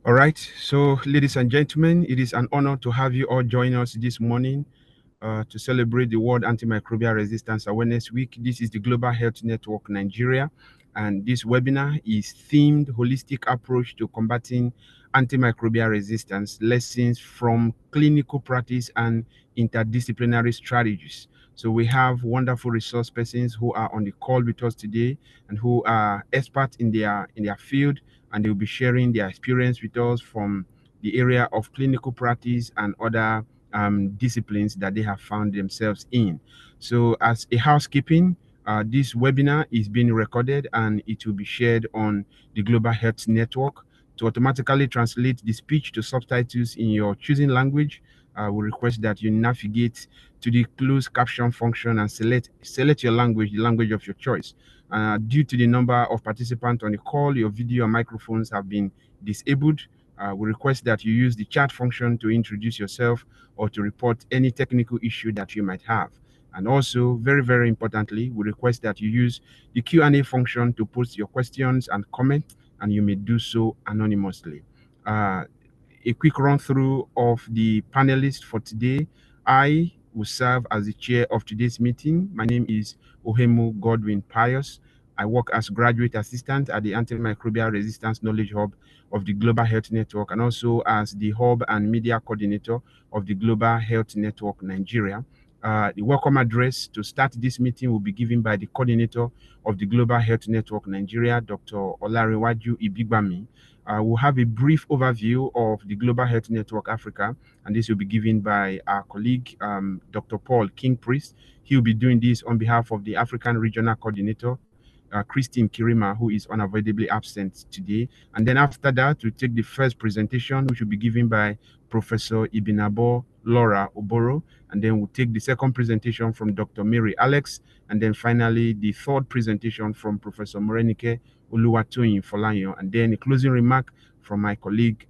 All right. So, ladies and gentlemen, it is an honor to have you all join us this morning to celebrate the World Antimicrobial Resistance Awareness Week. This is the Global Health Network Nigeria, and this webinar is themed Holistic Approach to Combating Antimicrobial Resistance, Lessons from Clinical Practice and Interdisciplinary Strategies. So we have wonderful resource persons who are on the call with us today and who are experts in their field, and they will be sharing their experience with us from the area of clinical practice and other disciplines that they have found themselves in. So, as a housekeeping, this webinar is being recorded and it will be shared on the Global Health Network. To automatically translate the speech to subtitles in your choosing language, we request that you navigate to the closed caption function and select your language, the language of your choice. Due to the number of participants on the call, your video and microphones have been disabled. We request that you use the chat function to introduce yourself or to report any technical issue that you might have. And also, very, very importantly, we request that you use the Q&A function to post your questions and comments, and you may do so anonymously. A quick run through of the panelists for today. I will serve as the chair of today's meeting. My name is Ohemu Godwin Pius. I work as graduate assistant at the Antimicrobial Resistance Knowledge Hub of the Global Health Network, and also as the Hub and Media Coordinator of the Global Health Network Nigeria. The welcome address to start this meeting will be given by the coordinator of the Global Health Network Nigeria, Dr. Olarenwaju Ibigbami. We'll have a brief overview of the Global Health Network Africa, and this will be given by our colleague, Dr. Paul Kingpriest. He'll be doing this on behalf of the African Regional Coordinator, Christine Kirima, who is unavoidably absent today. And then after that, we'll take the first presentation, which will be given by Professor Ibinabo Laura Oboro. And then we'll take the second presentation from Dr. Mary Alex. And then finally, the third presentation from Professor Morenike, Oluwatoyin Folayan. And then a closing remark from my colleague,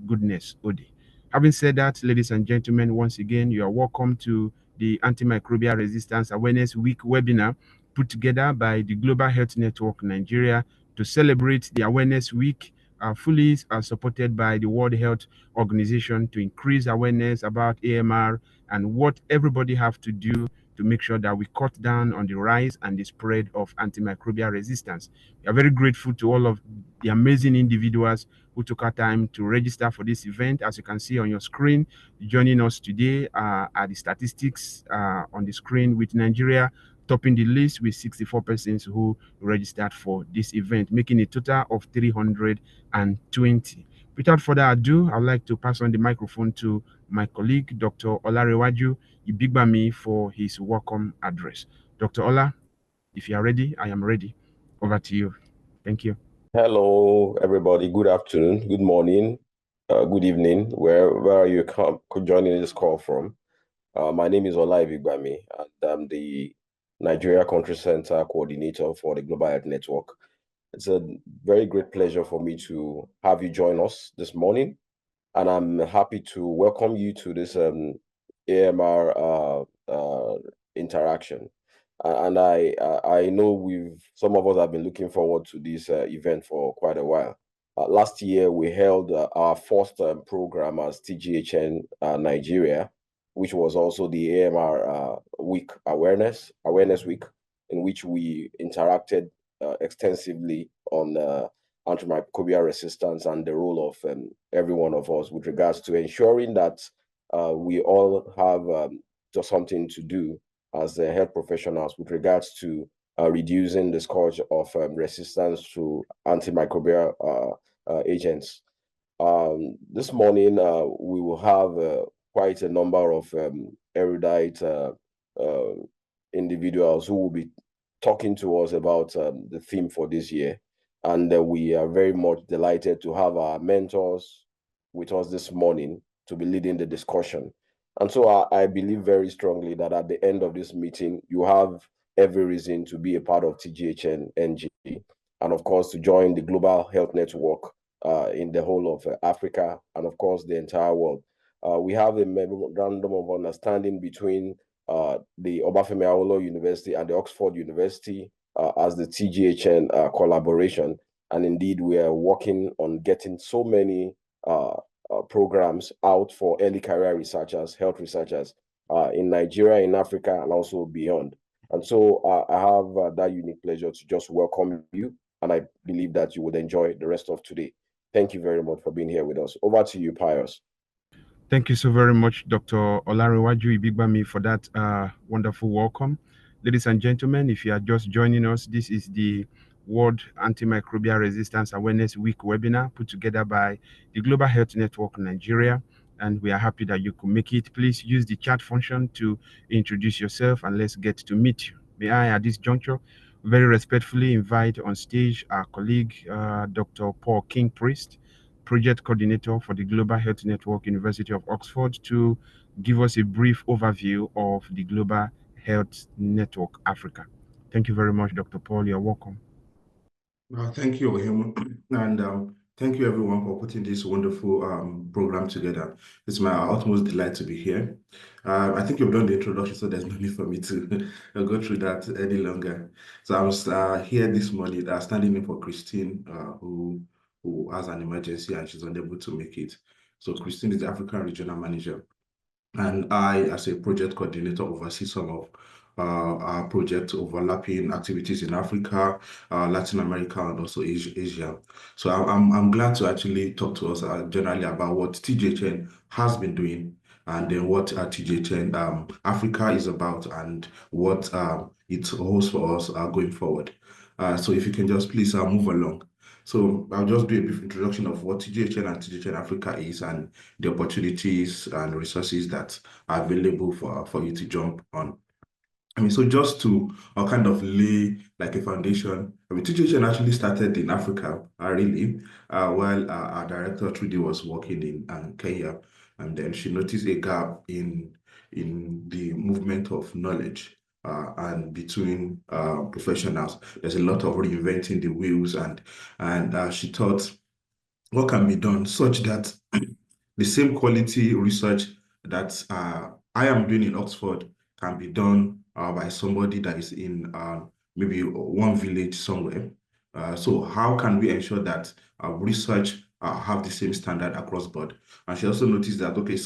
Goodness Odi. Having said that, ladies and gentlemen, once again, you are welcome to the Antimicrobial Resistance Awareness Week webinar put together by the Global Health Network Nigeria to celebrate the Awareness Week, fully supported by the World Health Organization to increase awareness about AMR and what everybody have to do to make sure that we cut down on the rise and the spread of antimicrobial resistance. We are very grateful to all of the amazing individuals who took our time to register for this event. As you can see on your screen, joining us today are the statistics on the screen, with Nigeria topping the list with 64 persons who registered for this event, making a total of 320. Without further ado, I'd like to pass on the microphone to my colleague, Dr. Olarenwaju Ibigbami, for his welcome address. Dr. Ola, if you are ready, I am ready. Over to you. Thank you. Hello, everybody. Good afternoon, good morning, good evening, wherever you joining this call from. My name is Ola Ibigbami, and I'm the Nigeria Country Center Coordinator for the Global Health Network. It's a very great pleasure for me to have you join us this morning, and I'm happy to welcome you to this AMR interaction. And I know some of us have been looking forward to this event for quite a while. Last year, we held our first program as TGHN Nigeria, which was also the AMR Week Awareness Week, in which we interacted extensively on antimicrobial resistance and the role of every one of us with regards to ensuring that we all have just something to do as health professionals with regards to reducing the scourge of resistance to antimicrobial agents. This morning, we will have quite a number of erudite individuals who will be talking to us about the theme for this year. And we are very much delighted to have our mentors with us this morning to be leading the discussion. And so I believe very strongly that at the end of this meeting, you have every reason to be a part of TGHN NG, and of course, to join the Global Health Network in the whole of Africa, and of course, the entire world. We have a memorandum of understanding between the Obafemi Awolowo University and the Oxford University as the TGHN collaboration. And indeed, we are working on getting so many programs out for early career researchers, health researchers in Nigeria, in Africa, and also beyond. And so I have that unique pleasure to just welcome you, and I believe that you would enjoy the rest of today. Thank you very much for being here with us. Over to you, Pius. Thank you so very much, Dr. Olarenwaju Ibigbami, for that wonderful welcome. Ladies and gentlemen, if you are just joining us, this is the World Antimicrobial Resistance Awareness Week webinar put together by the Global Health Network Nigeria. And we are happy that you could make it. Please use the chat function to introduce yourself and let's get to meet you. May I, at this juncture, very respectfully invite on stage our colleague, Dr. Paul Kingpriest, Project Coordinator for the Global Health Network, University of Oxford, to give us a brief overview of the Global Health Network Africa. Thank you very much, Dr. Paul. You're welcome. Thank you, Ohemu, and thank you everyone for putting this wonderful program together. It's my utmost delight to be here. I think you've done the introduction, so there's no need for me to go through that any longer. So I was here this morning standing in for Christine, who has an emergency and she's unable to make it. So Christine is the African Regional Manager, and I, as a project coordinator, oversee some of our project overlapping activities in Africa, Latin America, and also Asia. So I'm glad to actually talk to us generally about what TGHN has been doing, and then what TGHN Africa is about, and what it holds for us going forward. So if you can just please move along. So I'll just do a brief introduction of what TGHN and TGHN Africa is, and the opportunities and resources that are available for you to jump on. So just to kind of lay like a foundation, TGHN actually started in Africa, really, while our director Trudy was working in Kenya, and then she noticed a gap in the movement of knowledge and between professionals. There's a lot of reinventing the wheels, and she thought, what can be done such that the same quality research that I am doing in Oxford can be done by somebody that is in maybe one village somewhere. So how can we ensure that research have the same standard across board? And she also noticed that, okay,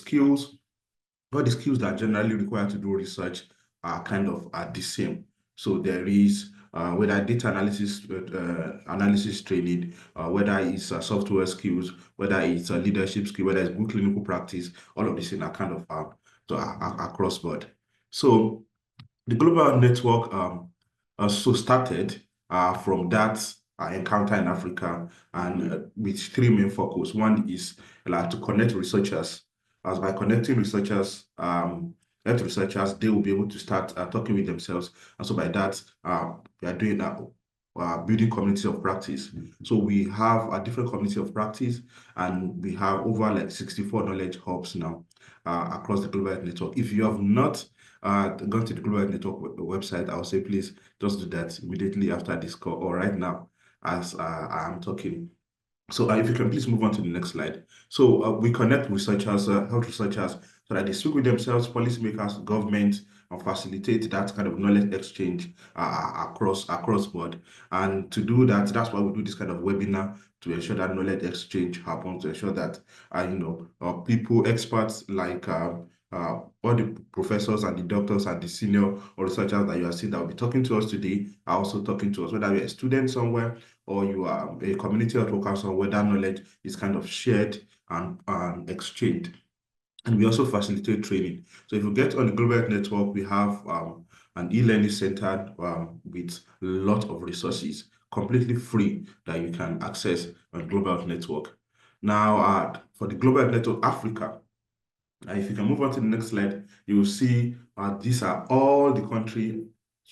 all the skills that are generally required to do research are kind of the same. So there is whether data analysis training, whether it's software skills, whether it's leadership skill, whether it's good clinical practice, all of these things are kind of across board. So the global network also started from that encounter in Africa, and with three main focus. One is to connect researchers. As by connecting researchers, health researchers, they will be able to start talking with themselves. And so by that, we are doing building community of practice. So we have a different community of practice, and we have over like 64 knowledge hubs now across the Global Health Network. If you have not gone to the Global Health Network website, I'll say please just do that immediately after this call or right now as I'm talking. So if you can please move on to the next slide. So we connect researchers, health researchers, so that they speak with themselves, policymakers, government, and facilitate that kind of knowledge exchange across board. And to do that, that's why we do this kind of webinar, to ensure that knowledge exchange happens, to ensure that people, experts like all the professors and the doctors and the senior researchers that you are seeing that will be talking to us today are also talking to us, whether you're a student somewhere or you are a community health worker somewhere, that knowledge is kind of shared and exchanged. And we also facilitate training. So if you get on the Global Health Network, we have an e-learning center with a lot of resources, completely free, that you can access on Global Health Network. Now, for the Global Health Network Africa, if you can move on to the next slide, you will see these are all the countries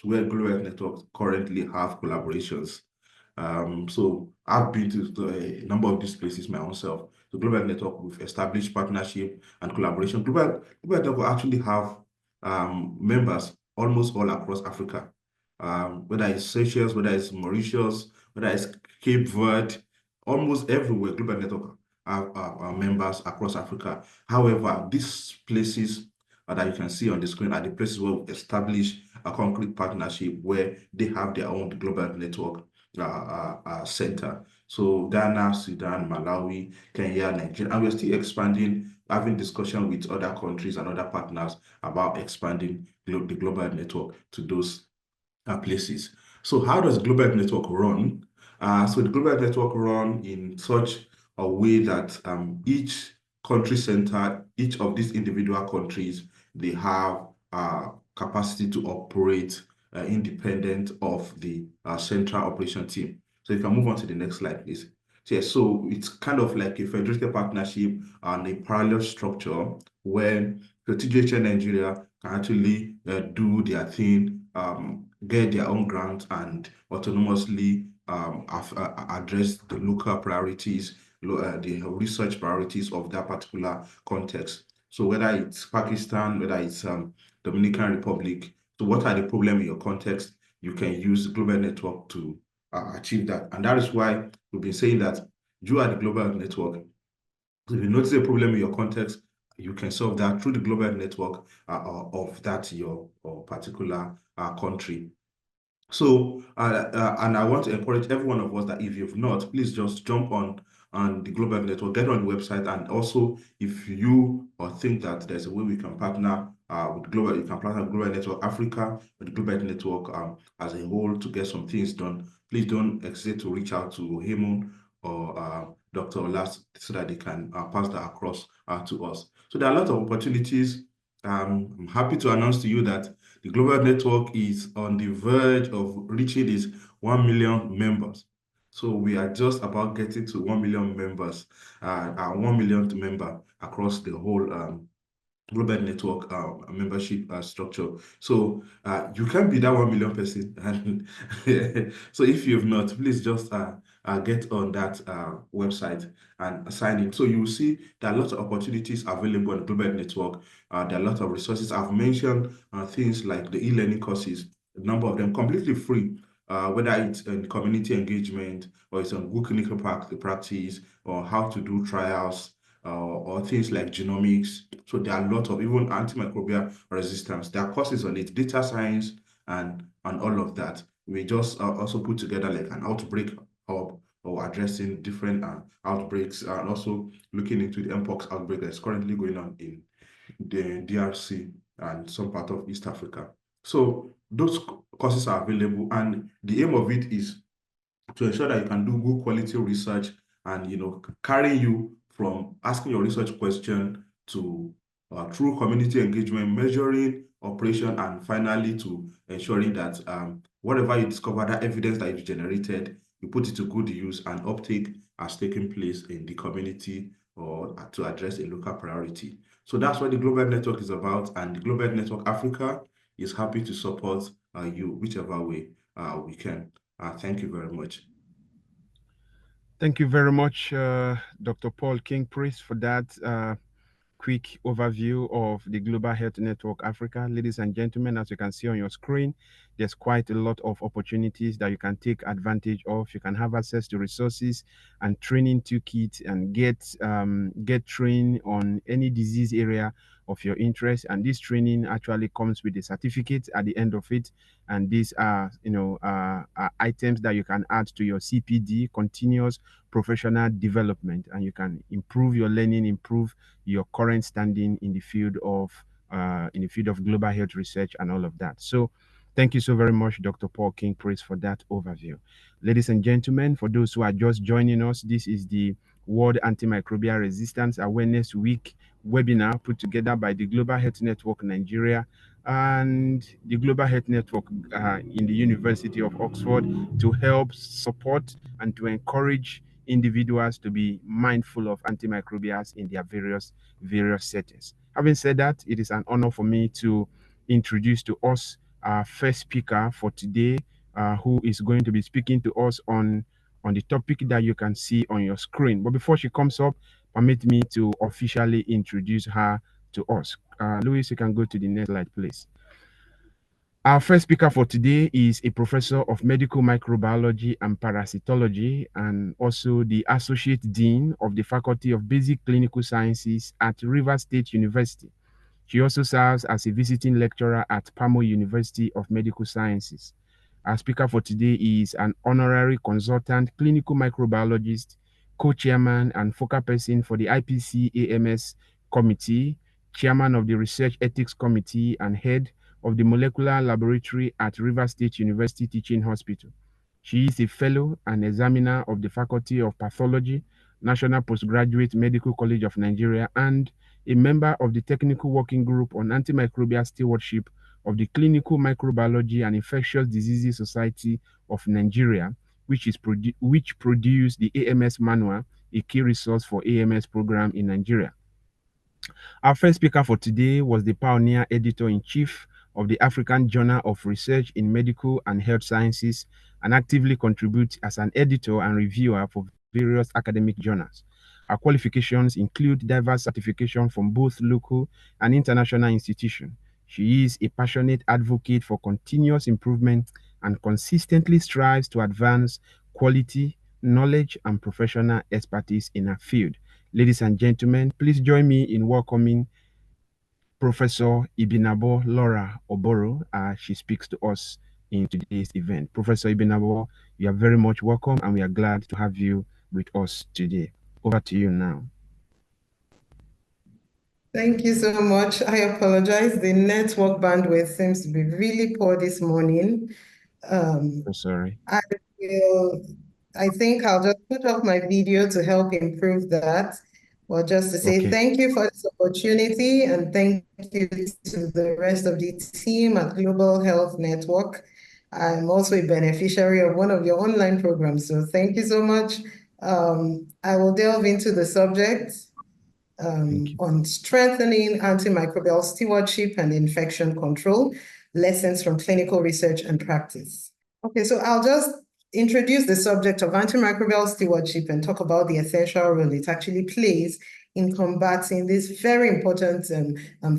where Global Health Network currently have collaborations. So I've been to a number of these places my own self. So Global Health Network, we've established partnership and collaboration. Global Health Network actually have members almost all across Africa, whether it's Seychelles, whether it's Mauritius, whether it's Cape Verde, almost everywhere Global Health Network are members across Africa. However, these places that you can see on the screen are the places where we establish a concrete partnership where they have their own Global Health Network center. So Ghana, Sudan, Malawi, Kenya, Nigeria, and we're still expanding, having discussion with other countries and other partners about expanding the global network to those places. So how does global network run? So the global network run in such a way that each country center, each of these individual countries, they have capacity to operate independent of the central operation team. So you can move on to the next slide, please. So, yeah, so it's kind of like a federated partnership and a parallel structure where the TGHN Nigeria can actually do their thing, get their own grants, and autonomously address the local priorities, the research priorities of that particular context. So whether it's Pakistan, whether it's Dominican Republic, so what are the problems in your context? You can use the global network to achieve that. And that is why we've been saying that you are the global network. If you notice a problem in your context, you can solve that through the global network of that your particular country. So, and I want to encourage every one of us that if you've not, please just jump on the global network, get on the website, and also if you think that there's a way we can partner with global, you can partner with Global Network Africa, with the global network as a whole to get some things done. Please don't hesitate to reach out to Ohemu or Dr. Olas so that they can pass that across to us. So there are a lot of opportunities. I'm happy to announce to you that the global network is on the verge of reaching its 1 million members. So we are just about getting to 1 million members, 1 millionth member across the whole global network membership structure. So you can be that 1 million person. And so if you've not, please just get on that website and sign in. So you will see there are lots of opportunities available on the global network. There are a lot of resources. I've mentioned things like the e-learning courses, a number of them completely free. Whether it's in community engagement or it's on good clinical practice or how to do trials, or things like genomics. So there are a lot of even antimicrobial resistance. There are courses on it, data science, and all of that. We just also put together like an outbreak hub or addressing different outbreaks and also looking into the mpox outbreak that's currently going on in the DRC and some part of East Africa. So those courses are available, and the aim of it is to ensure that you can do good quality research and carry you from asking your research question to through community engagement, measuring operation, and finally to ensuring that whatever you discover, that evidence that you've generated, you put it to good use and uptake has taken place in the community or to address a local priority. So that's what the Global Network is about, and the Global Network Africa is happy to support you whichever way we can. Thank you very much. Thank you very much, Dr. Paul Kingpriest, for that quick overview of the Global Health Network Africa. Ladies and gentlemen, as you can see on your screen, there's quite a lot of opportunities that you can take advantage of. You can have access to resources and training toolkits and get trained on any disease area of your interest. And this training actually comes with a certificate at the end of it. And these are, items that you can add to your CPD, continuous professional development, and you can improve your learning, improve your current standing in the field of global health research and all of that. So thank you so very much, Dr. Paul Kingpriest, for that overview. Ladies and gentlemen, for those who are just joining us, this is the World Antimicrobial Resistance Awareness Week webinar put together by the Global Health Network Nigeria and the Global Health Network in the University of Oxford to help support and to encourage individuals to be mindful of antimicrobials in their various settings. Having said that, it is an honor for me to introduce to us our first speaker for today, who is going to be speaking to us on the topic that you can see on your screen. But before she comes up, permit me to officially introduce her to us. Louis, you can go to the next slide, please. Our first speaker for today is a professor of medical microbiology and parasitology, and also the associate dean of the Faculty of Basic Clinical Sciences at Rivers State University. She also serves as a visiting lecturer at Pamo University of Medical Sciences. Our speaker for today is an honorary consultant, clinical microbiologist, co-chairman and focal person for the IPC AMS committee, chairman of the Research Ethics Committee, and head of the Molecular Laboratory at River State University Teaching Hospital. She is a fellow and examiner of the Faculty of Pathology, National Postgraduate Medical College of Nigeria, and a member of the Technical Working Group on Antimicrobial Stewardship of the Clinical Microbiology and Infectious Diseases Society of Nigeria, which produced the AMS Manual, a key resource for AMS program in Nigeria. Our first speaker for today was the pioneer editor-in-chief of the African Journal of Research in Medical and Health Sciences, and actively contributes as an editor and reviewer for various academic journals. Her qualifications include diverse certification from both local and international institutions. She is a passionate advocate for continuous improvement and consistently strives to advance quality, knowledge, and professional expertise in her field. Ladies and gentlemen, please join me in welcoming Professor Ibinabo Laura Oboro as she speaks to us in today's event. Professor Ibinabo, you are very much welcome, and we are glad to have you with us today. Over to you now. Thank you so much. I apologize. The network bandwidth seems to be really poor this morning. So sorry. I think I'll just put off my video to help improve that. Well, just to say Thank you for this opportunity, and thank you to the rest of the team at Global Health Network. I'm also a beneficiary of one of your online programs, so thank you so much. I will delve into the subject on strengthening antimicrobial stewardship and infection control, lessons from clinical research and practice. Okay, so I'll just introduce the subject of antimicrobial stewardship and talk about the essential role it actually plays in combating this very important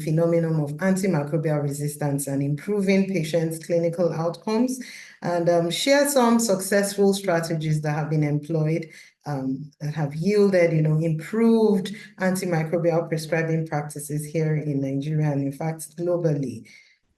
phenomenon of antimicrobial resistance and improving patients' clinical outcomes, and share some successful strategies that have been employed that have yielded, improved antimicrobial prescribing practices here in Nigeria and in fact globally.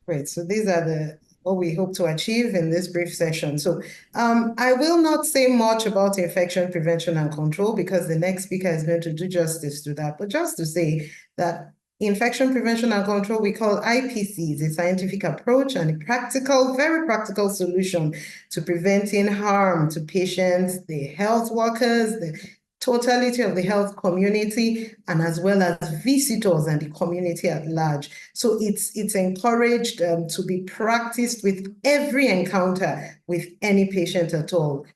Great, so these are what we hope to achieve in this brief session. So I will not say much about infection prevention and control because the next speaker is going to do justice to that, but just to say that infection prevention and control we call IPC is a scientific approach and a practical, very practical solution to preventing harm to patients, the health workers, the totality of the health community, and as well as visitors and the community at large. So it's encouraged to be practiced with every encounter with any patient at all.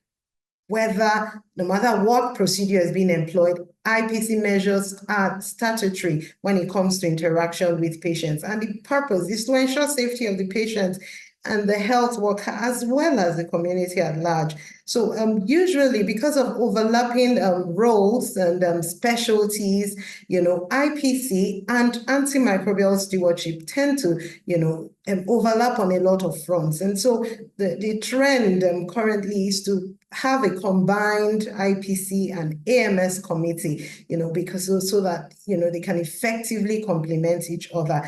Whether, no matter what procedure is being employed, IPC measures are statutory when it comes to interaction with patients. And the purpose is to ensure safety of the patient and the health worker, as well as the community at large. So usually, because of overlapping roles and specialties, IPC and antimicrobial stewardship tend to, overlap on a lot of fronts. And so the trend currently is to have a combined IPC and AMS committee, because so that, they can effectively complement each other.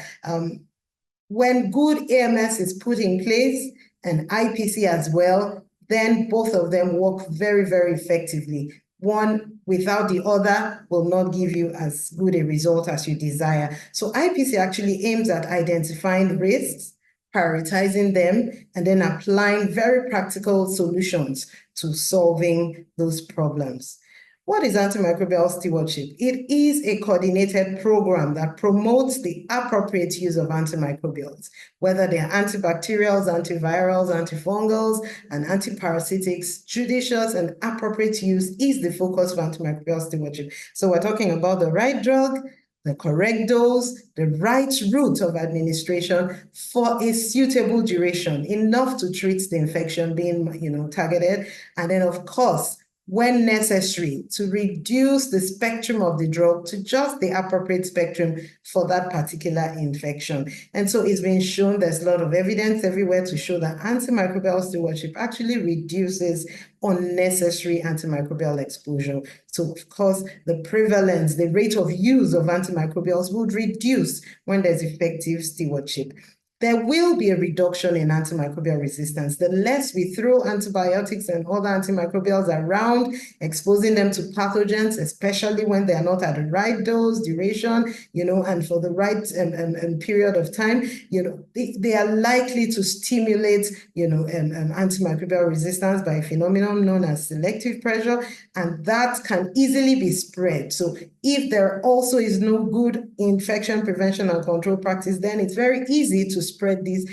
When good AMS is put in place and IPC as well, then both of them work very, very effectively. One without the other will not give you as good a result as you desire. So IPC actually aims at identifying risks, prioritizing them, and then applying very practical solutions to solving those problems. What is antimicrobial stewardship? It is a coordinated program that promotes the appropriate use of antimicrobials, whether they're antibacterials, antivirals, antifungals, and antiparasitics. Judicious and appropriate use is the focus of antimicrobial stewardship. So we're talking about the right drug, the correct dose, the right route of administration for a suitable duration, enough to treat the infection being targeted, and then of course, when necessary, to reduce the spectrum of the drug to just the appropriate spectrum for that particular infection. And so it's been shown, there's a lot of evidence everywhere to show that antimicrobial stewardship actually reduces unnecessary antimicrobial exposure. So of course, the prevalence, the rate of use of antimicrobials would reduce when there's effective stewardship. there will be a reduction in antimicrobial resistance. The less we throw antibiotics and other antimicrobials around, exposing them to pathogens, especially when they are not at the right dose, duration, and for the right period of time, they are likely to stimulate, antimicrobial resistance by a phenomenon known as selective pressure, and that can easily be spread. So if there also is no good infection prevention and control practice, then it's very easy to spread these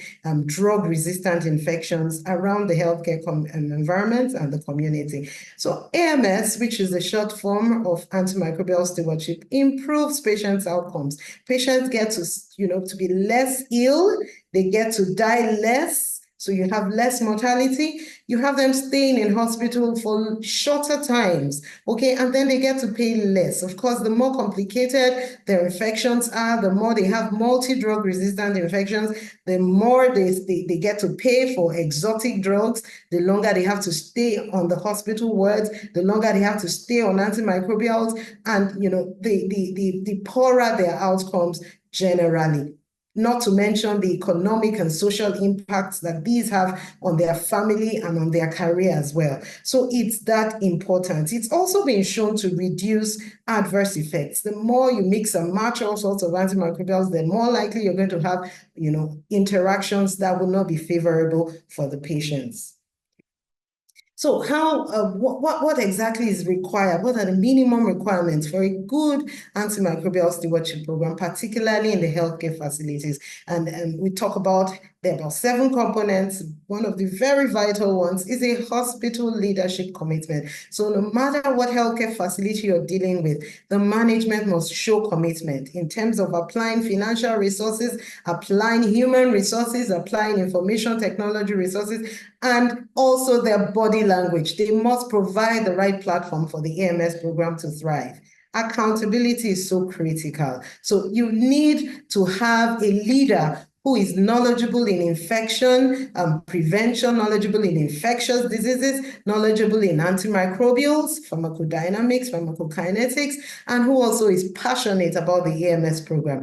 drug-resistant infections around the healthcare environment and the community. So AMS, which is a short form of antimicrobial stewardship, improves patients' outcomes. Patients get to be less ill, they get to die less, so you have less mortality. You have them staying in hospital for shorter times, okay? And then they get to pay less. Of course, the more complicated their infections are, the more they have multi-drug resistant infections, the more they get to pay for exotic drugs, the longer they have to stay on the hospital wards, the longer they have to stay on antimicrobials, and the poorer their outcomes generally. Not to mention the economic and social impacts that these have on their family and on their career as well. So it's that important. It's also been shown to reduce adverse effects. The more you mix and match all sorts of antimicrobials, the more likely you're going to have, interactions that will not be favorable for the patients. So what exactly is required? What are the minimum requirements for a good antimicrobial stewardship program, particularly in the healthcare facilities? And we talk about, there are about 7 components. One of the very vital ones is a hospital leadership commitment. So no matter what healthcare facility you're dealing with, the management must show commitment in terms of applying financial resources, applying human resources, applying information technology resources, and also their body language. They must provide the right platform for the AMS program to thrive. Accountability is so critical. So you need to have a leader who is knowledgeable in infection prevention, knowledgeable in infectious diseases, knowledgeable in antimicrobials, pharmacodynamics, pharmacokinetics, and who also is passionate about the AMS program.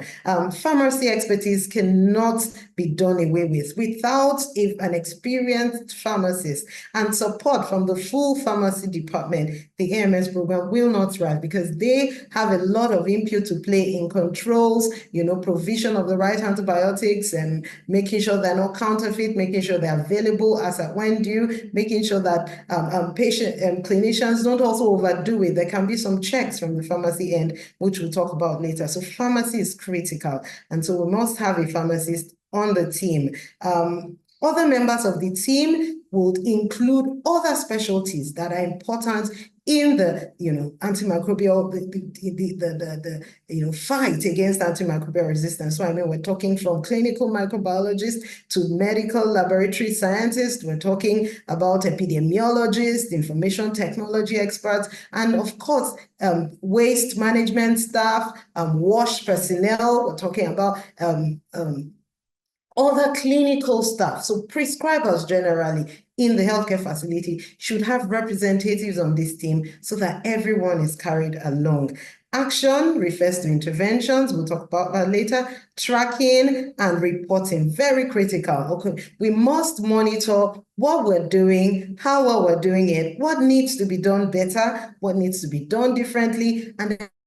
Pharmacy expertise cannot be done away with. Without an experienced pharmacist and support from the full pharmacy department, the AMS program will not thrive, because they have a lot of input to play in controls, provision of the right antibiotics, and making sure they're not counterfeit, making sure they're available as at when due, making sure that clinicians don't also overdo it. There can be some checks from the pharmacy end, which we'll talk about later. So pharmacy is critical, and so we must have a pharmacist on the team. Other members of the team would include other specialties that are important in the antimicrobial fight against antimicrobial resistance. So we're talking from clinical microbiologists to medical laboratory scientists. We're talking about epidemiologists, information technology experts, and of course waste management staff, WASH personnel. We're talking about other clinical staff. So prescribers generally in the healthcare facility should have representatives on this team so that everyone is carried along. Action refers to interventions. We'll talk about that later. Tracking and reporting, very critical. Okay, we must monitor what we're doing, how well we're doing it, what needs to be done better, what needs to be done differently,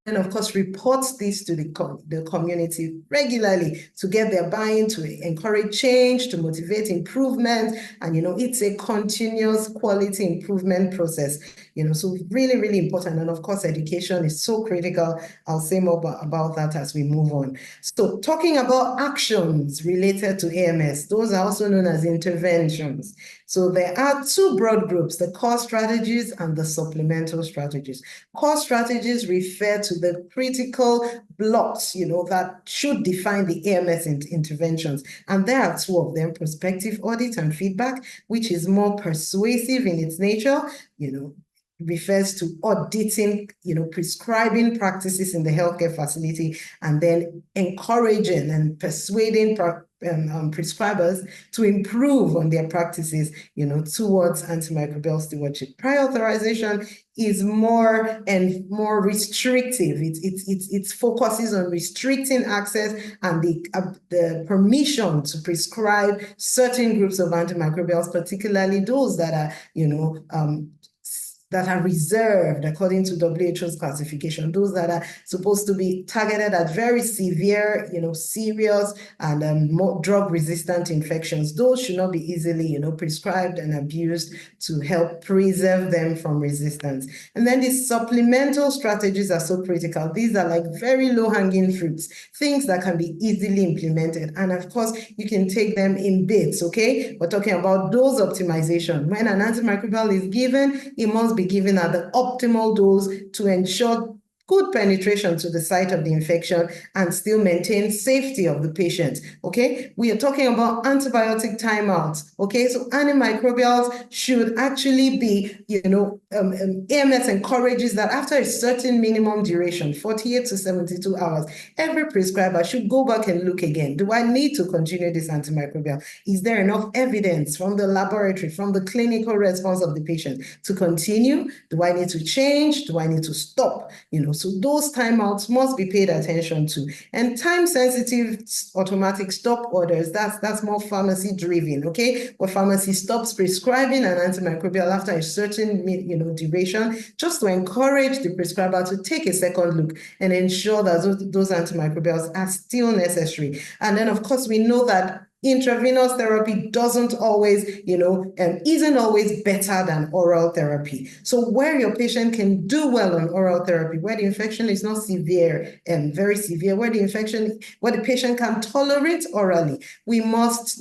and of course, report this to the community regularly to get their buy-in, to encourage change, to motivate improvement. And, it's a continuous quality improvement process, so really, really important. And of course, education is so critical. I'll say more about that as we move on. So talking about actions related to AMS, those are also known as interventions. So there are 2 broad groups, the core strategies and the supplemental strategies. Core strategies refer to the critical blocks, that should define the AMS interventions. And there are 2 of them, prospective audit and feedback, which is more persuasive in its nature, refers to auditing, prescribing practices in the healthcare facility, and then encouraging and persuading prescribers to improve on their practices, towards antimicrobial stewardship. Prior authorization is more and more restrictive. It focuses on restricting access and the permission to prescribe certain groups of antimicrobials, particularly those that are, that are reserved according to WHO's classification, those that are supposed to be targeted at very severe, serious and more drug-resistant infections. Those should not be easily, prescribed and abused to help preserve them from resistance. And then these supplemental strategies are so critical. These are like very low-hanging fruits, things that can be easily implemented. And of course, you can take them in bits, okay? We're talking about dose optimization. When an antimicrobial is given, it must be given at the optimal dose to ensure good penetration to the site of the infection and still maintain safety of the patient, okay? We are talking about antibiotic timeouts, okay? So antimicrobials should actually be, AMS encourages that after a certain minimum duration, 48 to 72 hours, every prescriber should go back and look again. Do I need to continue this antimicrobial? Is there enough evidence from the laboratory, from the clinical response of the patient to continue? Do I need to change? Do I need to stop? So those timeouts must be paid attention to. And time-sensitive automatic stop orders, that's more pharmacy-driven, okay? Where pharmacy stops prescribing an antimicrobial after a certain, duration, just to encourage the prescriber to take a second look and ensure that those antimicrobials are still necessary. And then, of course, we know that intravenous therapy doesn't always, isn't always better than oral therapy. So where your patient can do well on oral therapy, where the infection is not severe and very severe, where the patient can tolerate orally, we must,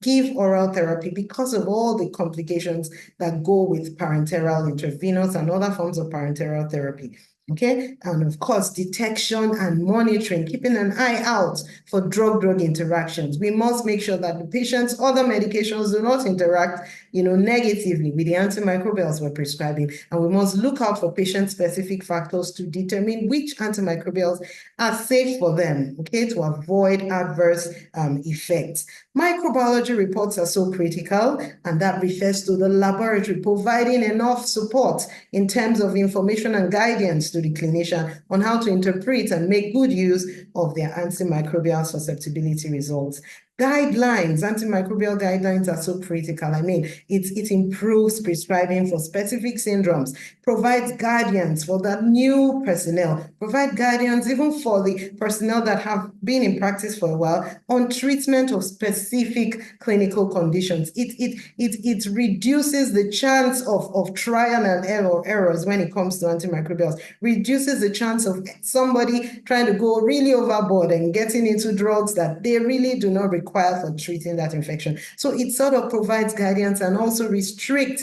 give oral therapy because of all the complications that go with parenteral, intravenous, and other forms of parenteral therapy. Okay, and of course, detection and monitoring, keeping an eye out for drug-drug interactions. We must make sure that the patient's other medications do not interact, negatively with the antimicrobials we're prescribing. And we must look out for patient-specific factors to determine which antimicrobials are safe for them, okay, to avoid adverse effects. Microbiology reports are so critical, and that refers to the laboratory providing enough support in terms of information and guidance to the clinician on how to interpret and make good use of their antimicrobial susceptibility results. Guidelines, antimicrobial guidelines are so critical. I mean, it improves prescribing for specific syndromes, provides guidance for the new personnel, provide guidance even for the personnel that have been in practice for a while on treatment of specific clinical conditions. It reduces the chance of trial and errors when it comes to antimicrobials, reduces the chance of somebody trying to go really overboard and getting into drugs that they really do not require for treating that infection. So it sort of provides guidance and also restricts,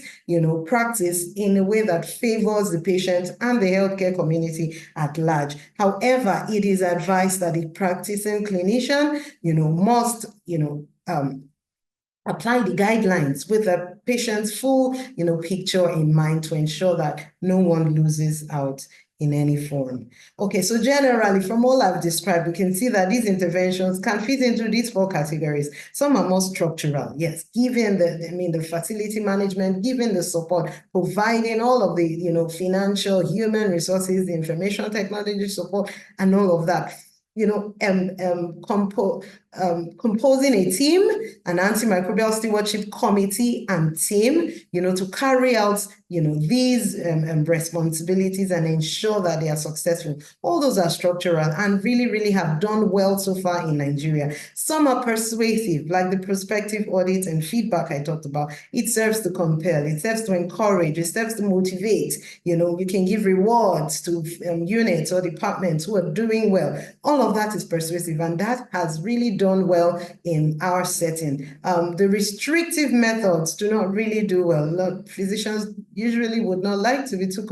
practice in a way that favors the patient and the healthcare community at large. However, it is advised that the practicing clinician, must, apply the guidelines with the patient's full, picture in mind to ensure that no one loses out in any form. Okay, so generally, from all I've described, we can see that these interventions can fit into these four categories. Some are more structural, yes, given the facility management, given the support, providing all of the, financial, human resources, information technology support, and all of that. Composing a team, an antimicrobial stewardship committee and team, to carry out, these responsibilities and ensure that they are successful. All those are structural and really, really have done well so far in Nigeria. Some are persuasive, like the prospective audit and feedback I talked about. It serves to compel, it serves to encourage, it serves to motivate. You can give rewards to units or departments who are doing well. All of that is persuasive, and that has really done well in our setting. The restrictive methods do not really do well. Physicians usually would not like to be too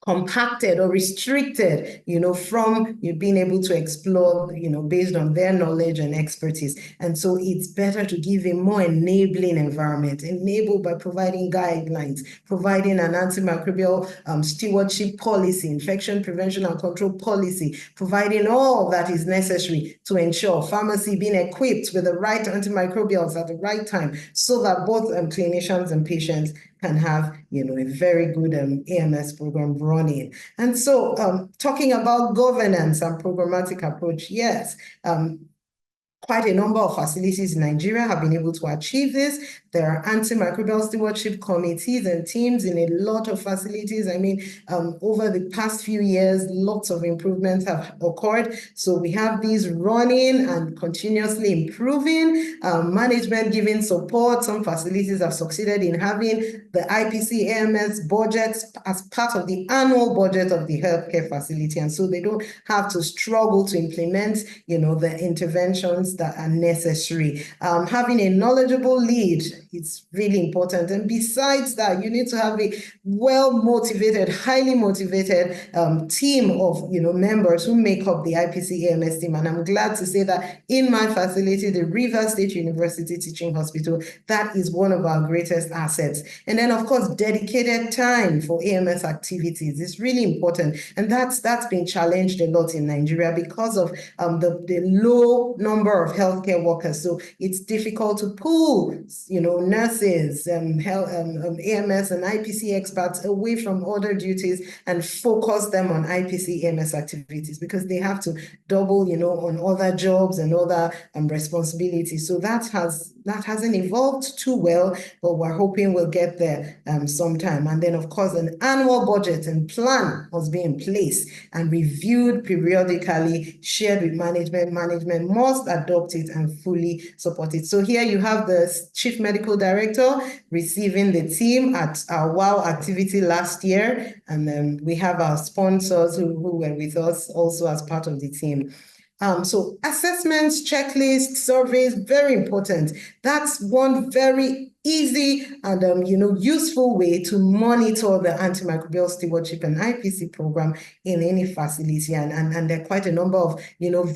compacted or restricted, from you being able to explore, based on their knowledge and expertise. And so it's better to give a more enabling environment, enabled by providing guidelines, providing an antimicrobial stewardship policy, infection prevention and control policy, providing all that is necessary to ensure pharmacy being equipped with the right antimicrobials at the right time, so that both clinicians and patients can have, a very good AMS program running. And so talking about governance and programmatic approach, yes, quite a number of facilities in Nigeria have been able to achieve this. There are antimicrobial stewardship committees and teams in a lot of facilities. I mean, over the past few years, lots of improvements have occurred. So we have these running and continuously improving, management giving support. Some facilities have succeeded in having the IPC AMS budgets as part of the annual budget of the healthcare facility. And so they don't have to struggle to implement, the interventions that are necessary. Having a knowledgeable lead, it's really important. And besides that, you need to have a well-motivated, highly motivated team of, members who make up the IPC AMS team. And I'm glad to say that in my facility, the Rivers State University Teaching Hospital, that is one of our greatest assets. And then, of course, dedicated time for AMS activities is really important. And that's been challenged a lot in Nigeria because of the low number of healthcare workers. So it's difficult to pull, nurses, AMS and IPC experts away from other duties and focus them on IPC AMS activities, because they have to double, on other jobs and other responsibilities. So that hasn't evolved too well, but we're hoping we'll get there sometime. And then, of course, an annual budget and plan must be in place and reviewed periodically, shared with management. Management must adopt it and fully support it. So here you have the Chief Medical Director receiving the team at our WAAW activity last year. And then we have our sponsors who were with us also as part of the team. So assessments, checklists, surveys, very important. That's one very easy and useful way to monitor the antimicrobial stewardship and IPC program in any facility. And there are quite a number of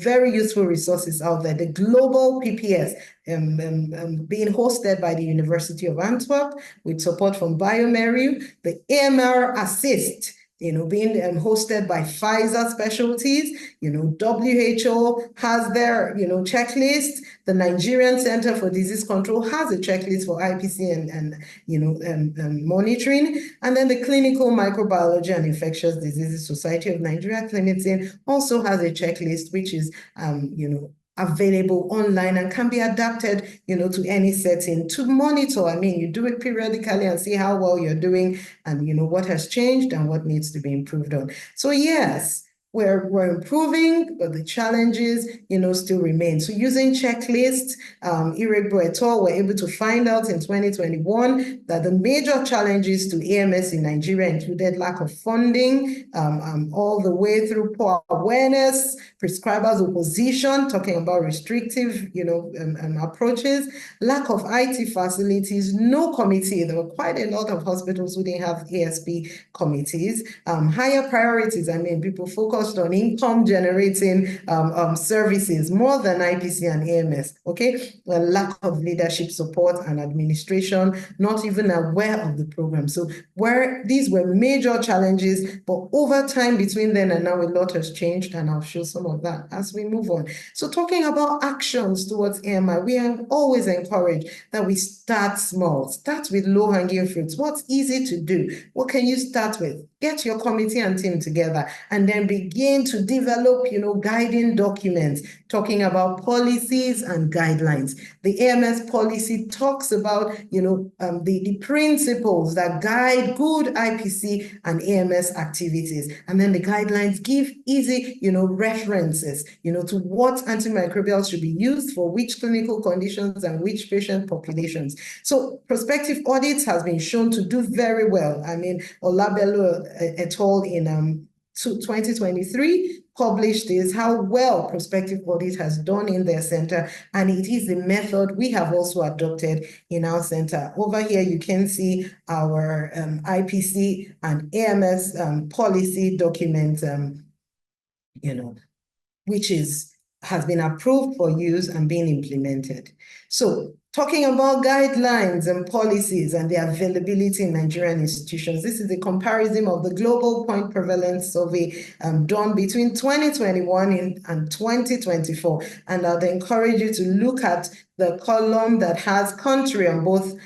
very useful resources out there. The global PPS being hosted by the University of Antwerp with support from bioMérieux, the AMR Assist, being hosted by Pfizer Specialties. WHO has their, checklist. The Nigerian Center for Disease Control has a checklist for IPC and monitoring. And then the Clinical Microbiology and Infectious Diseases Society of Nigeria, Clinitin, also has a checklist, which is, available online and can be adapted, to any setting to monitor. I mean, you do it periodically and see how well you're doing and, what has changed and what needs to be improved on. So yes, we're improving, but the challenges, still remain. So using checklists, Irigbo et al. Were able to find out in 2021 that the major challenges to AMS in Nigeria included lack of funding, all the way through poor awareness, prescribers' opposition, talking about restrictive, approaches, lack of IT facilities, no committee. There were quite a lot of hospitals who didn't have ASP committees, higher priorities. I mean, people focus on income generating services more than IPC and AMS, okay? A lack of leadership support and administration, not even aware of the program. So these were major challenges, but over time between then and now, a lot has changed, and I'll show some of that as we move on. So talking about actions towards AMI, we are always encouraged that we start small, start with low-hanging fruits. What's easy to do? What can you start with? Get your committee and team together and then begin to develop, guiding documents talking about policies and guidelines. The AMS policy talks about, the principles that guide good IPC and AMS activities. And then the guidelines give easy, references, to what antimicrobials should be used for which clinical conditions and which patient populations. So prospective audits has been shown to do very well. I mean, Olabelo et al. In 2023 published this, how well prospective audit has done in their center, and it is a method we have also adopted in our center. Over here, you can see our IPC and AMS policy document, which has been approved for use and being implemented. So talking about guidelines and policies and their availability in Nigerian institutions, this is a comparison of the Global Point Prevalence Survey done between 2021 and 2024. And I'd encourage you to look at the column that has country on both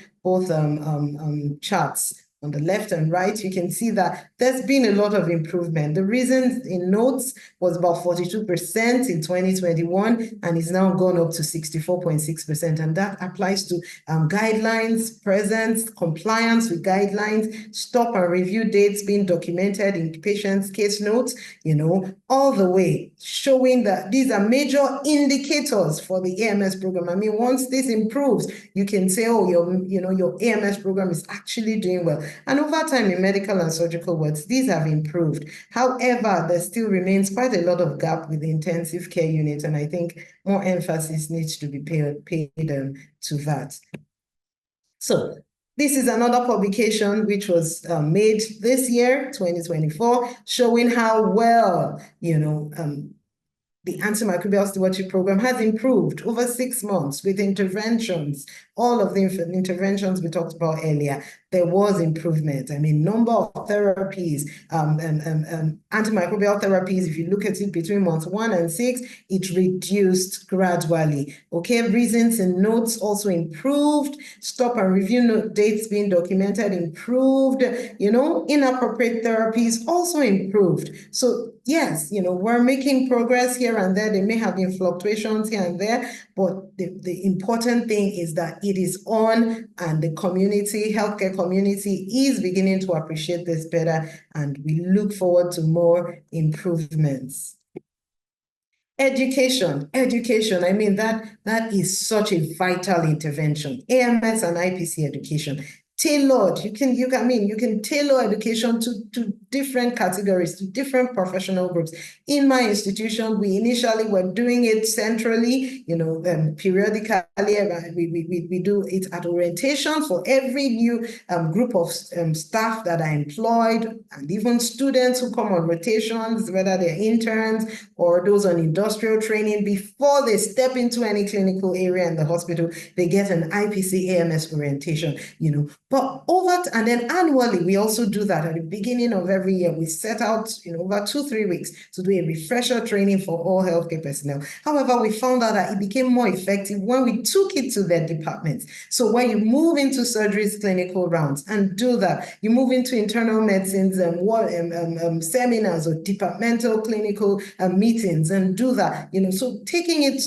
charts. On the left and right, you can see that there's been a lot of improvement. The reasons in notes was about 42% in 2021 and is now gone up to 64.6%. And that applies to guidelines, presence, compliance with guidelines, stop and review dates being documented in patients' case notes, all the way, showing that these are major indicators for the AMS program. I mean, once this improves, you can say, oh, your AMS program is actually doing well. And over time in medical and surgical wards, these have improved. However, there still remains quite a lot of gap with the intensive care unit, and I think more emphasis needs to be paid to that. So this is another publication which was made this year, 2024, showing how well, the antimicrobial stewardship program has improved over 6 months with interventions. All of the interventions we talked about earlier, there was improvement. I mean, number of therapies, antimicrobial therapies, if you look at it between months 1 and 6, it reduced gradually. Okay, reasons and notes also improved. Stop and review note dates being documented improved. Inappropriate therapies also improved. So yes, we're making progress here and there. There may have been fluctuations here and there, but the important thing is that it is on, and the community, healthcare community, is beginning to appreciate this better, and we look forward to more improvements. Education, I mean, that is such a vital intervention. AMS and IPC education. Tailored, you can tailor education to different categories, to different professional groups. In my institution, we initially were doing it centrally, periodically, we do it at orientation for every new group of staff that are employed, and even students who come on rotations, whether they're interns or those on industrial training. Before they step into any clinical area in the hospital, they get an IPC AMS orientation, But and then annually, we also do that at the beginning of every year. We set out, over 2-3 weeks to do a refresher training for all healthcare personnel. However, we found out that it became more effective when we took it to their departments. So when you move into surgery's clinical rounds and do that, you move into internal medicines and seminars or departmental clinical meetings and do that, so taking it,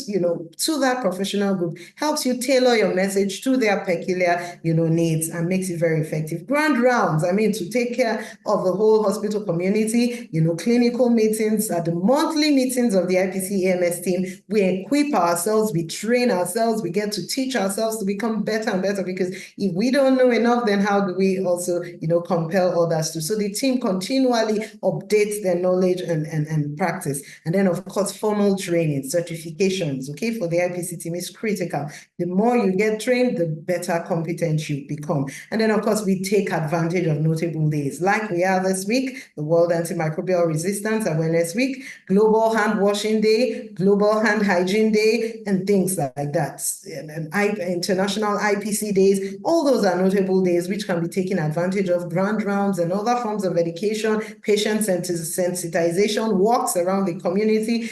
to that professional group helps you tailor your message to their peculiar, needs, and makes it very effective. Grand rounds, to take care of the whole hospital community, clinical meetings, at the monthly meetings of the IPC AMS team, we equip ourselves, we train ourselves, we get to teach ourselves to become better and better, because if we don't know enough, then how do we also, compel others to? So the team continually updates their knowledge and practice. And then, of course, formal training, certifications, okay, for the IPC team is critical. The more you get trained, the better competent you become. And then, of course, we take advantage of notable days, like we are this week, the World Antimicrobial Resistance Awareness Week, Global Hand Washing Day, Global Hand Hygiene Day, and things like that. And International IPC Days, all those are notable days which can be taken advantage of. Grand rounds and other forms of education, patient sensitization, walks around the community,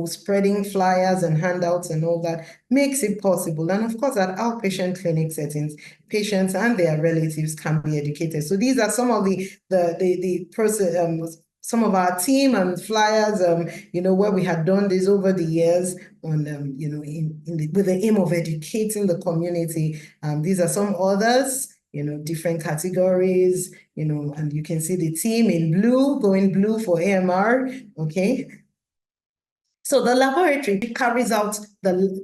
spreading flyers and handouts and all that makes it possible. And of course, at outpatient clinic settings, patients and their relatives can be educated. So these are some of the process, some of our team and flyers, where we had done this over the years on, with the aim of educating the community. These are some others, different categories, and you can see the team in blue, going blue for AMR, okay? So the laboratory carries out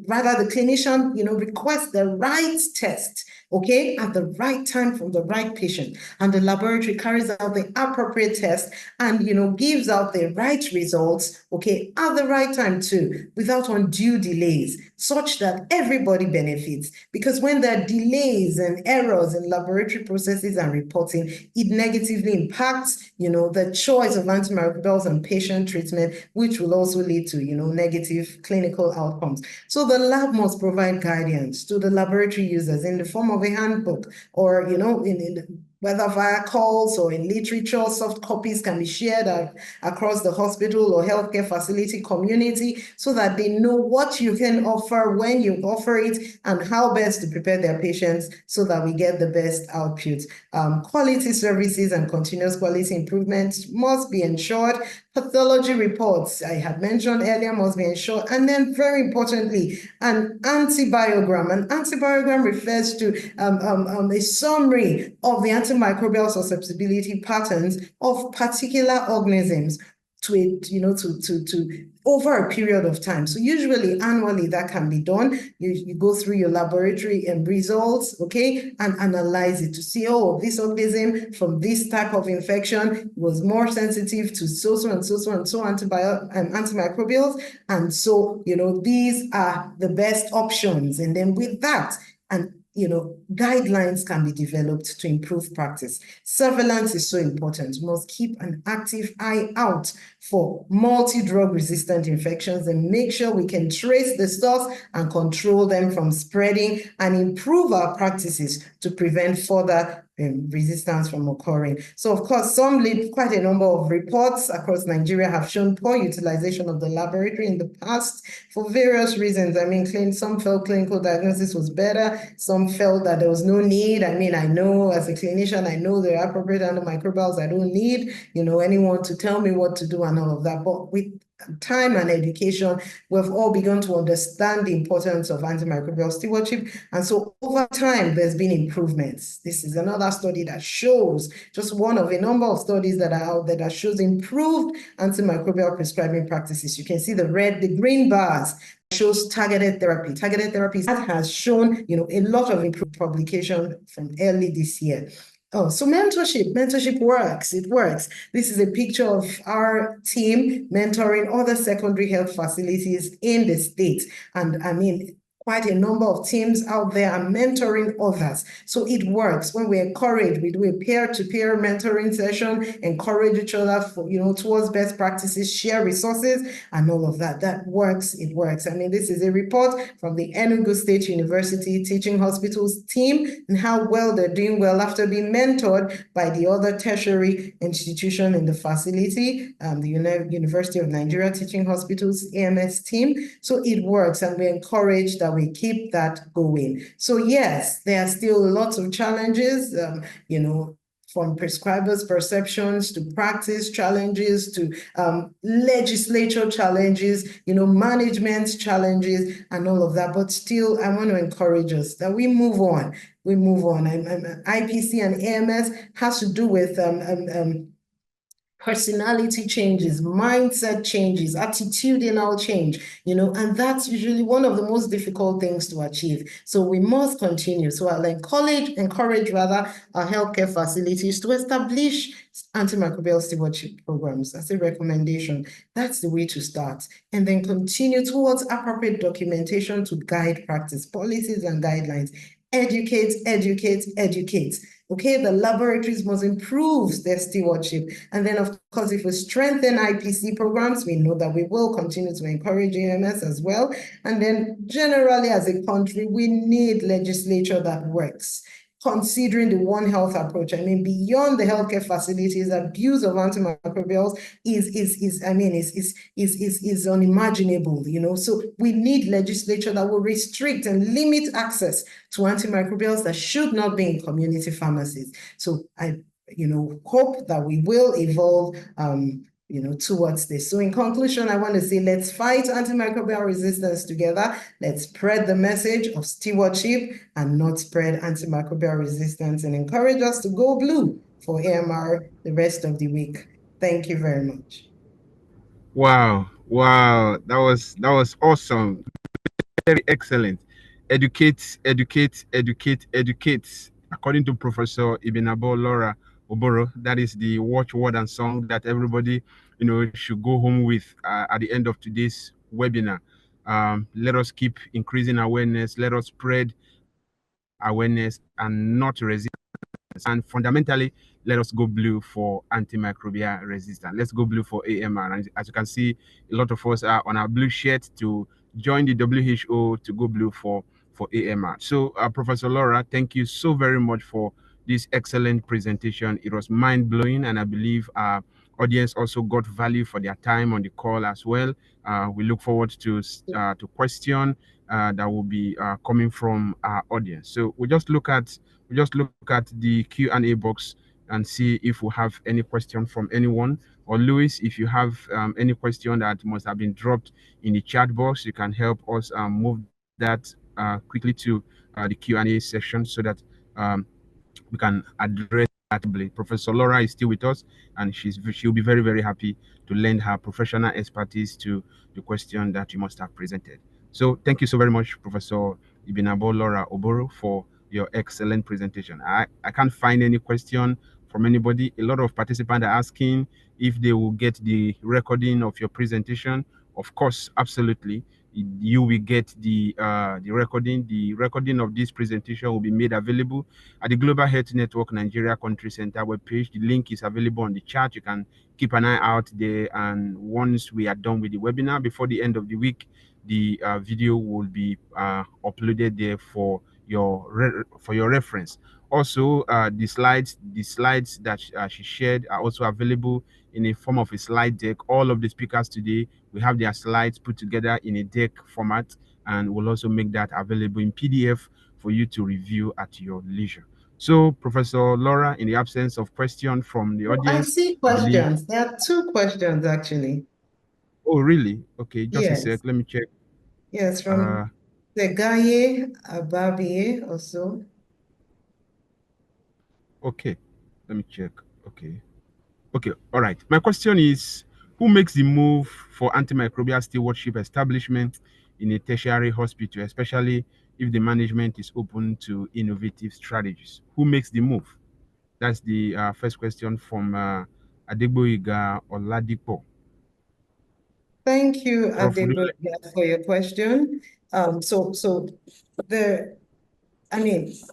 rather the clinician, requests the right test, okay, at the right time from the right patient, and the laboratory carries out the appropriate test and, gives out the right results, okay, at the right time too, without undue delays, such that everybody benefits. Because when there are delays and errors in laboratory processes and reporting, it negatively impacts, the choice of antimicrobials and patient treatment, which will also lead to, negative clinical outcomes. So the lab must provide guidance to the laboratory users in the form of a handbook, or, whether via calls or in literature. Soft copies can be shared across the hospital or healthcare facility community, so that they know what you can offer, when you offer it, and how best to prepare their patients so that we get the best output. Quality services and continuous quality improvements must be ensured. Pathology reports, I had mentioned earlier, must be ensured. And then, very importantly, an antibiogram. An antibiogram refers to a summary of the antimicrobial susceptibility patterns of particular organisms to over a period of time. So usually annually that can be done. You go through your laboratory and results, okay, and analyze it to see, this organism from this type of infection was more sensitive to so antimicrobials. And so, these are the best options. And then with that, and guidelines can be developed to improve practice. Surveillance is so important. We must keep an active eye out for multi-drug resistant infections and make sure we can trace the source and control them from spreading, and improve our practices to prevent further resistance from occurring. So, of course, quite a number of reports across Nigeria have shown poor utilization of the laboratory in the past for various reasons. Some felt clinical diagnosis was better. Some felt that there was no need. I know as a clinician, I know the appropriate antimicrobials. I don't need, anyone to tell me what to do and all of that. But with time and education, we've all begun to understand the importance of antimicrobial stewardship. And so over time, there's been improvements. This is another study that shows, just one of a number of studies that are out there that shows improved antimicrobial prescribing practices. You can see the green bars shows targeted therapy. Targeted therapy that has shown, a lot of improved publication from early this year. So mentorship works. It works. This is a picture of our team mentoring other secondary health facilities in the state. And quite a number of teams out there are mentoring others. So it works. When we encourage, we do a peer-to-peer mentoring session, encourage each other for, towards best practices, share resources, and all of that. That works. It works. This is a report from the Enugu State University Teaching Hospitals team, and how well they're doing well after being mentored by the other tertiary institution in the facility, the University of Nigeria Teaching Hospitals AMS team. So it works, and we encourage that we keep that going. So yes, there are still lots of challenges, from prescribers' perceptions to practice challenges to legislature challenges, management challenges and all of that. But still, I want to encourage us that we move on. IPC and AMS has to do with personality changes, mindset changes, attitudinal change, and that's usually one of the most difficult things to achieve. So we must continue. So I'll encourage our healthcare facilities to establish antimicrobial stewardship programs as a recommendation. That's the way to start. And then continue towards appropriate documentation to guide practice, policies and guidelines. Educate. Okay, the laboratories must improve their stewardship. And then, of course, if we strengthen IPC programs, we know that we will continue to encourage AMS as well. And then generally as a country, we need legislature that works, considering the One Health approach. Beyond the healthcare facilities, abuse of antimicrobials is unimaginable, So we need legislature that will restrict and limit access to antimicrobials that should not be in community pharmacies. So I, hope that we will evolve towards this. So in conclusion, I want to say, let's fight antimicrobial resistance together. Let's spread the message of stewardship and not spread antimicrobial resistance, and encourage us to go blue for AMR the rest of the week. Thank you very much. Wow. That was awesome. Very excellent. Educate, educate, educate, educate. According to Professor Ibinabo Laura Oboro, that is the watchword and song that everybody, should go home with at the end of today's webinar. Let us keep increasing awareness. Let us spread awareness and not resist. And fundamentally, let us go blue for antimicrobial resistance. Let's go blue for AMR. And as you can see, a lot of us are on our blue shirt to join the WHO to go blue for AMR. So, Professor Laura, thank you so very much for this excellent presentation. It was mind blowing, and I believe our audience also got value for their time on the call as well. We look forward to question that will be coming from our audience. So we just look at the Q&A box and see if we have any question from anyone. Or Louis, if you have any question that must have been dropped in the chat box, you can help us move that quickly to the Q&A section so that we can address that. Professor Laura is still with us, and she'll be very, very happy to lend her professional expertise to the question that you must have presented. So thank you so very much, Professor Ibinabo Laura Oboro, for your excellent presentation. I can't find any question from anybody. A lot of participants are asking if they will get the recording of your presentation. Of course, absolutely. You will get the recording. The recording of this presentation will be made available at the Global Health Network Nigeria Country Center webpage. The link is available on the chat. You can keep an eye out there. And once we are done with the webinar, before the end of the week, the video will be uploaded there for your reference. Also, the slides that she shared are also available in a form of a slide deck. All of the speakers today, we have their slides put together in a deck format, and we'll also make that available in PDF for you to review at your leisure. So, Professor Laura, in the absence of question from the audience, I see questions. There are two questions actually. Oh, really? Okay, just Yes. a sec. Let me check. Yes, from Ogeyi Ababiye also. Okay, let me check. Okay, all right. My question is, who makes the move for antimicrobial stewardship establishment in a tertiary hospital, especially if the management is open to innovative strategies? Who makes the move? That's the first question from Adegboyega Oladipo. Thank you, Prof, Adegboyega, for your question.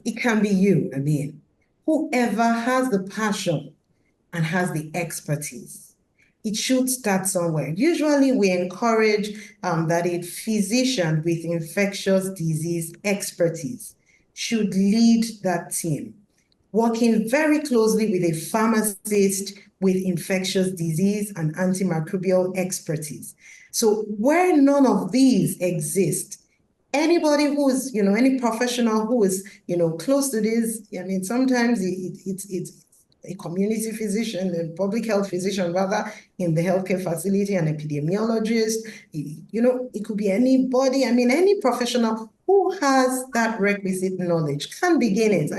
It can be you. Whoever has the passion and has the expertise, it should start somewhere. Usually we encourage that a physician with infectious disease expertise should lead that team, working very closely with a pharmacist with infectious disease and antimicrobial expertise. So where none of these exist, anybody who is, any professional who is, close to this, sometimes it's a community physician, a public health physician, rather, in the healthcare facility, an epidemiologist, it could be anybody, any professional who has that requisite knowledge can begin it.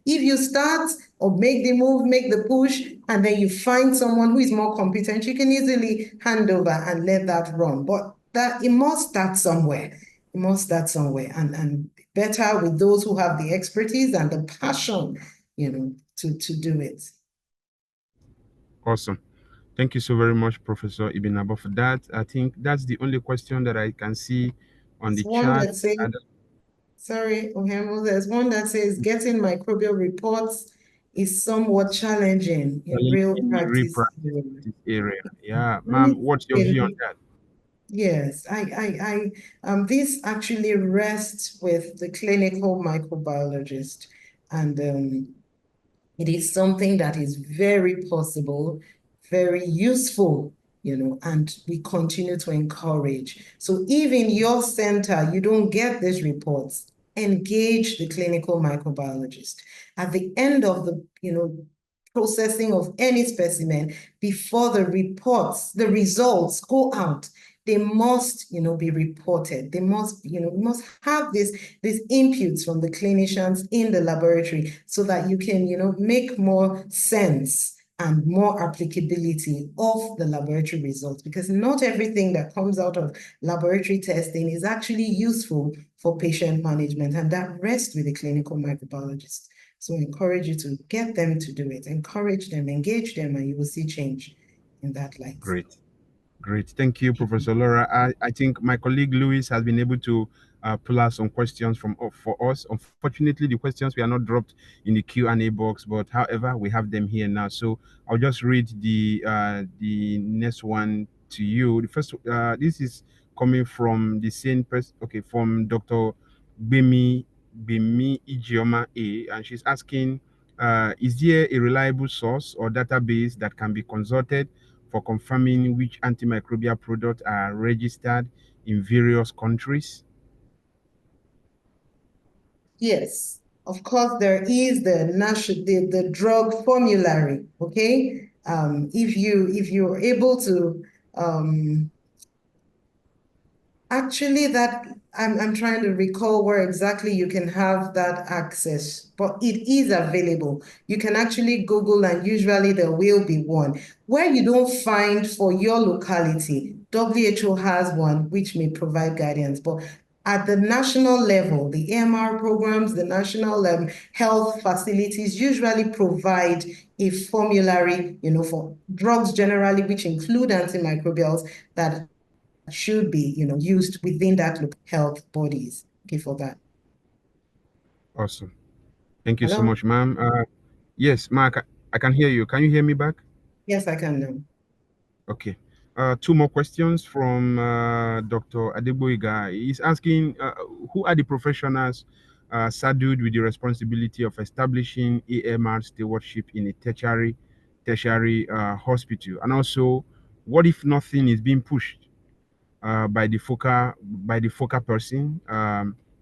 If you start or make the move, make the push, and then you find someone who is more competent, you can easily hand over and let that run. But it must start somewhere. It must start somewhere, and better with those who have the expertise and the passion, to do it. Awesome. Thank you so very much, Professor Ibinabo, for that. I think that's the only question that I can see on the chat. Sorry, Ohemu, there's one that says getting microbial reports is somewhat challenging in real practice area. Yeah, ma'am, what's your view on that? Yes, this actually rests with the clinical microbiologist, and it is something that is very possible, very useful, and we continue to encourage. So if in your center you don't get these reports, engage the clinical microbiologist. At the end of the, processing of any specimen, before the results go out, they must, be reported. They must, we must have these inputs from the clinicians in the laboratory so that you can, make more sense and more applicability of the laboratory results, because not everything that comes out of laboratory testing is actually useful for patient management, and that rests with the clinical microbiologist. So I encourage you to get them to do it, encourage them, engage them, and you will see change in that light. Great. Great. Thank you, Professor Laura. I think my colleague Louis has been able to pull out some questions for us. Unfortunately, the questions were not dropped in the Q&A box, but however, we have them here now. So I'll just read the next one to you. The first, this is coming from the same person, okay, from Dr. Bimi Ijeoma A, and she's asking, is there a reliable source or database that can be consulted for confirming which antimicrobial products are registered in various countries? Yes, of course, there is the drug formulary. Okay, if you're able to actually, that I'm trying to recall where exactly you can have that access, but it is available. You can actually Google, and usually there will be one. Where you don't find for your locality, WHO has one which may provide guidance, but at the national level, the AMR programs, the national health facilities usually provide a formulary, for drugs generally, which include antimicrobials, that should be, used within that health bodies. Okay, for that. Awesome. Thank you Hello? so much, ma'am. Yes, Mark, I can hear you. Can you hear me back? Yes, I can now. Okay. Two more questions from Dr. Adegboyega. He's asking, who are the professionals saddled with the responsibility of establishing AMR stewardship in a tertiary hospital? And also, what if nothing is being pushed by the focal person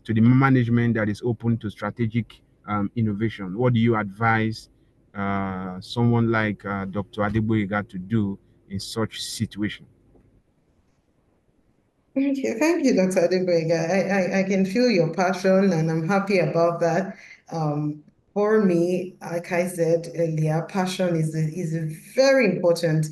to the management that is open to strategic innovation? What do you advise someone like Dr. Adegboyega to do in such situation? Thank you, Dr. Adegboyega. I can feel your passion, and I'm happy about that. For me, like I said earlier, passion is a very important,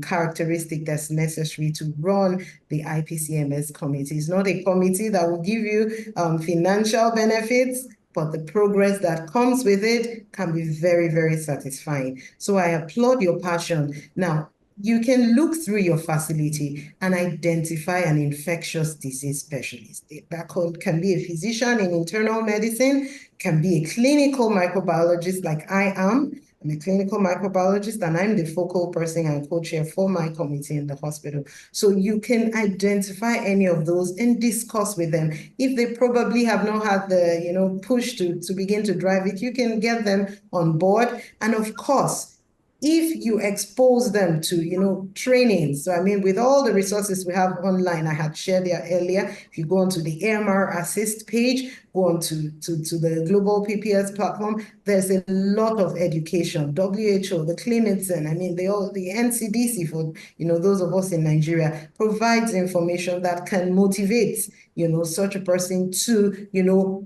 characteristic that's necessary to run the IPCMS committee. It's not a committee that will give you financial benefits, but the progress that comes with it can be very, very satisfying. So I applaud your passion. Now, you can look through your facility and identify an infectious disease specialist. That can be a physician in internal medicine, can be a clinical microbiologist like I am. I'm a clinical microbiologist, and I'm the focal person and co-chair for my committee in the hospital. So you can identify any of those and discuss with them. If they probably have not had the push to begin to drive it, you can get them on board. And of course, if you expose them to, training, so I mean, with all the resources we have online, I had shared there earlier, if you go onto the AMR Assist page, go on to the Global PPS platform, there's a lot of education, WHO, the Clinician, I mean, the NCDC for, those of us in Nigeria, provides information that can motivate, such a person to,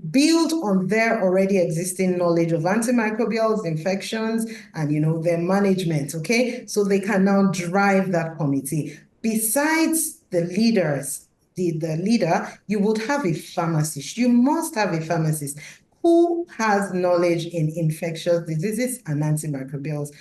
build on their already existing knowledge of antimicrobials, infections, and, their management, okay? So they can now drive that committee. Besides the leaders, the leader, you would have a pharmacist. You must have a pharmacist who has knowledge in infectious diseases and antimicrobials.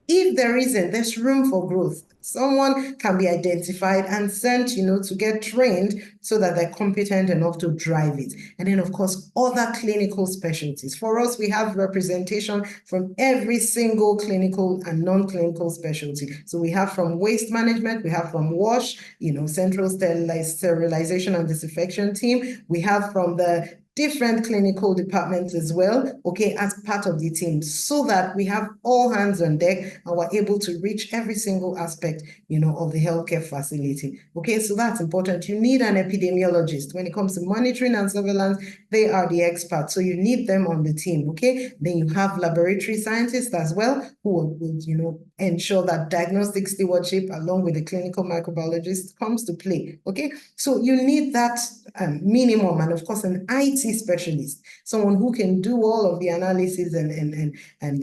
If there isn't, there's room for growth. Someone can be identified and sent, to get trained so that they're competent enough to drive it. And then, of course, other clinical specialties. For us, we have representation from every single clinical and non-clinical specialty. So we have from waste management, we have from WASH, Central Sterilization and Disinfection team. We have from the different clinical departments as well, okay, as part of the team, so that we have all hands on deck and we're able to reach every single aspect, of the healthcare facility. Okay, so that's important. You need an epidemiologist. When it comes to monitoring and surveillance, they are the experts. So you need them on the team, okay? Then you have laboratory scientists as well, who will, ensure that diagnostic stewardship along with the clinical microbiologist comes to play, okay? So you need that minimum, and of course an IT CMC specialist, someone who can do all of the analysis and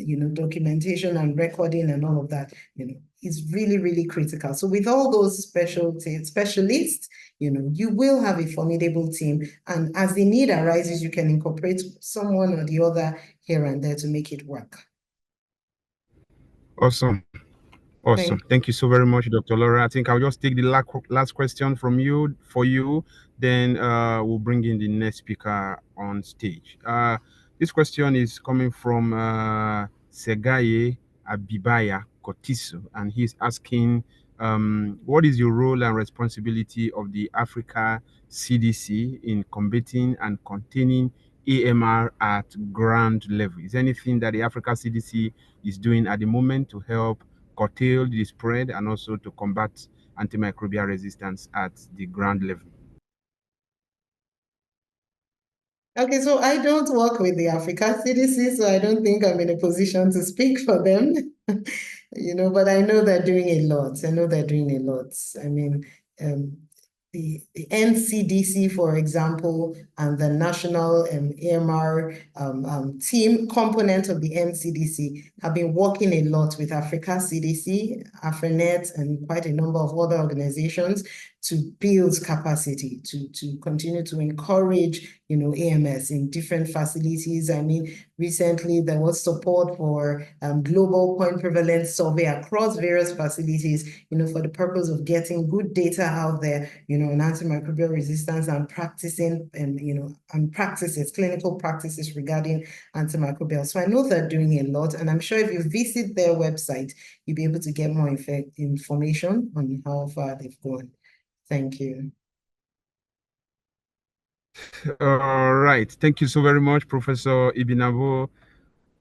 you know, documentation and recording and all of that, you know, is really, really critical. So with all those specialists, you know, you will have a formidable team. And as the need arises, you can incorporate someone or the other here and there to make it work. Awesome. Awesome. Thank you so very much, Dr. Laura. I think I'll just take the last question from you then we'll bring in the next speaker on stage. This question is coming from Segaye Abibaya Kotiso, and he's asking, what is your role and responsibility of the Africa CDC in combating and containing AMR at ground level? Is there anything that the Africa CDC is doing at the moment to help curtail the spread and also to combat antimicrobial resistance at the ground level? Okay, so I don't work with the Africa CDC, so I don't think I'm in a position to speak for them, you know, but I know they're doing a lot. I know they're doing a lot. I mean, the NCDC, for example, and the national AMR team component of the NCDC have been working a lot with Africa CDC, AFRINET, and quite a number of other organizations to build capacity, to continue to encourage, you know, AMS in different facilities. I mean, recently there was support for global point prevalence survey across various facilities, you know, for the purpose of getting good data out there, you know, on antimicrobial resistance and practicing you know, and practices, clinical practices regarding antimicrobial. So I know they're doing a lot, and I'm sure if you visit their website, you'll be able to get more information on how far they've gone. Thank you. All right. Thank you so very much, Professor Ibinabo.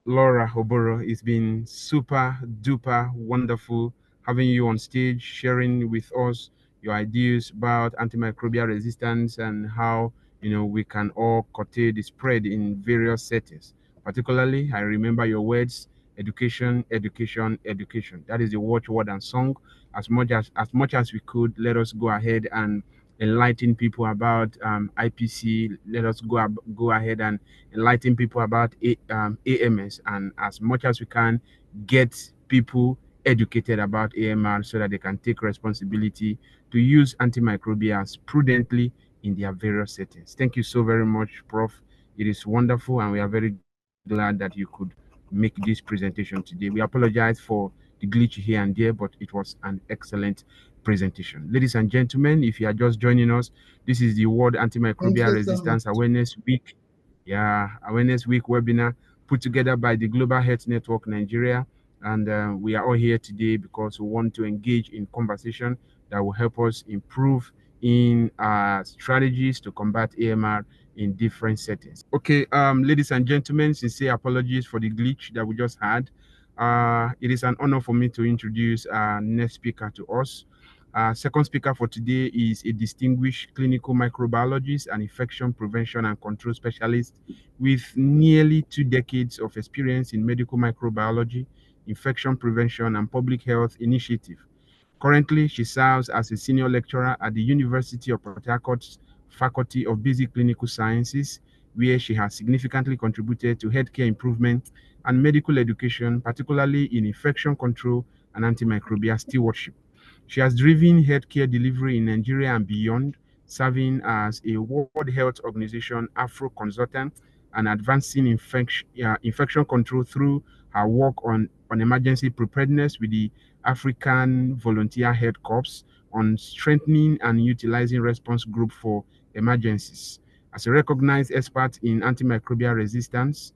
Laura Oboro, it's been super duper wonderful having you on stage, sharing with us your ideas about antimicrobial resistance and how, you know, we can all curtail the spread in various settings. Particularly, I remember your words: education, education, education. That is the watchword and song. As much as we could, let us go ahead and enlighten people about IPC. Let us go ahead and enlighten people about AMS, and as much as we can, get people educated about AMR so that they can take responsibility to use antimicrobials prudently in their various settings. Thank you so very much, Prof. It is wonderful, and we are very glad that you could make this presentation today. We apologize for the glitch here and there, but it was an excellent presentation. Ladies and gentlemen, if you are just joining us, this is the World Antimicrobial Resistance Awareness Week. Awareness Week webinar put together by the Global Health Network Nigeria. And we are all here today because we want to engage in conversation that will help us improve in strategies to combat AMR in different settings. Okay, ladies and gentlemen, sincere apologies for the glitch that we just had. It is an honor for me to introduce our next speaker to us. Second speaker for today is a distinguished clinical microbiologist and infection prevention and control specialist with nearly 2 decades of experience in medical microbiology, infection prevention, and public health initiative. Currently, she serves as a senior lecturer at the University of Port Harcourt's Faculty of Basic Clinical Sciences, where she has significantly contributed to healthcare improvement and medical education, particularly in infection control and antimicrobial stewardship. She has driven healthcare delivery in Nigeria and beyond, serving as a World Health Organization Afro consultant and advancing infection control through her work on emergency preparedness with the African Volunteer Health Corps, on strengthening and utilizing response group for emergencies. As a recognized expert in antimicrobial resistance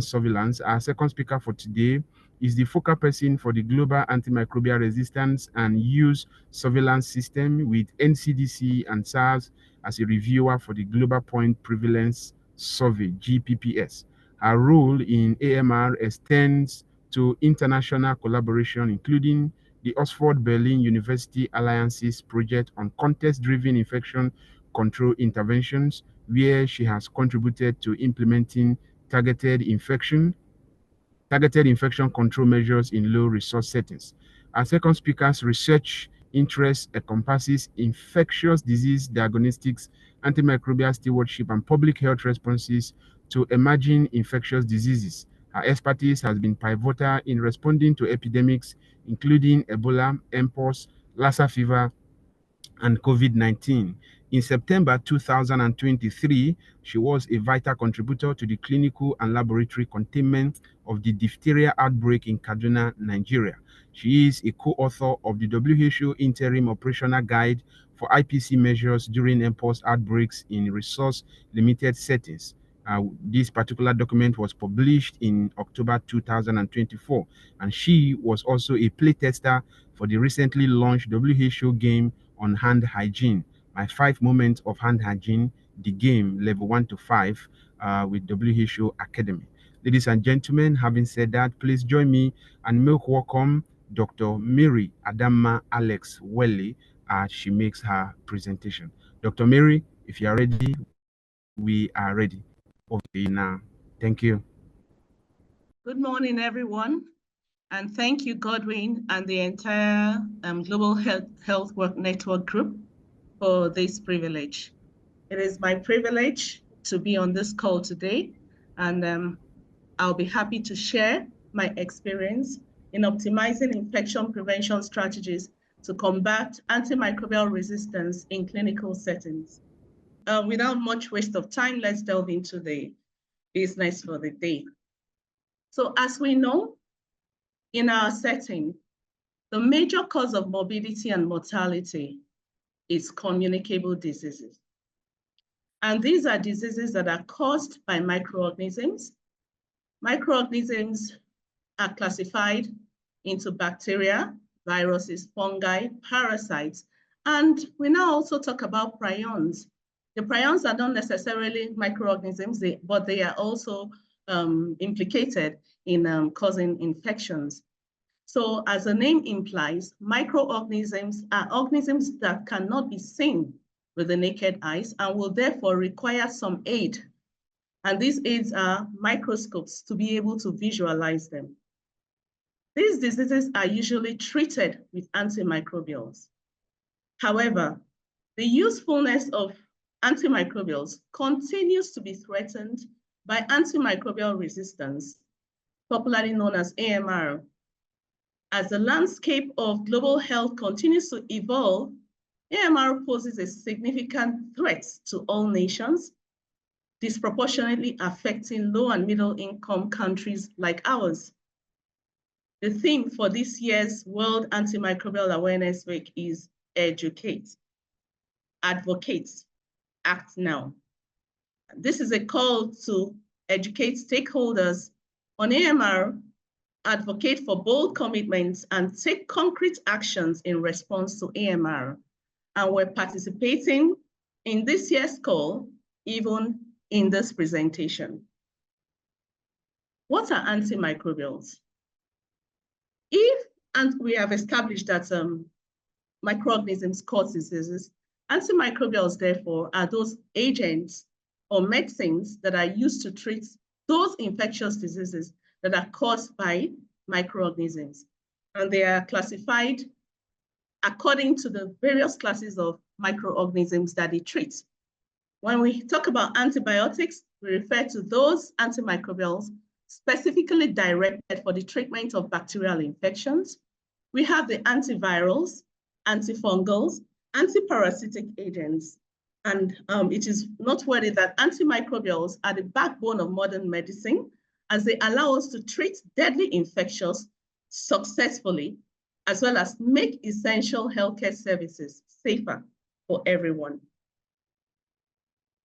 surveillance, our second speaker for today is the focal person for the Global Antimicrobial Resistance and Use Surveillance System with NCDC and serves as a reviewer for the Global Point Prevalence Survey, GPPS. Her role in AMR extends to international collaboration, including the Oxford-Berlin University Alliances project on context-driven infection control interventions, where she has contributed to implementing targeted infection control measures in low resource settings. Our second speaker's research interest encompasses infectious disease diagnostics, antimicrobial stewardship, and public health responses to emerging infectious diseases. Her expertise has been pivotal in responding to epidemics, including Ebola, Mpox, Lassa fever, and COVID-19. In September 2023, she was a vital contributor to the clinical and laboratory containment of the diphtheria outbreak in Kaduna, Nigeria. She is a co-author of the WHO Interim Operational Guide for IPC measures during Mpox outbreaks in resource-limited settings. This particular document was published in October 2024, and she was also a playtester for the recently launched WHO game on hand hygiene, my 5 moments of hand hygiene, the game level 1 to 5 with WHO Academy. Ladies and gentlemen, having said that, please join me and make welcome Dr. Mary Adama Alex-Wele as she makes her presentation. Dr. Mary, if you are ready, we are ready. Okay, now, thank you. Good morning, everyone. And thank you, Godwin, and the entire Global Health Work Network group for this privilege. It is my privilege to be on this call today, and I'll be happy to share my experience in optimizing infection prevention strategies to combat antimicrobial resistance in clinical settings. Without much waste of time, let's delve into the business for the day. So as we know, in our setting, the major cause of morbidity and mortality is communicable diseases. And these are diseases that are caused by microorganisms. Microorganisms are classified into bacteria, viruses, fungi, parasites, and we now also talk about prions. The prions are not necessarily microorganisms, but they are also implicated in causing infections. So as the name implies, microorganisms are organisms that cannot be seen with the naked eyes and will therefore require some aid. And these aids are microscopes to be able to visualize them. These diseases are usually treated with antimicrobials. However, the usefulness of antimicrobials continues to be threatened by antimicrobial resistance, popularly known as AMR. As the landscape of global health continues to evolve, AMR poses a significant threat to all nations, disproportionately affecting low and middle income countries like ours. The theme for this year's World Antimicrobial Awareness Week is Educate, Advocate, Act Now. This is a call to educate stakeholders on AMR, advocate for bold commitments, and take concrete actions in response to AMR. And we're participating in this year's call, even in this presentation. What are antimicrobials? And we have established that microorganisms cause diseases, antimicrobials, therefore, are those agents or medicines that are used to treat those infectious diseases that are caused by microorganisms. And they are classified according to the various classes of microorganisms that they treat. When we talk about antibiotics, we refer to those antimicrobials specifically directed for the treatment of bacterial infections. We have the antivirals, antifungals, antiparasitic agents. And it is noteworthy that antimicrobials are the backbone of modern medicine, as they allow us to treat deadly infections successfully, as well as make essential healthcare services safer for everyone.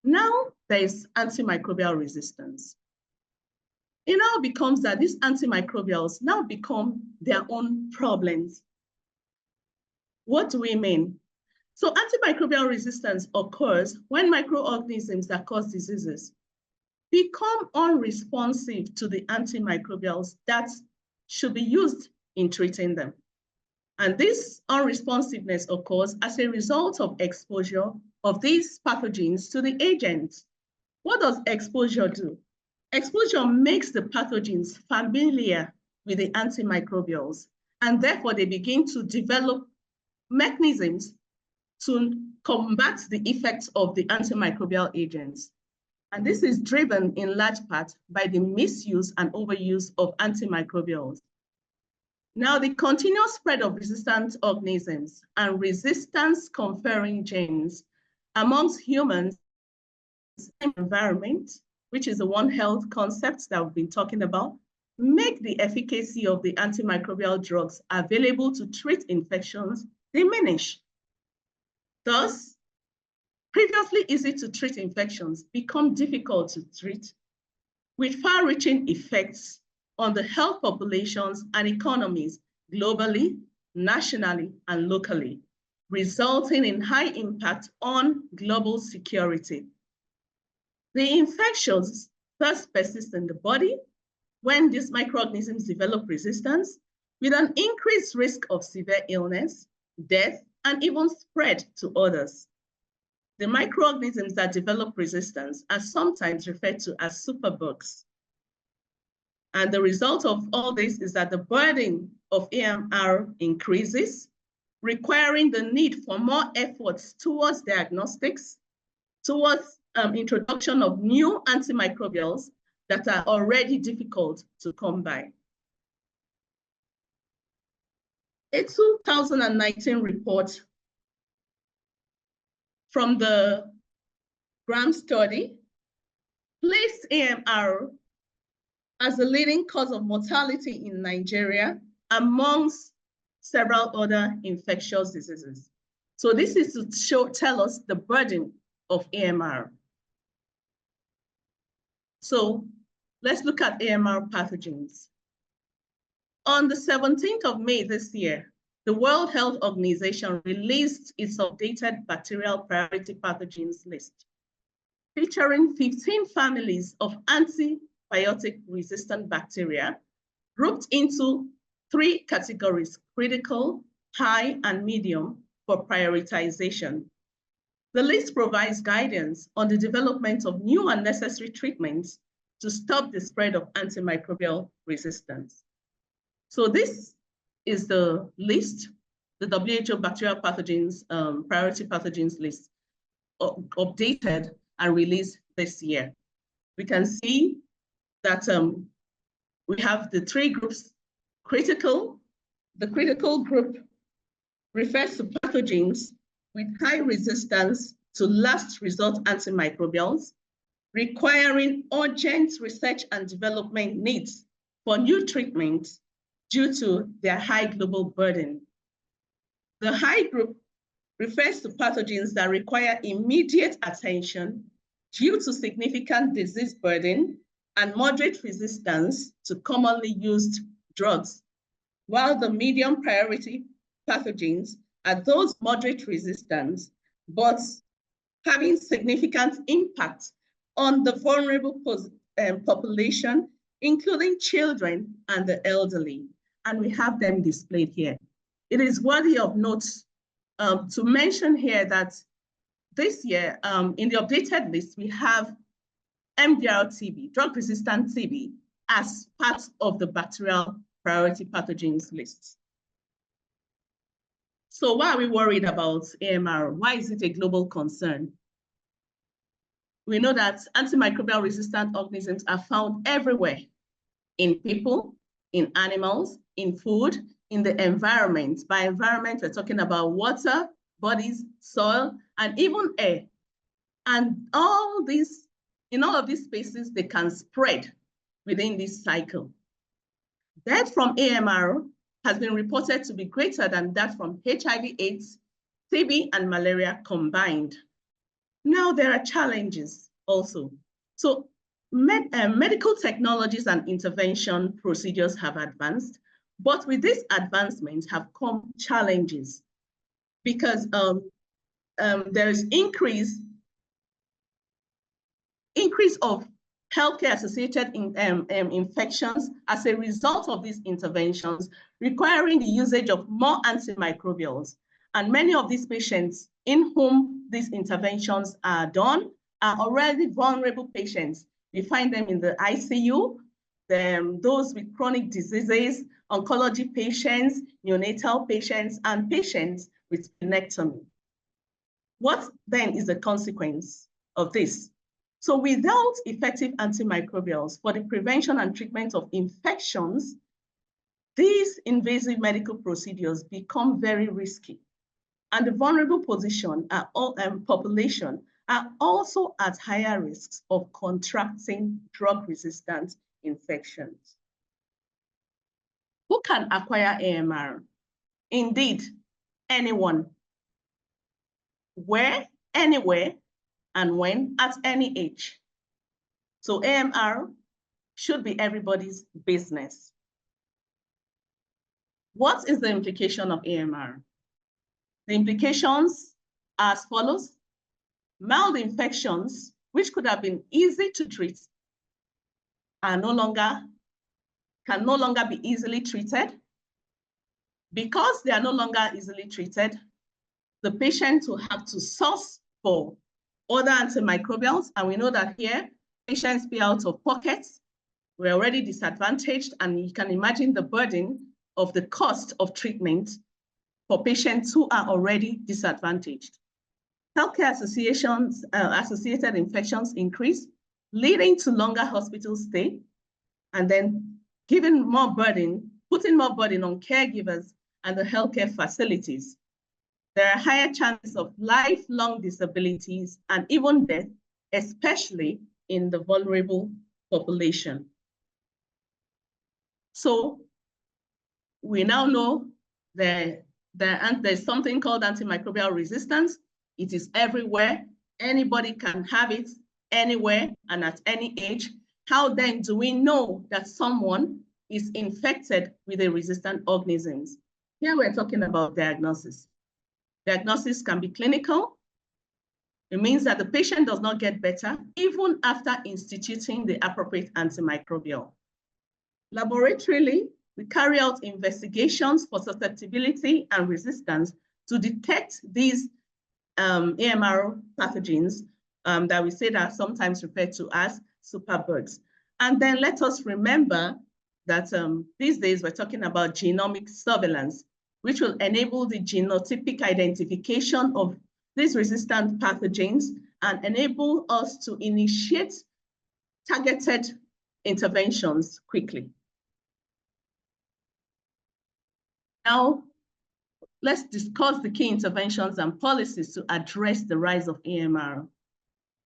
Now there is antimicrobial resistance. It now becomes that these antimicrobials now become their own problems. What do we mean? So antimicrobial resistance occurs when microorganisms that cause diseases become unresponsive to the antimicrobials that should be used in treating them. And this unresponsiveness occurs as a result of exposure of these pathogens to the agents. What does exposure do? Exposure makes the pathogens familiar with the antimicrobials, and therefore they begin to develop mechanisms to combat the effects of the antimicrobial agents. And this is driven in large part by the misuse and overuse of antimicrobials. Now, the continuous spread of resistant organisms and resistance-conferring genes amongst humans in the environment, which is the One Health concept that we've been talking about, make the efficacy of the antimicrobial drugs available to treat infections diminish. Thus, previously easy to treat infections become difficult to treat, with far-reaching effects on the health populations and economies globally, nationally, and locally, resulting in high impact on global security. The infections thus persist in the body when these microorganisms develop resistance, with an increased risk of severe illness, death, and even spread to others. The microorganisms that develop resistance are sometimes referred to as superbugs. And the result of all this is that the burden of AMR increases, requiring the need for more efforts towards diagnostics, towards introduction of new antimicrobials that are already difficult to come by. A 2019 report from the Graham study placed AMR as the leading cause of mortality in Nigeria amongst several other infectious diseases. So this is to tell us the burden of AMR. So let's look at AMR pathogens. On the 17th of May this year, the World Health Organization released its updated bacterial priority pathogens list, featuring 15 families of antibiotic-resistant bacteria grouped into 3 categories: critical, high, and medium, for prioritization. The list provides guidance on the development of new and necessary treatments to stop the spread of antimicrobial resistance. So this is the list, the WHO bacterial pathogens, priority pathogens list, updated and released this year. We can see that we have the 3 groups: critical. The critical group refers to pathogens with high resistance to last resort antimicrobials, requiring urgent research and development needs for new treatments due to their high global burden. The high group refers to pathogens that require immediate attention due to significant disease burden and moderate resistance to commonly used drugs, while the medium priority pathogens are those moderate resistance, but having significant impact on the vulnerable population, including children and the elderly. And we have them displayed here. It is worthy of note to mention here that this year, in the updated list, we have MDR-TB, drug-resistant TB, as part of the bacterial priority pathogens list. So why are we worried about AMR? Why is it a global concern? We know that antimicrobial resistant organisms are found everywhere: in people, in animals, in food, in the environment. By environment, we're talking about water, bodies, soil, and even air. And in all of these spaces, they can spread within this cycle. Death from AMR has been reported to be greater than that from HIV/AIDS, TB, and malaria combined. Now, there are challenges also. So medical technologies and intervention procedures have advanced, but with these advancements have come challenges, because there is increase of healthcare-associated infections as a result of these interventions, requiring the usage of more antimicrobials. And many of these patients in whom these interventions are done are already vulnerable patients. We find them in the ICU, those with chronic diseases, oncology patients, neonatal patients, and patients with splenectomy. What then is the consequence of this? So without effective antimicrobials for the prevention and treatment of infections, these invasive medical procedures become very risky. And the vulnerable population are also at higher risks of contracting drug-resistant infections. Who can acquire AMR? Indeed, anyone. Where, anywhere, and when, at any age. So AMR should be everybody's business. What is the implication of AMR? The implications are as follows. Mild infections, which could have been easy to treat, can no longer be easily treated. Because they are no longer easily treated, the patient will have to source for other antimicrobials, and we know that here, patients pay out of pocket. We're already disadvantaged, and you can imagine the burden of the cost of treatment for patients who are already disadvantaged. Healthcare associations, associated infections increase, leading to longer hospital stay, and then putting more burden on caregivers and the healthcare facilities. There are higher chances of lifelong disabilities and even death, especially in the vulnerable population. So we now know that there's something called antimicrobial resistance. It is everywhere. Anybody can have it anywhere and at any age. How then do we know that someone is infected with a resistant organisms? Here we're talking about diagnosis. Diagnosis can be clinical. It means that the patient does not get better even after instituting the appropriate antimicrobial. Laboratorily, we carry out investigations for susceptibility and resistance to detect these AMR pathogens that we say that are sometimes referred to as superbugs. And then let us remember that these days we're talking about genomic surveillance, which will enable the genotypic identification of these resistant pathogens and enable us to initiate targeted interventions quickly. Now, let's discuss the key interventions and policies to address the rise of AMR.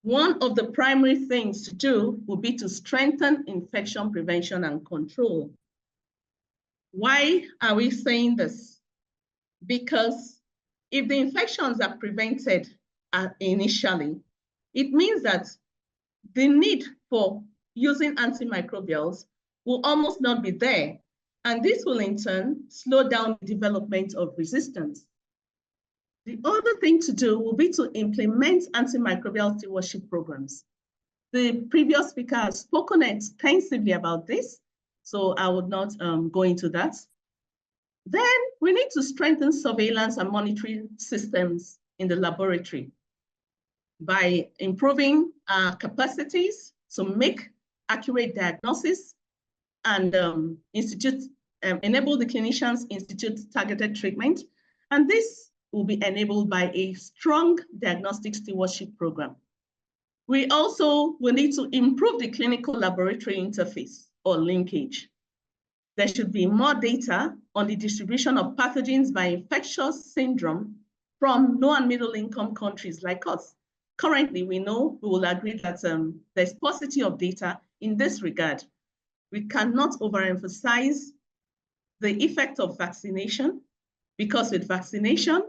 One of the primary things to do will be to strengthen infection prevention and control. Why are we saying this? Because if the infections are prevented initially, it means that the need for using antimicrobials will almost not be there. And this will in turn slow down the development of resistance. The other thing to do will be to implement antimicrobial stewardship programs. The previous speaker has spoken extensively about this, so I would not go into that. Then we need to strengthen surveillance and monitoring systems in the laboratory by improving our capacities to make accurate diagnosis and enable the clinicians institute targeted treatment. And this will be enabled by a strong diagnostic stewardship program. We also will need to improve the clinical laboratory interface or linkage. There should be more data on the distribution of pathogens by infectious syndrome from low and middle income countries like us. Currently, we will agree that there's paucity of data in this regard. We cannot overemphasize the effect of vaccination, because with vaccination,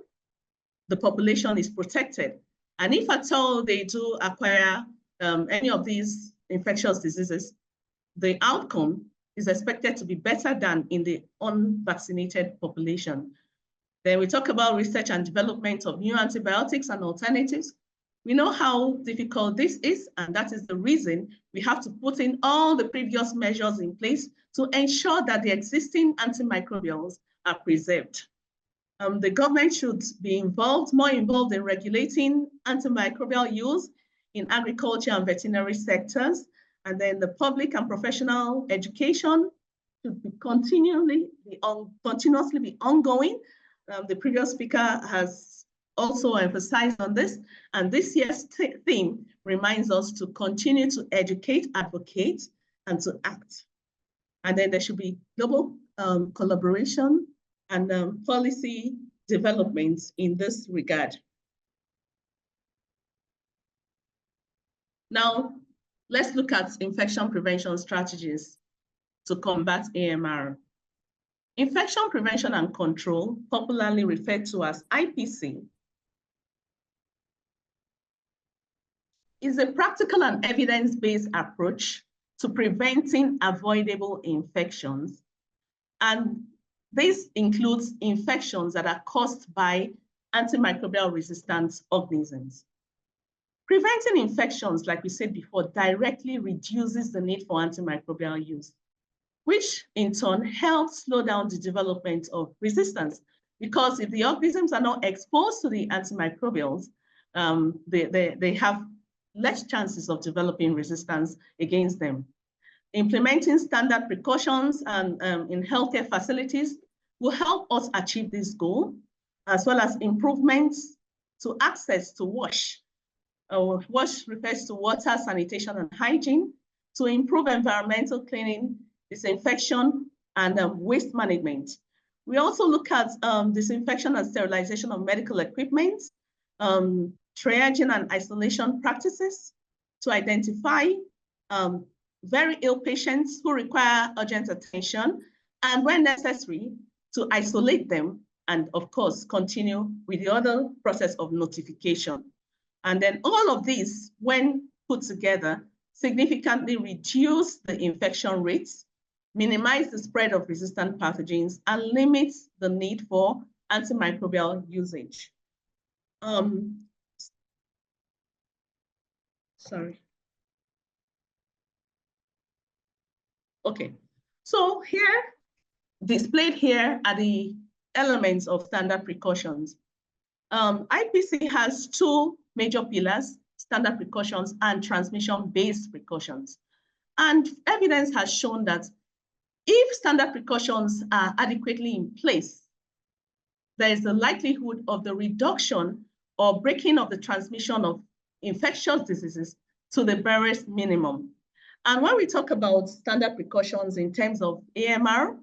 the population is protected. And if at all they do acquire any of these infectious diseases, the outcome is expected to be better than in the unvaccinated population. Then we talk about research and development of new antibiotics and alternatives. We know how difficult this is, and that is the reason we have to put in all the previous measures in place to ensure that the existing antimicrobials are preserved. The government should be more involved in regulating antimicrobial use in agriculture and veterinary sectors. And then the public and professional education should be continuously be ongoing. The previous speaker has also emphasized on this, and this year's theme reminds us to continue to educate, advocate, and to act. And then there should be global collaboration and policy developments in this regard. Now, let's look at infection prevention strategies to combat AMR. Infection prevention and control, popularly referred to as IPC, is a practical and evidence-based approach to preventing avoidable infections. And this includes infections that are caused by antimicrobial resistant organisms. Preventing infections, like we said before, directly reduces the need for antimicrobial use, which in turn helps slow down the development of resistance. Because if the organisms are not exposed to the antimicrobials, they have less chances of developing resistance against them. Implementing standard precautions and in healthcare facilities will help us achieve this goal, as well as improvements to access to WASH. WASH refers to water, sanitation, and hygiene, to improve environmental cleaning, disinfection, and waste management. We also look at disinfection and sterilization of medical equipment, triaging and isolation practices to identify very ill patients who require urgent attention, and when necessary, to isolate them, and of course, continue with the other process of notification. And then all of these, when put together, significantly reduce the infection rates, minimize the spread of resistant pathogens, and limit the need for antimicrobial usage. Sorry. Okay, so here, displayed here are the elements of standard precautions. IPC has two major pillars: standard precautions and transmission-based precautions. And evidence has shown that if standard precautions are adequately in place, there is a likelihood of the reduction or breaking of the transmission of infectious diseases to the barest minimum. And when we talk about standard precautions in terms of AMR,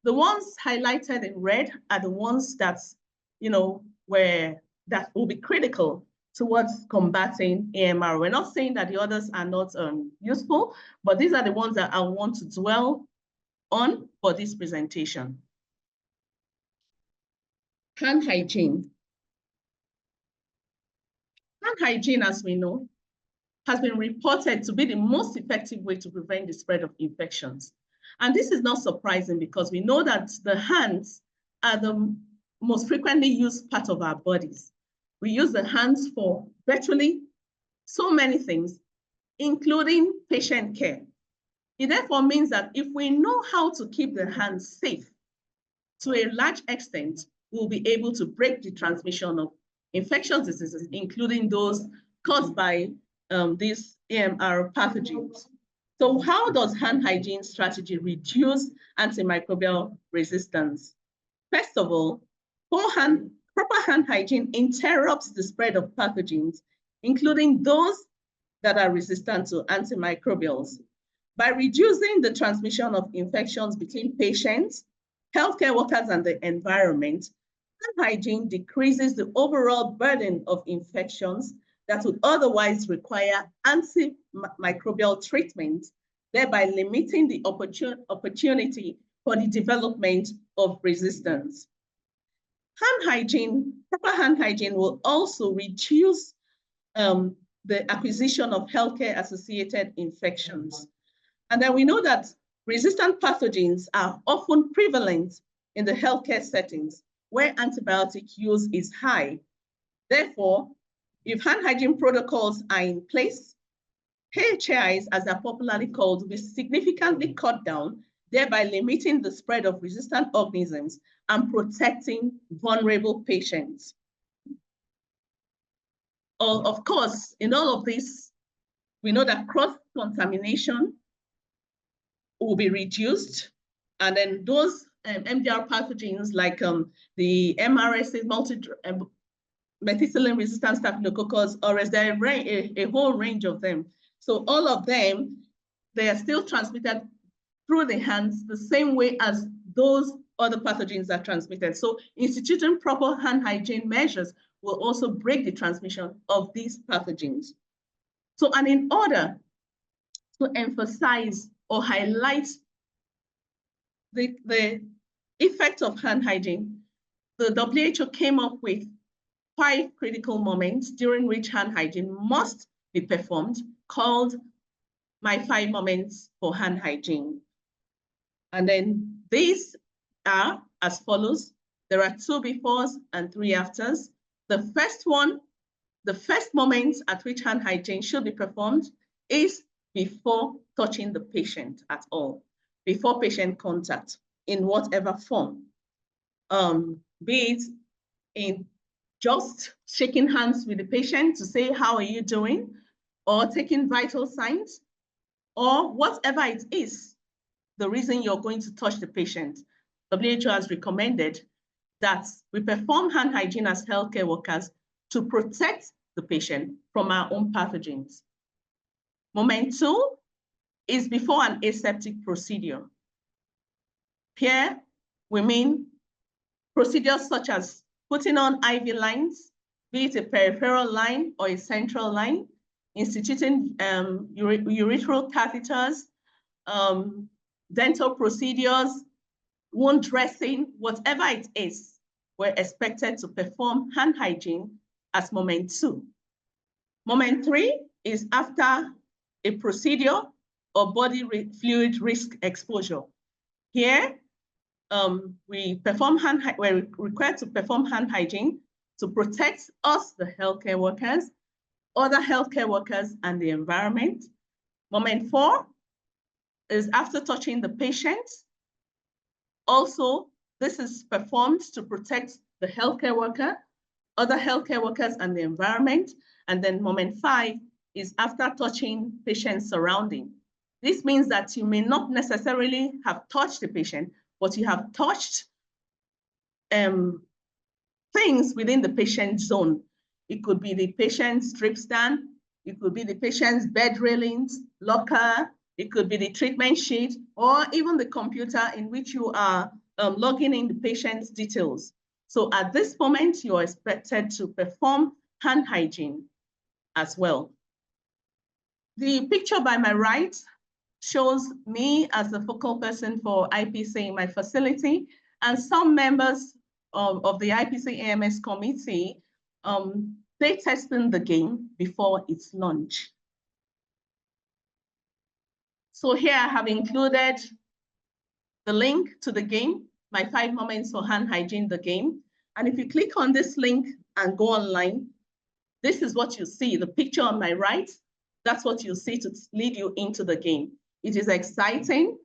the ones highlighted in red are the ones that, that will be critical towards combating AMR. We're not saying that the others are not useful, but these are the ones that I want to dwell on for this presentation. Hand hygiene. Hand hygiene, as we know, has been reported to be the most effective way to prevent the spread of infections. And this is not surprising because we know that the hands are the most frequently used part of our bodies. We use the hands for virtually so many things, including patient care. It therefore means that if we know how to keep the hands safe, to a large extent, we'll be able to break the transmission of infectious diseases, including those caused by these AMR pathogens. So how does hand hygiene strategy reduce antimicrobial resistance? First of all, proper hand hygiene interrupts the spread of pathogens, including those that are resistant to antimicrobials. By reducing the transmission of infections between patients, healthcare workers, and the environment, hand hygiene decreases the overall burden of infections that would otherwise require antimicrobial treatment, thereby limiting the opportunity for the development of resistance. Proper hand hygiene will also reduce the acquisition of healthcare-associated infections. And then we know that resistant pathogens are often prevalent in the healthcare settings where antibiotic use is high. Therefore, if hand hygiene protocols are in place, HAIs, as they're popularly called, will be significantly cut down, thereby limiting the spread of resistant organisms and protecting vulnerable patients. Of course, in all of this, we know that cross-contamination will be reduced, and then those MDR pathogens like the MRSA, methicillin-resistant staphylococcus aureus, there are a whole range of them. So all of them, they are still transmitted through the hands the same way as those other pathogens are transmitted. So instituting proper hand hygiene measures will also break the transmission of these pathogens. So, and in order to emphasize or highlight the effect of hand hygiene, the WHO came up with 5 critical moments during which hand hygiene must be performed, called my 5 moments for hand hygiene. And then these are as follows. There are 2 befores and 3 afters. The first one, the first moment at which hand hygiene should be performed is before touching the patient at all, before patient contact in whatever form, be it in just shaking hands with the patient to say, how are you doing? Or taking vital signs, or whatever it is, the reason you're going to touch the patient. WHO has recommended that we perform hand hygiene as healthcare workers to protect the patient from our own pathogens. Moment 2 is before an aseptic procedure. Here, we mean procedures such as putting on IV lines, be it a peripheral line or a central line, instituting urethral catheters, dental procedures, wound dressing, whatever it is, we're expected to perform hand hygiene as moment 2. Moment 3 is after a procedure or body fluid risk exposure. Here, we're required to perform hand hygiene to protect us, the healthcare workers, other healthcare workers, and the environment. Moment 4 is after touching the patient. Also, this is performed to protect the healthcare worker, other healthcare workers, and the environment. And then moment 5 is after touching patient's surrounding. This means that you may not necessarily have touched the patient, but you have touched things within the patient zone. It could be the patient's drip stand, it could be the patient's bed railings, locker, it could be the treatment sheet, or even the computer in which you are logging in the patient's details. So at this moment, you are expected to perform hand hygiene as well. The picture by my right shows me as the focal person for IPC in my facility, and some members of the IPC AMS committee, they testing the game before its launch. So here I have included the link to the game, my 5 moments for hand hygiene, the game. And if you click on this link and go online, this is what you see. The picture on my right, that's what you see to lead you into the game. It is exciting,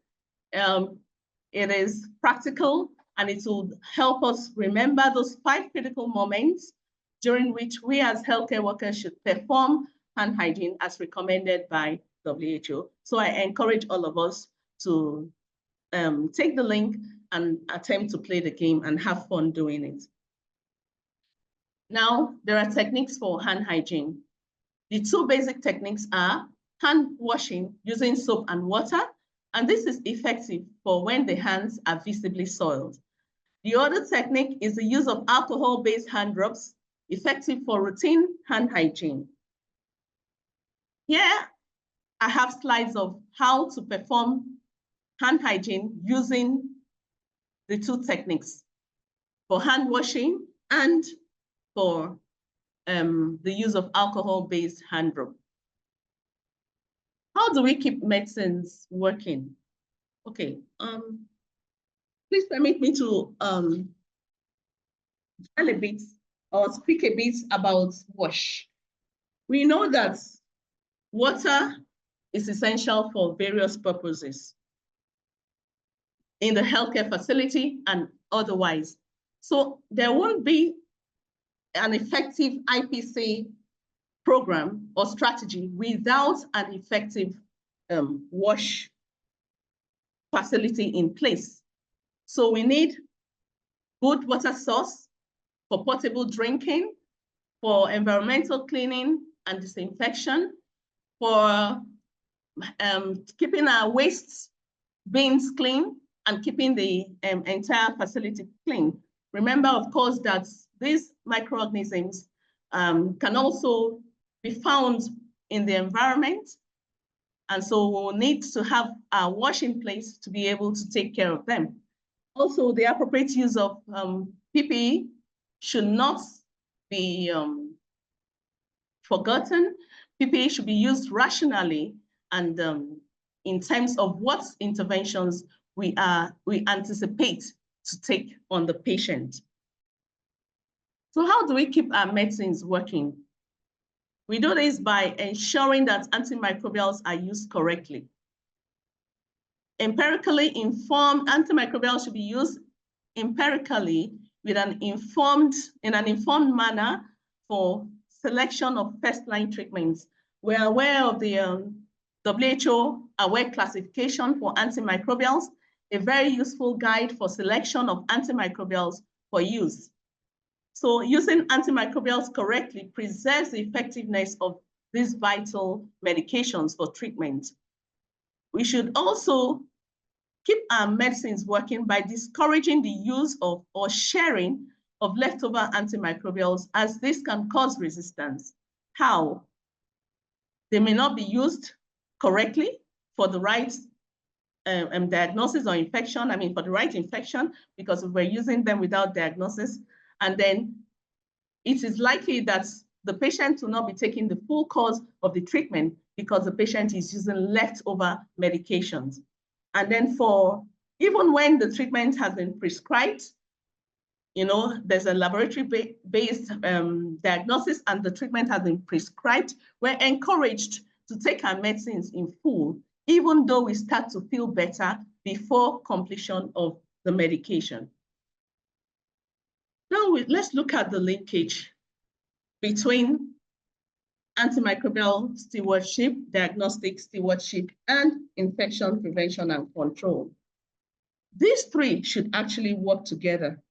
it is practical, and it will help us remember those 5 critical moments during which we as healthcare workers should perform hand hygiene as recommended by WHO. So I encourage all of us to take the link and attempt to play the game and have fun doing it. Now, there are techniques for hand hygiene. The 2 basic techniques are hand washing using soap and water, and this is effective for when the hands are visibly soiled. The other technique is the use of alcohol-based hand rubs, effective for routine hand hygiene. Here, I have slides of how to perform hand hygiene using the 2 techniques, for hand washing and for the use of alcohol-based hand rub. How do we keep medicines working? Okay, please permit me to tell a bit or speak a bit about WASH. We know that water is essential for various purposes in the healthcare facility and otherwise. So there won't be an effective IPC program or strategy without an effective wash facility in place. So we need good water source for potable drinking, for environmental cleaning and disinfection, for keeping our waste bins clean and keeping the entire facility clean. Remember, of course, that these microorganisms can also be found in the environment. And so we'll need to have a wash in place to be able to take care of them. Also, the appropriate use of PPE should not be forgotten. PPE should be used rationally and in terms of what interventions we anticipate to take on the patient. So how do we keep our medicines working? We do this by ensuring that antimicrobials are used correctly. Empirically informed antimicrobials should be used empirically with in an informed manner for selection of first-line treatments. We're aware of the WHO AWARE classification for antimicrobials, a very useful guide for selection of antimicrobials for use. So using antimicrobials correctly preserves the effectiveness of these vital medications for treatment. We should also keep our medicines working by discouraging the use of or sharing of leftover antimicrobials, as this can cause resistance. How? They may not be used correctly for the right diagnosis or infection, for the right infection, because we're using them without diagnosis. And then it is likely that the patient will not be taking the full course of the treatment because the patient is using leftover medications. And then even when the treatment has been prescribed, there's a laboratory-based diagnosis and the treatment has been prescribed, we're encouraged to take our medicines in full, even though we start to feel better before completion of the medication. Now let's look at the linkage between antimicrobial stewardship, diagnostic stewardship, and infection prevention and control. These three should actually work together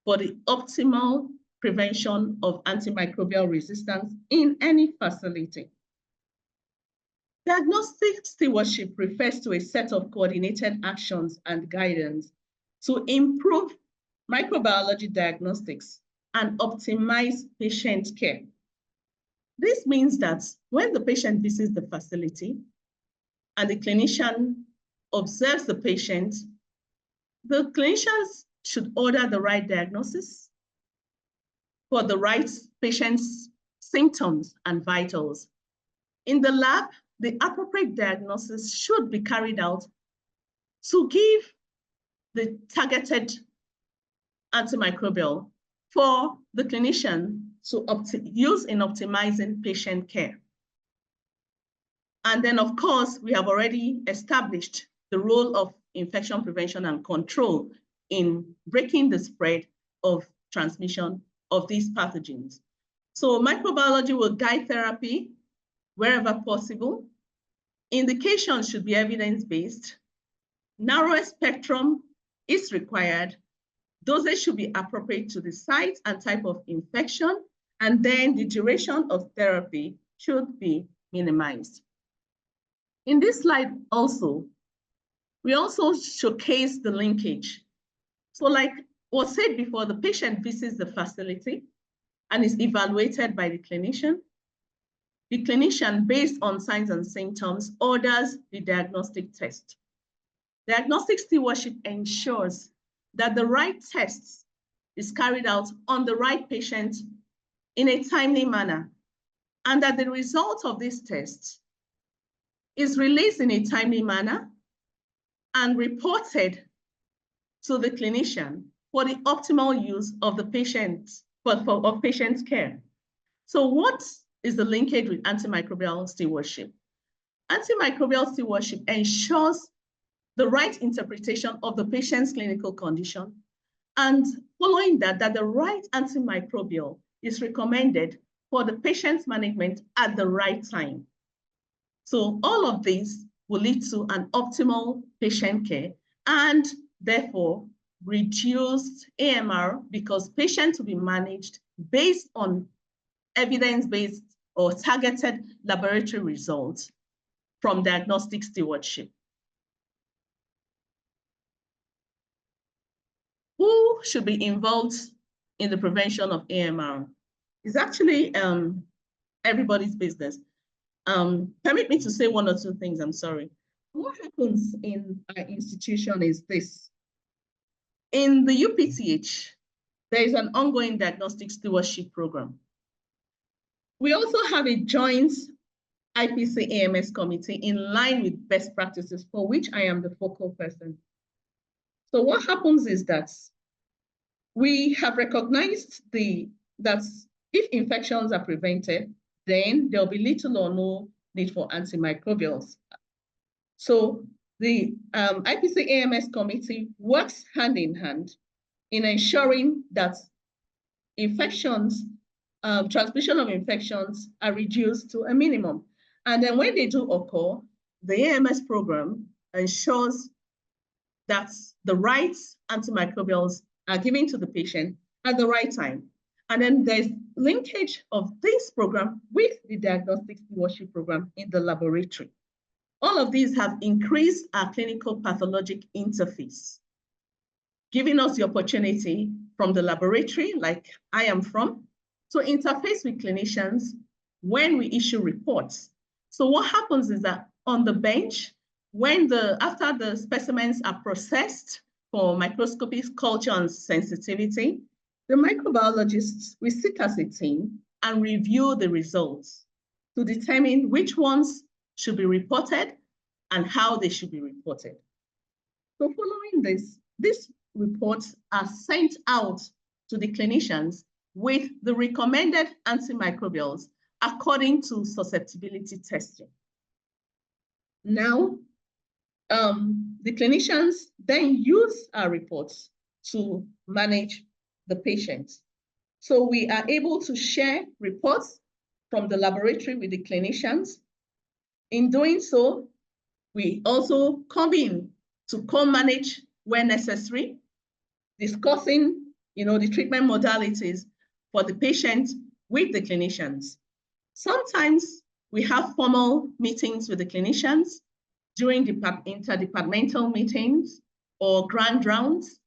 for the optimal prevention of antimicrobial resistance in any facility. Diagnostic stewardship refers to a set of coordinated actions and guidance to improve microbiology diagnostics and optimize patient care. This means that when the patient visits the facility and the clinician observes the patient, the clinicians should order the right diagnosis for the right patient's symptoms and vitals. In the lab, the appropriate diagnosis should be carried out to give the targeted antimicrobial for the clinician to use in optimizing patient care. And then, of course, we have already established the role of infection prevention and control in breaking the spread of transmission of these pathogens. So microbiology will guide therapy wherever possible. Indications should be evidence-based. Narrower spectrum is required. Dosage should be appropriate to the site and type of infection, and then the duration of therapy should be minimized. In this slide also, we also showcase the linkage. So like was said before, the patient visits the facility and is evaluated by the clinician. The clinician, based on signs and symptoms, orders the diagnostic test. Diagnostic stewardship ensures that the right tests is carried out on the right patient in a timely manner, and that the result of these tests is released in a timely manner and reported to the clinician for the optimal use of the patient, of patient care. So what is the linkage with antimicrobial stewardship? Antimicrobial stewardship ensures the right interpretation of the patient's clinical condition, and following that the right antimicrobial is recommended for the patient's management at the right time. So all of these will lead to an optimal patient care and therefore reduced AMR, because patients will be managed based on evidence-based or targeted laboratory results from diagnostic stewardship. Who should be involved in the prevention of AMR? It's actually everybody's business. Permit me to say one or two things, I'm sorry. What happens in our institution is this. In the UPTH, there is an ongoing diagnostic stewardship program. We also have a joint IPC AMS committee in line with best practices, for which I am the focal person. So what happens is that we have recognized that if infections are prevented, then there'll be little or no need for antimicrobials. So the IPC AMS committee works hand in hand in ensuring that infections, transmission of infections are reduced to a minimum. And then when they do occur, the AMS program ensures that the right antimicrobials are given to the patient at the right time. And then there's linkage of this program with the diagnostic stewardship program in the laboratory. All of these have increased our clinical pathologic interface, giving us the opportunity from the laboratory, like I am from, to interface with clinicians when we issue reports. So what happens is that on the bench, after the specimens are processed for microscopy, culture, and sensitivity, the microbiologists will sit as a team and review the results to determine which ones should be reported and how they should be reported. So following this, these reports are sent out to the clinicians with the recommended antimicrobials according to susceptibility testing. Now, the clinicians then use our reports to manage the patients. So we are able to share reports from the laboratory with the clinicians. In doing so, we also come in to co-manage where necessary, discussing the treatment modalities for the patient with the clinicians. Sometimes we have formal meetings with the clinicians during interdepartmental meetings or grand rounds.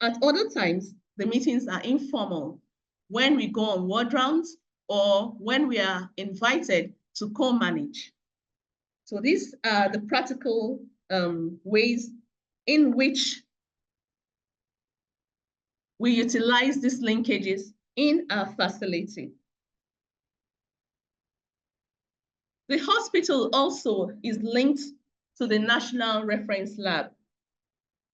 At other times, the meetings are informal when we go on ward rounds or when we are invited to co-manage. So these are the practical ways in which we utilize these linkages in our facility. The hospital also is linked to the National Reference Lab.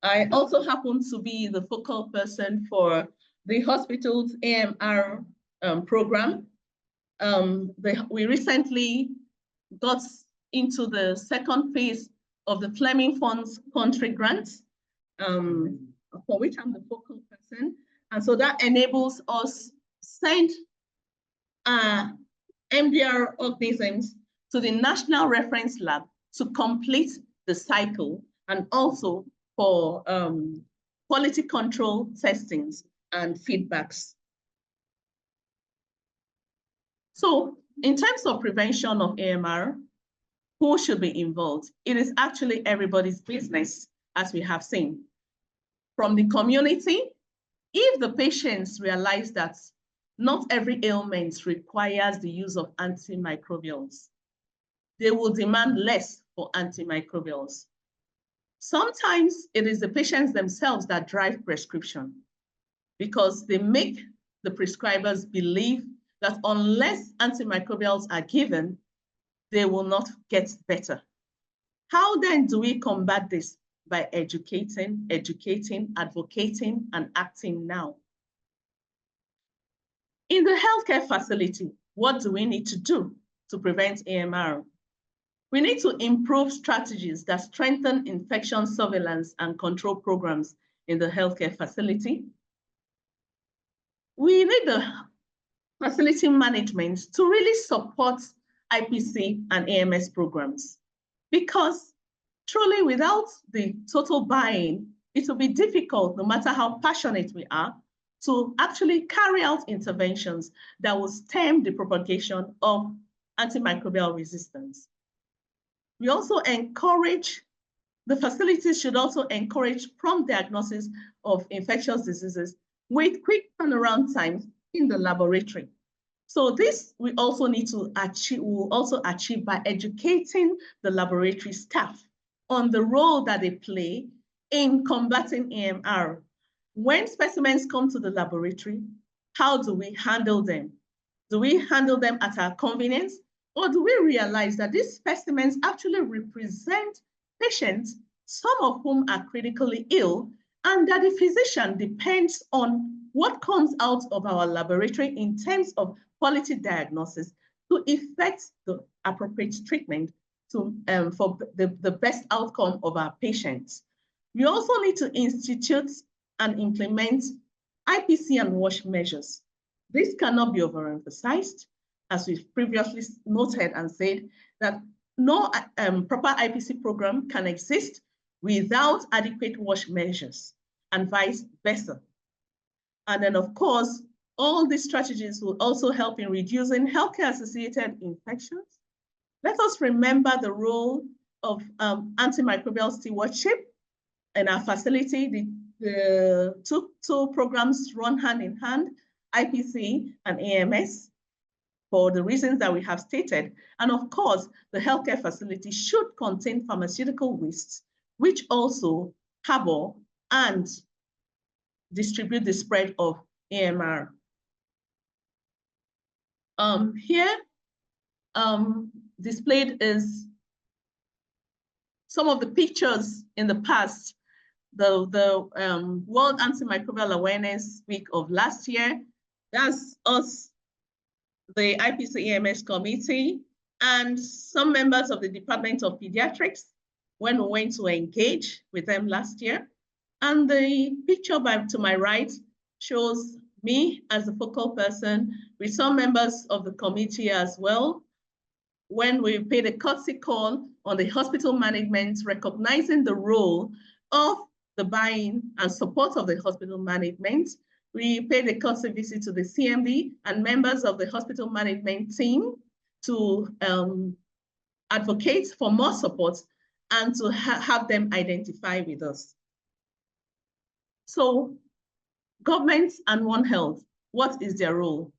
I also happen to be the focal person for the hospital's AMR program. We recently got into the second phase of the Fleming Funds country grants, for which I'm the focal person. And so that enables us send MDR organisms to the National Reference Lab to complete the cycle and also for quality control testings and feedbacks. So in terms of prevention of AMR, who should be involved? It is actually everybody's business, as we have seen. From the community, if the patients realize that not every ailment requires the use of antimicrobials, they will demand less for antimicrobials. Sometimes it is the patients themselves that drive prescription because they make the prescribers believe that unless antimicrobials are given, they will not get better. How then do we combat this? By educating, advocating, and acting now. In the healthcare facility, what do we need to do to prevent AMR? We need to improve strategies that strengthen infection surveillance and control programs in the healthcare facility. We need the facility management to really support IPC and AMS programs. Because truly without the total buy-in, it will be difficult, no matter how passionate we are, to actually carry out interventions that will stem the propagation of antimicrobial resistance. We also encourage, the facilities should also encourage prompt diagnosis of infectious diseases with quick turnaround times in the laboratory. So this we also need to achieve, we'll also achieve by educating the laboratory staff on the role that they play in combating AMR. When specimens come to the laboratory, how do we handle them? Do we handle them at our convenience? Or do we realize that these specimens actually represent patients, some of whom are critically ill, and that the physician depends on what comes out of our laboratory in terms of quality diagnosis to effect the appropriate treatment to, for the best outcome of our patients. We also need to institute and implement IPC and WASH measures. This cannot be overemphasized, as we've previously noted and said, that no proper IPC program can exist without adequate WASH measures, and vice versa. And then, of course, all these strategies will also help in reducing healthcare-associated infections. Let us remember the role of antimicrobial stewardship in our facility. The two programs run hand in hand, IPC and AMS, for the reasons that we have stated. And of course, the healthcare facility should contain pharmaceutical wastes, which also harbor and distribute the spread of AMR. Here, displayed is some of the pictures in the past. The World Antimicrobial Awareness Week of last year. That's us, the IPC AMS committee, and some members of the Department of Pediatrics when we went to engage with them last year. And the picture to my right shows me as the focal person with some members of the committee as well, when we paid a courtesy call on the hospital management, recognizing the role of the buy-in and support of the hospital management. We paid a courtesy visit to the CMD and members of the hospital management team to advocate for more support and to have them identify with us. So, government and One Health, what is their role?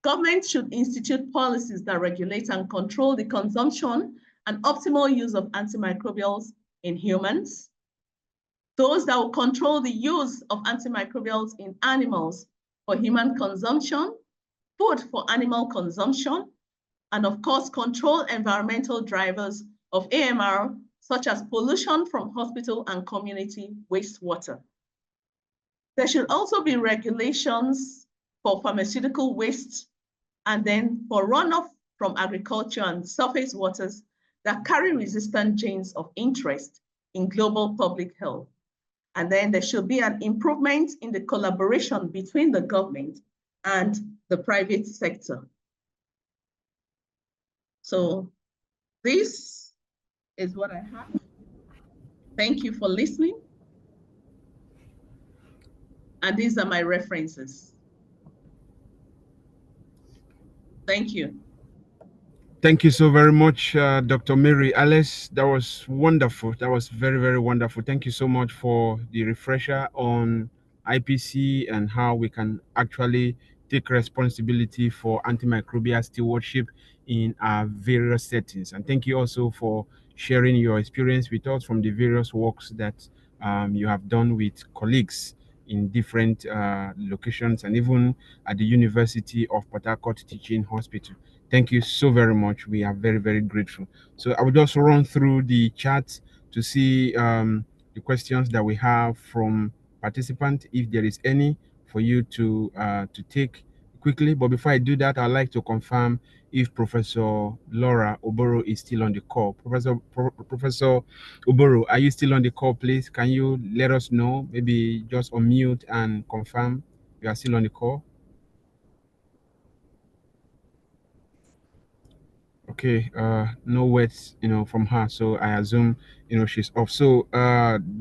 Government should institute policies that regulate and control the consumption and optimal use of antimicrobials in humans. Those that will control the use of antimicrobials in animals for human consumption, food for animal consumption, and of course, control environmental drivers of AMR, such as pollution from hospital and community wastewater. There should also be regulations for pharmaceutical waste and then for runoff from agriculture and surface waters that carry resistant genes of interest in global public health. And then there should be an improvement in the collaboration between the government and the private sector. So this is what I have. Thank you for listening. And these are my references. Thank you. Thank you so very much, Dr. Mary Alice. That was wonderful. That was very, very wonderful. Thank you so much for the refresher on IPC and how we can actually take responsibility for antimicrobial stewardship in our various settings. And thank you also for sharing your experience with us from the various works that you have done with colleagues in different locations and even at the University of Port Harcourt Teaching Hospital. Thank you so very much. We are very, very grateful. So I will just run through the chat to see the questions that we have from participants, if there is any, for you to take quickly. But before I do that, I'd like to confirm if Professor Laura Oboro is still on the call. Professor Oboro, are you still on the call, please? Can you let us know? Maybe just unmute and confirm you are still on the call. Okay, no words, from her. So I assume, she's off. So,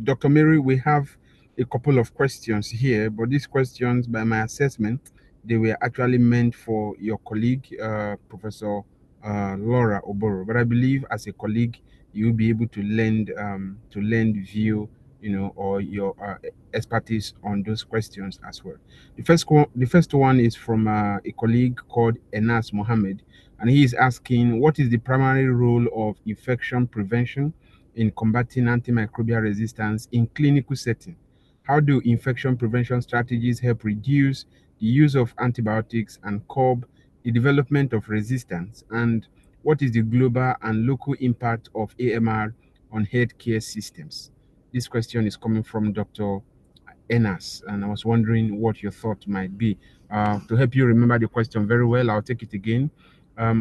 Dr. Mary, we have a couple of questions here, but these questions, by my assessment, they were actually meant for your colleague, Professor Laura Oboro. But I believe as a colleague, you'll be able to lend view, or your expertise on those questions as well. The first one is from a colleague called Enas Mohammed, and he is asking, what is the primary role of infection prevention in combating antimicrobial resistance in clinical setting? How do infection prevention strategies help reduce the use of antibiotics and curb the development of resistance? And what is the global and local impact of AMR on healthcare systems? This question is coming from Dr. Enas, and I was wondering what your thought might be. To help you remember the question very well, I'll take it again.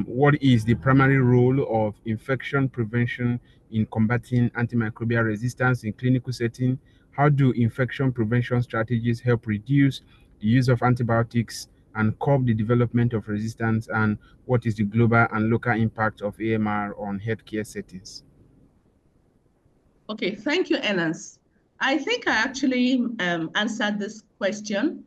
What is the primary role of infection prevention in combating antimicrobial resistance in clinical setting? How do infection prevention strategies help reduce the use of antibiotics and curb the development of resistance? And what is the global and local impact of AMR on healthcare settings? Okay, thank you, Enas. I think I actually answered this question.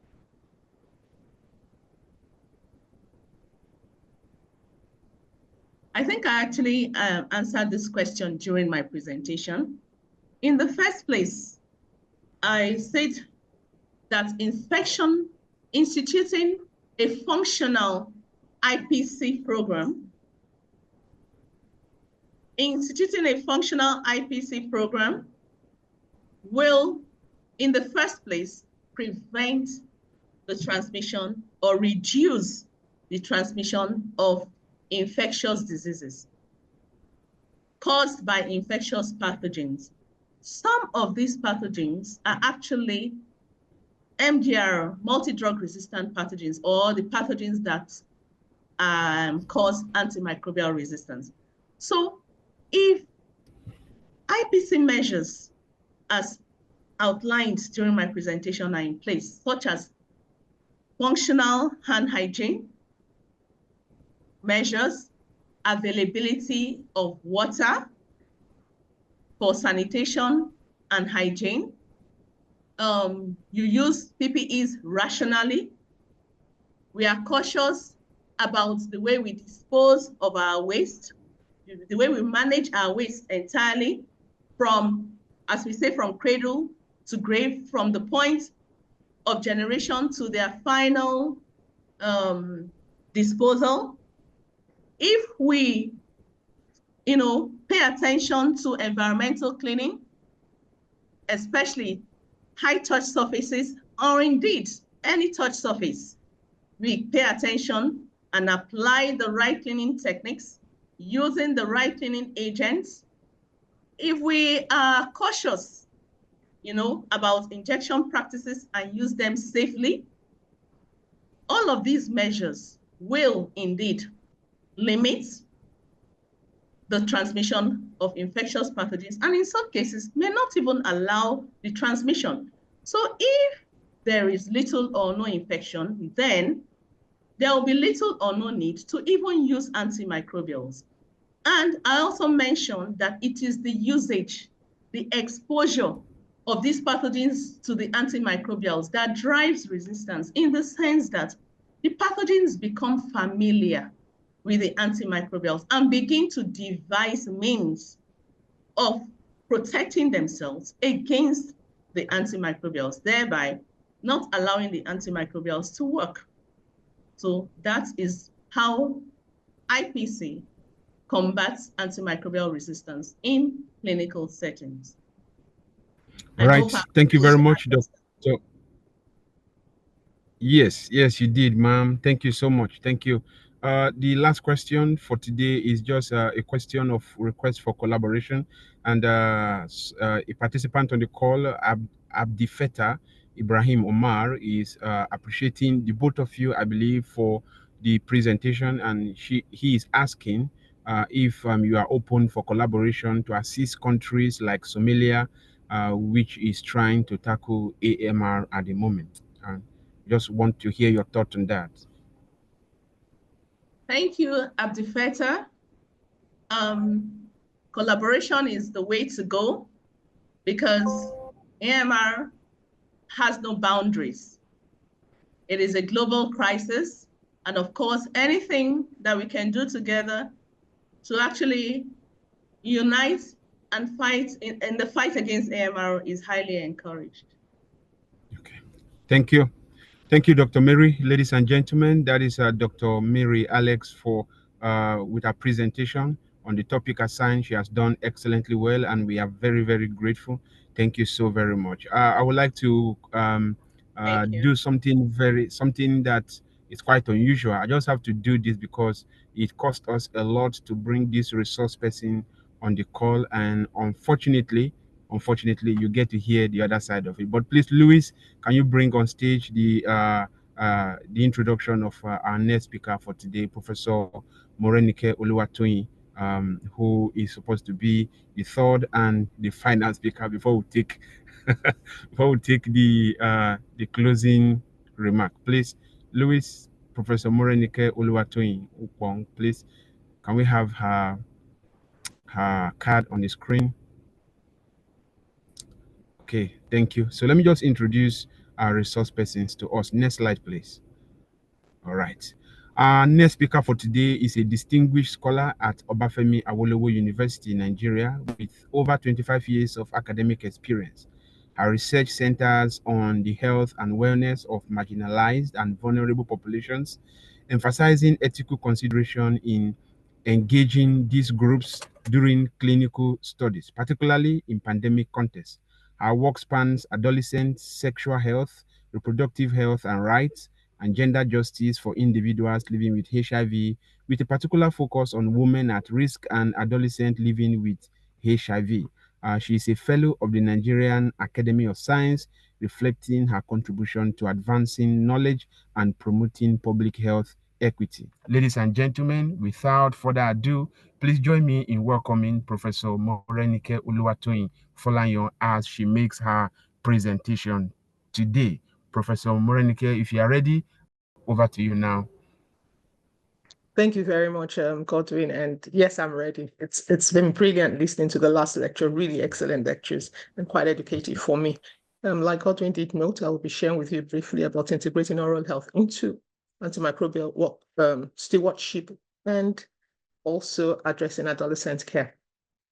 Answered this question during my presentation. In the first place, I said that instituting a functional IPC program, will, in the first place, prevent the transmission or reduce the transmission of infectious diseases caused by infectious pathogens. Some of these pathogens are actually MDR, multi-drug resistant pathogens, or the pathogens that cause antimicrobial resistance. So if IPC measures, as outlined during my presentation, are in place, such as functional hand hygiene measures, availability of water for sanitation and hygiene, you use PPEs rationally. We are cautious about the way we dispose of our waste, the way we manage our waste entirely from, as we say, from cradle to grave, from the point of generation to their final disposal. If we, pay attention to environmental cleaning, especially high touch surfaces, or indeed any touch surface, we pay attention and apply the right cleaning techniques using the right cleaning agents. If we are cautious, about injection practices and use them safely, all of these measures will indeed limit the transmission of infectious pathogens, and in some cases may not even allow the transmission. So if there is little or no infection, then there will be little or no need to even use antimicrobials. And I also mentioned that it is the usage, the exposure of these pathogens to the antimicrobials that drives resistance, in the sense that the pathogens become familiar with the antimicrobials and begin to devise means of protecting themselves against the antimicrobials, thereby not allowing the antimicrobials to work. So that is how IPC combats antimicrobial resistance in clinical settings. All right, thank you very much, Doctor. Yes, you did, ma'am. Thank you so much. Thank you. The last question for today is just a question of request for collaboration, and a participant on the call, Abdifeta Ibrahim Omar, is appreciating the both of you, I believe, for the presentation, and he is asking if you are open for collaboration to assist countries like Somalia, which is trying to tackle AMR at the moment. Just want to hear your thought on that. Thank you, Abdifeta. Collaboration is the way to go because AMR has no boundaries. It is a global crisis. And of course, anything that we can do together to actually unite and fight in the fight against AMR is highly encouraged. Okay, thank you. Thank you, Dr. Mary. Ladies and gentlemen, that is Dr. Mary Alex with her presentation on the topic assigned. She has done excellently well, and we are very, very grateful. Thank you so very much. I would like to do something that is quite unusual. I just have to do this because it cost us a lot to bring this resource person on the call, and unfortunately, you get to hear the other side of it. But please, Louis, can you bring on stage the introduction of our next speaker for today, Professor Morenike Oluwatoyin, who is supposed to be the third and the final speaker before we take the closing remark. Please, Louis, Professor Morenike Oluwatoyin, please, can we have her card on the screen? Okay, thank you. So let me just introduce our resource persons to us. Next slide, please. All right. Our next speaker for today is a distinguished scholar at Obafemi Awolowo University, Nigeria, with over 25 years of academic experience. Her research centers on the health and wellness of marginalized and vulnerable populations, emphasizing ethical consideration in engaging these groups during clinical studies, particularly in pandemic contexts. Her work spans adolescent sexual health, reproductive health and rights, and gender justice for individuals living with HIV, with a particular focus on women at risk and adolescents living with HIV. She is a fellow of the Nigerian Academy of Science, reflecting her contribution to advancing knowledge and promoting public health equity. Ladies and gentlemen, without further ado, please join me in welcoming Professor Morenike Oluwatoyin Folayan as she makes her presentation today. Professor Morenike, if you are ready, over to you now. Thank you very much, Godwin. And yes, I'm ready. It's been brilliant listening to the last lecture, really excellent lectures and quite educative for me. Like Godwin did note, I will be sharing with you briefly about integrating oral health into antimicrobial work, stewardship, and also addressing adolescent care.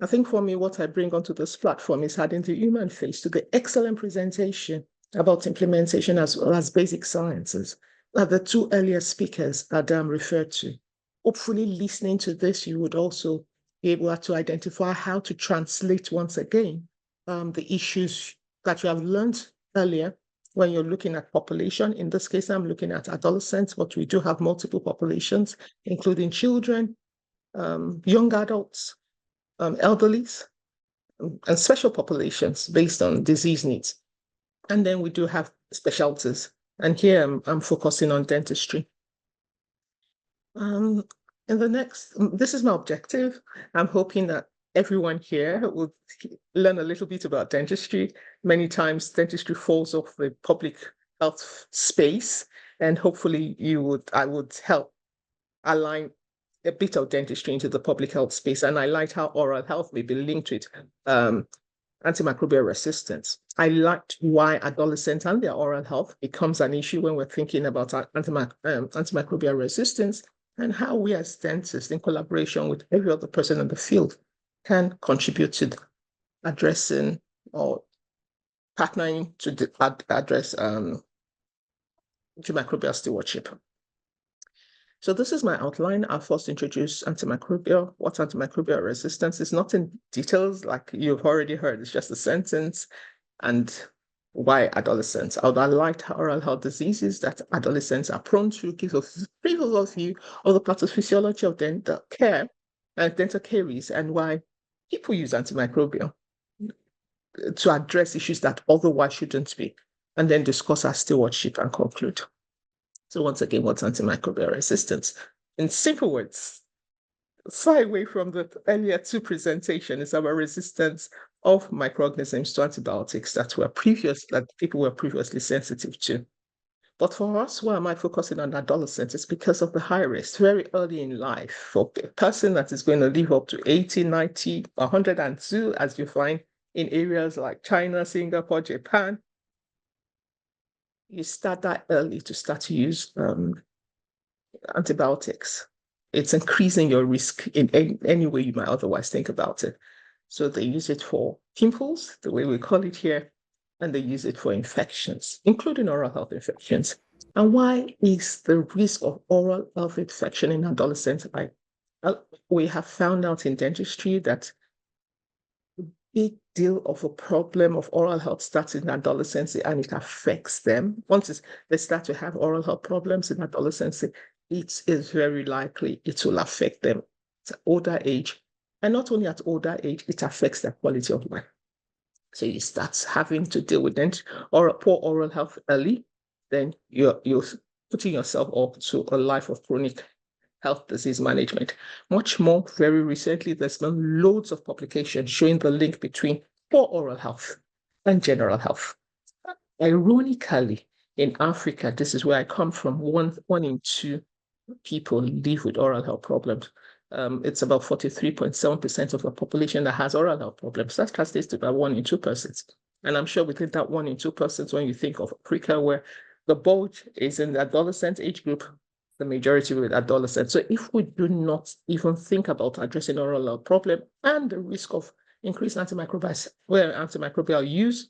I think for me, what I bring onto this platform is adding the human face to the excellent presentation about implementation as well as basic sciences that the two earlier speakers Adam referred to. Hopefully, listening to this, you would also be able to identify how to translate once again the issues that you have learned earlier when you're looking at population. In this case, I'm looking at adolescents, but we do have multiple populations, including children, young adults, elderlies, and special populations based on disease needs. And then we do have specialties. And here I'm focusing on dentistry. This is my objective. I'm hoping that everyone here will learn a little bit about dentistry. Many times dentistry falls off the public health space, and hopefully I would help align a bit of dentistry into the public health space. And I like how oral health may be linked with antimicrobial resistance. I liked why adolescents and their oral health becomes an issue when we're thinking about antimicrobial resistance, and how we as dentists, in collaboration with every other person in the field, can contribute to addressing or partnering to address antimicrobial stewardship. So this is my outline. I'll first introduce antimicrobial. What antimicrobial resistance is, not in details like you've already heard. It's just a sentence, and why adolescents. I would highlight oral health diseases that adolescents are prone to, give a brief overview of the pathophysiology of dental care and dental caries, and why people use antimicrobial to address issues that otherwise shouldn't be, and then discuss our stewardship and conclude. So once again, what's antimicrobial resistance? In simple words, far away from the earlier two presentations, is our resistance of microorganisms to antibiotics that people were previously sensitive to. But for us, why am I focusing on adolescents? It's because of the high risk very early in life for a person that is going to live up to 80, 90, 102, as you find in areas like China, Singapore, Japan. You start that early to start to use antibiotics. It's increasing your risk in any way you might otherwise think about it. So they use it for pimples, the way we call it here, and they use it for infections, including oral health infections. And why is the risk of oral health infection in adolescents high? We have found out in dentistry that a big deal of a problem of oral health starts in adolescence and it affects them. Once they start to have oral health problems in adolescence, it is very likely it will affect them at older age. And not only at older age, it affects their quality of life. So you start having to deal with poor oral health early, then you're putting yourself up to a life of chronic health disease management. Much more, very recently, there's been loads of publications showing the link between poor oral health and general health. Ironically, in Africa, this is where I come from, one in two people live with oral health problems. It's about 43.7% of the population that has oral health problems. That translates to about 1 in 2 persons. And I'm sure within that 1 in 2 persons, when you think of Africa, where the bulge is in the adolescent age group, the majority with adolescents. So if we do not even think about addressing oral health problem and the risk of increased antimicrobial use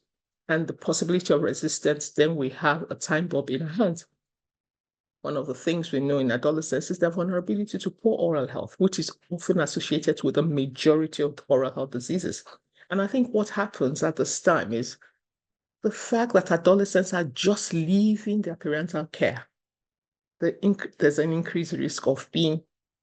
and the possibility of resistance, then we have a time bomb in our hands. One of the things we know in adolescents is their vulnerability to poor oral health, which is often associated with the majority of oral health diseases. And I think what happens at this time is the fact that adolescents are just leaving their parental care. There's an increased risk of being,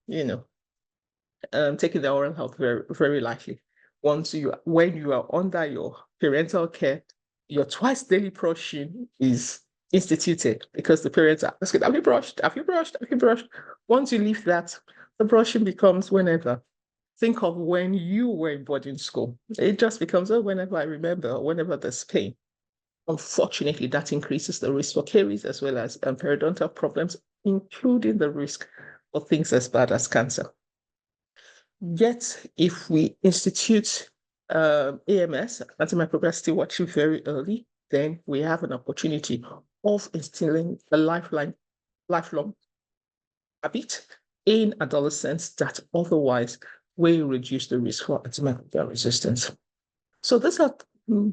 taking their oral health very, very lightly. When you are under your parental care, your twice daily brushing is instituted because the parents are asking, have you brushed? Have you brushed? Have you brushed? Once you leave that, the brushing becomes whenever. Think of when you were in boarding school. It just becomes, whenever I remember, whenever there's pain. Unfortunately, that increases the risk for caries as well as periodontal problems, including the risk for things as bad as cancer. Yet, if we institute AMS, antimicrobial stewardship, very early, then we have an opportunity of instilling a lifelong habit in adolescents that otherwise will reduce the risk for antimicrobial resistance. So these are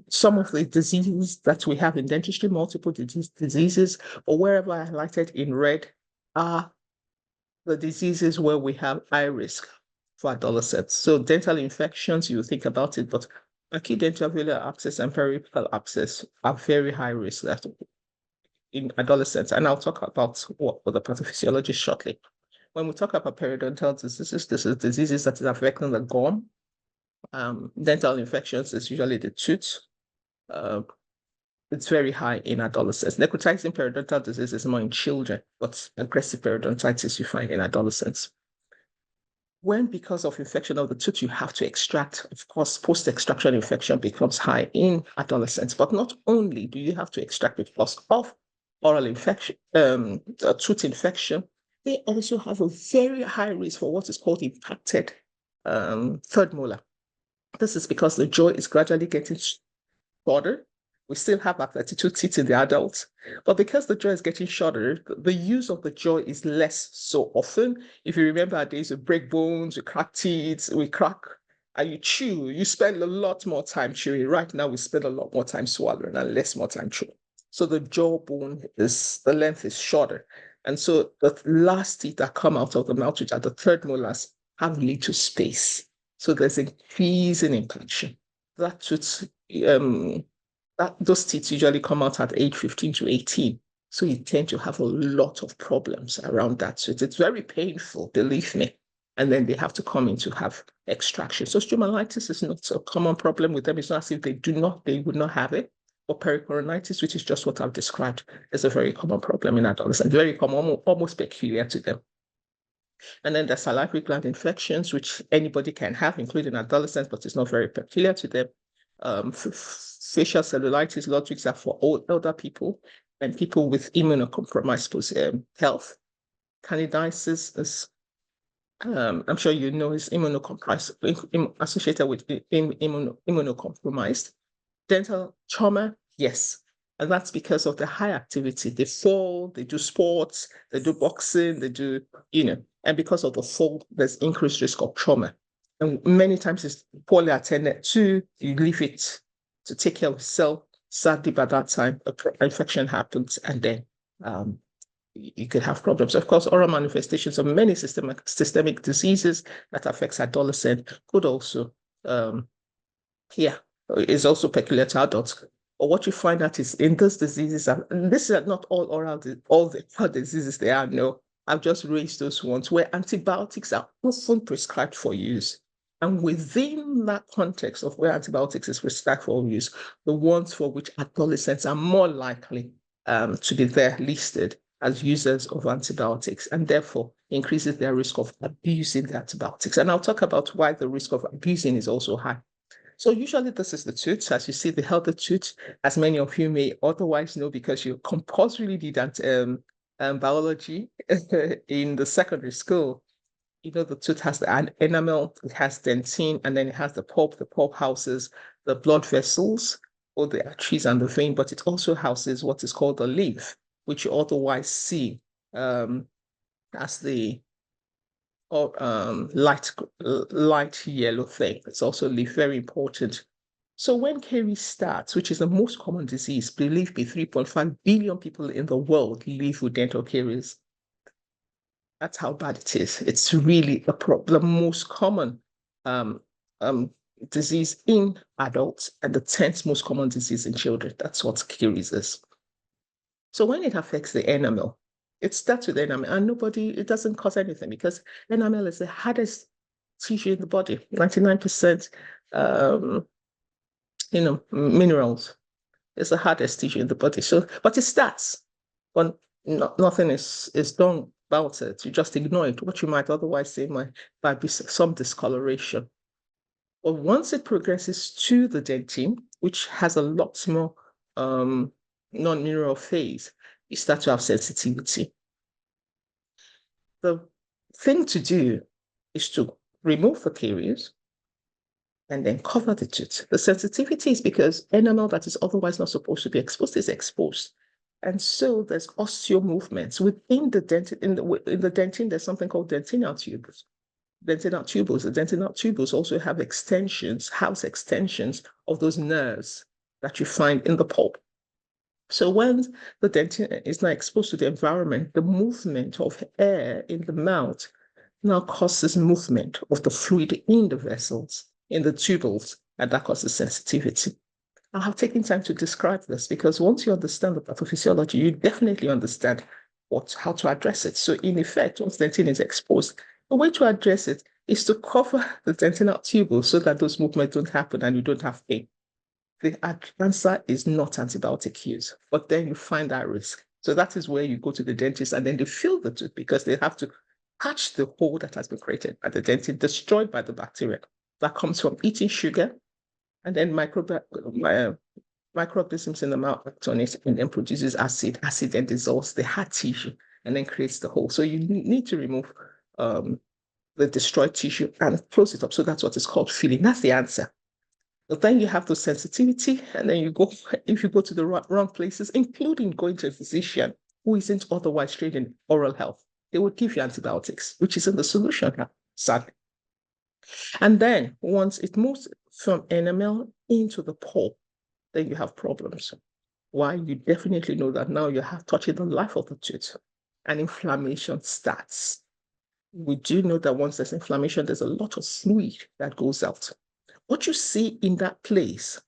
some of the diseases that we have in dentistry, multiple diseases, or wherever I highlighted in red are the diseases where we have high risk for adolescents. So dental infections, you think about it, but acute dental abscess and periapical abscess are very high risk in adolescents. And I'll talk about what for the pathophysiology shortly. When we talk about periodontal diseases, this is diseases that is affecting the gum. Dental infections is usually the tooth. It's very high in adolescents. Necrotizing periodontal disease is more in children, but aggressive periodontitis you find in adolescents. When, because of infection of the tooth, you have to extract, of course, post-extraction infection becomes high in adolescents. But not only do you have to extract because of oral infection, tooth infection, they also have a very high risk for what is called impacted third molar. This is because the jaw is gradually getting shorter. We still have our 32 teeth in the adults, but because the jaw is getting shorter, the use of the jaw is less so often. If you remember our days, we break bones, we crack teeth, we crack, and you chew, you spend a lot more time chewing. Right now, we spend a lot more time swallowing and less more time chewing. So the jawbone the length is shorter. And so the last teeth that come out of the mouth, which are the third molars, have little space. So there's increase in impaction. Those teeth usually come out at age 15 to 18. So you tend to have a lot of problems around that. So it's very painful, believe me. And then they have to come in to have extraction. So stomatitis is not a common problem with them. It's not as if they would not have it. But pericoronitis, which is just what I've described, is a very common problem in adolescents, very common, almost peculiar to them. And then the salivary gland infections, which anybody can have, including adolescents, but it's not very peculiar to them. Facial cellulitis, logics are for older people. and people with immunocompromised health. Candidiasis is, I'm sure you know, is immunocompromised, associated with immunocompromised. Dental trauma, yes. And that's because of the high activity. They fall, they do sports, they do boxing, they do, and because of the fall, there's increased risk of trauma. And many times it's poorly attended to, you leave it to take care of yourself. Sadly, by that time, an infection happens, and then you could have problems. Of course, oral manifestations of many systemic diseases that affects adolescents could also, is also peculiar to adults. But what you find out is in those diseases, and this is not all the diseases there are, no, I've just raised those ones where antibiotics are often prescribed for use. And within that context of where antibiotics is prescribed for use, the ones for which adolescents are more likely to be there listed as users of antibiotics, and therefore increases their risk of abusing the antibiotics. And I'll talk about why the risk of abusing is also high. So usually this is the tooth. As you see, the healthy tooth, as many of you may otherwise know because you compulsorily did biology in the secondary school. The tooth has the enamel, it has dentine, and then it has the pulp. The pulp houses the blood vessels, or the arteries and the vein, but it also houses what is called the leaf, which you otherwise see as the light yellow thing. It's also leaf, very important. So when caries starts, which is the most common disease, believed to be 3.5 billion people in the world live with dental caries. That's how bad it is. It's really the most common disease in adults and the 10th most common disease in children. That's what caries is. So when it affects the enamel, it starts with enamel, and it doesn't cause anything because enamel is the hardest tissue in the body, 99%, minerals. It's the hardest tissue in the body. So, but it starts, but nothing is done about it. You just ignore it. What you might otherwise say might be some discoloration. But once it progresses to the dentine, which has a lot more non-mineral phase, you start to have sensitivity. The thing to do is to remove the caries and then cover the tooth. The sensitivity is because enamel that is otherwise not supposed to be exposed is exposed. And so there's osteo movements within the dentine. In the dentine, there's something called dentinal tubules. The dentinal tubules also have house extensions of those nerves that you find in the pulp. So when the dentine is not exposed to the environment, the movement of air in the mouth now causes movement of the fluid in the vessels, in the tubules, and that causes sensitivity. I have taken time to describe this because once you understand the pathophysiology, you definitely understand how to address it. So in effect, once dentine is exposed, the way to address it is to cover the dentinal tubule so that those movements don't happen and you don't have pain. The answer is not antibiotic use, but then you find that risk. So that is where you go to the dentist and then they fill the tooth because they have to patch the hole that has been created by the dentine, destroyed by the bacteria that comes from eating sugar, and then microorganisms in the mouth act on it and then produces acid. Acid then dissolves the hard tissue and then creates the hole. So you need to remove the destroyed tissue and close it up. So that's what is called filling. That's the answer. But then you have the sensitivity, and then if you go to the wrong places, including going to a physician who isn't otherwise trained in oral health, they would give you antibiotics, which isn't the solution, sadly. And then once it moves from enamel into the pulp, then you have problems. Why? You definitely know that now you have touched the life of the tooth, and inflammation starts. We do know that once there's inflammation, there's a lot of fluid that goes out. What you see in that place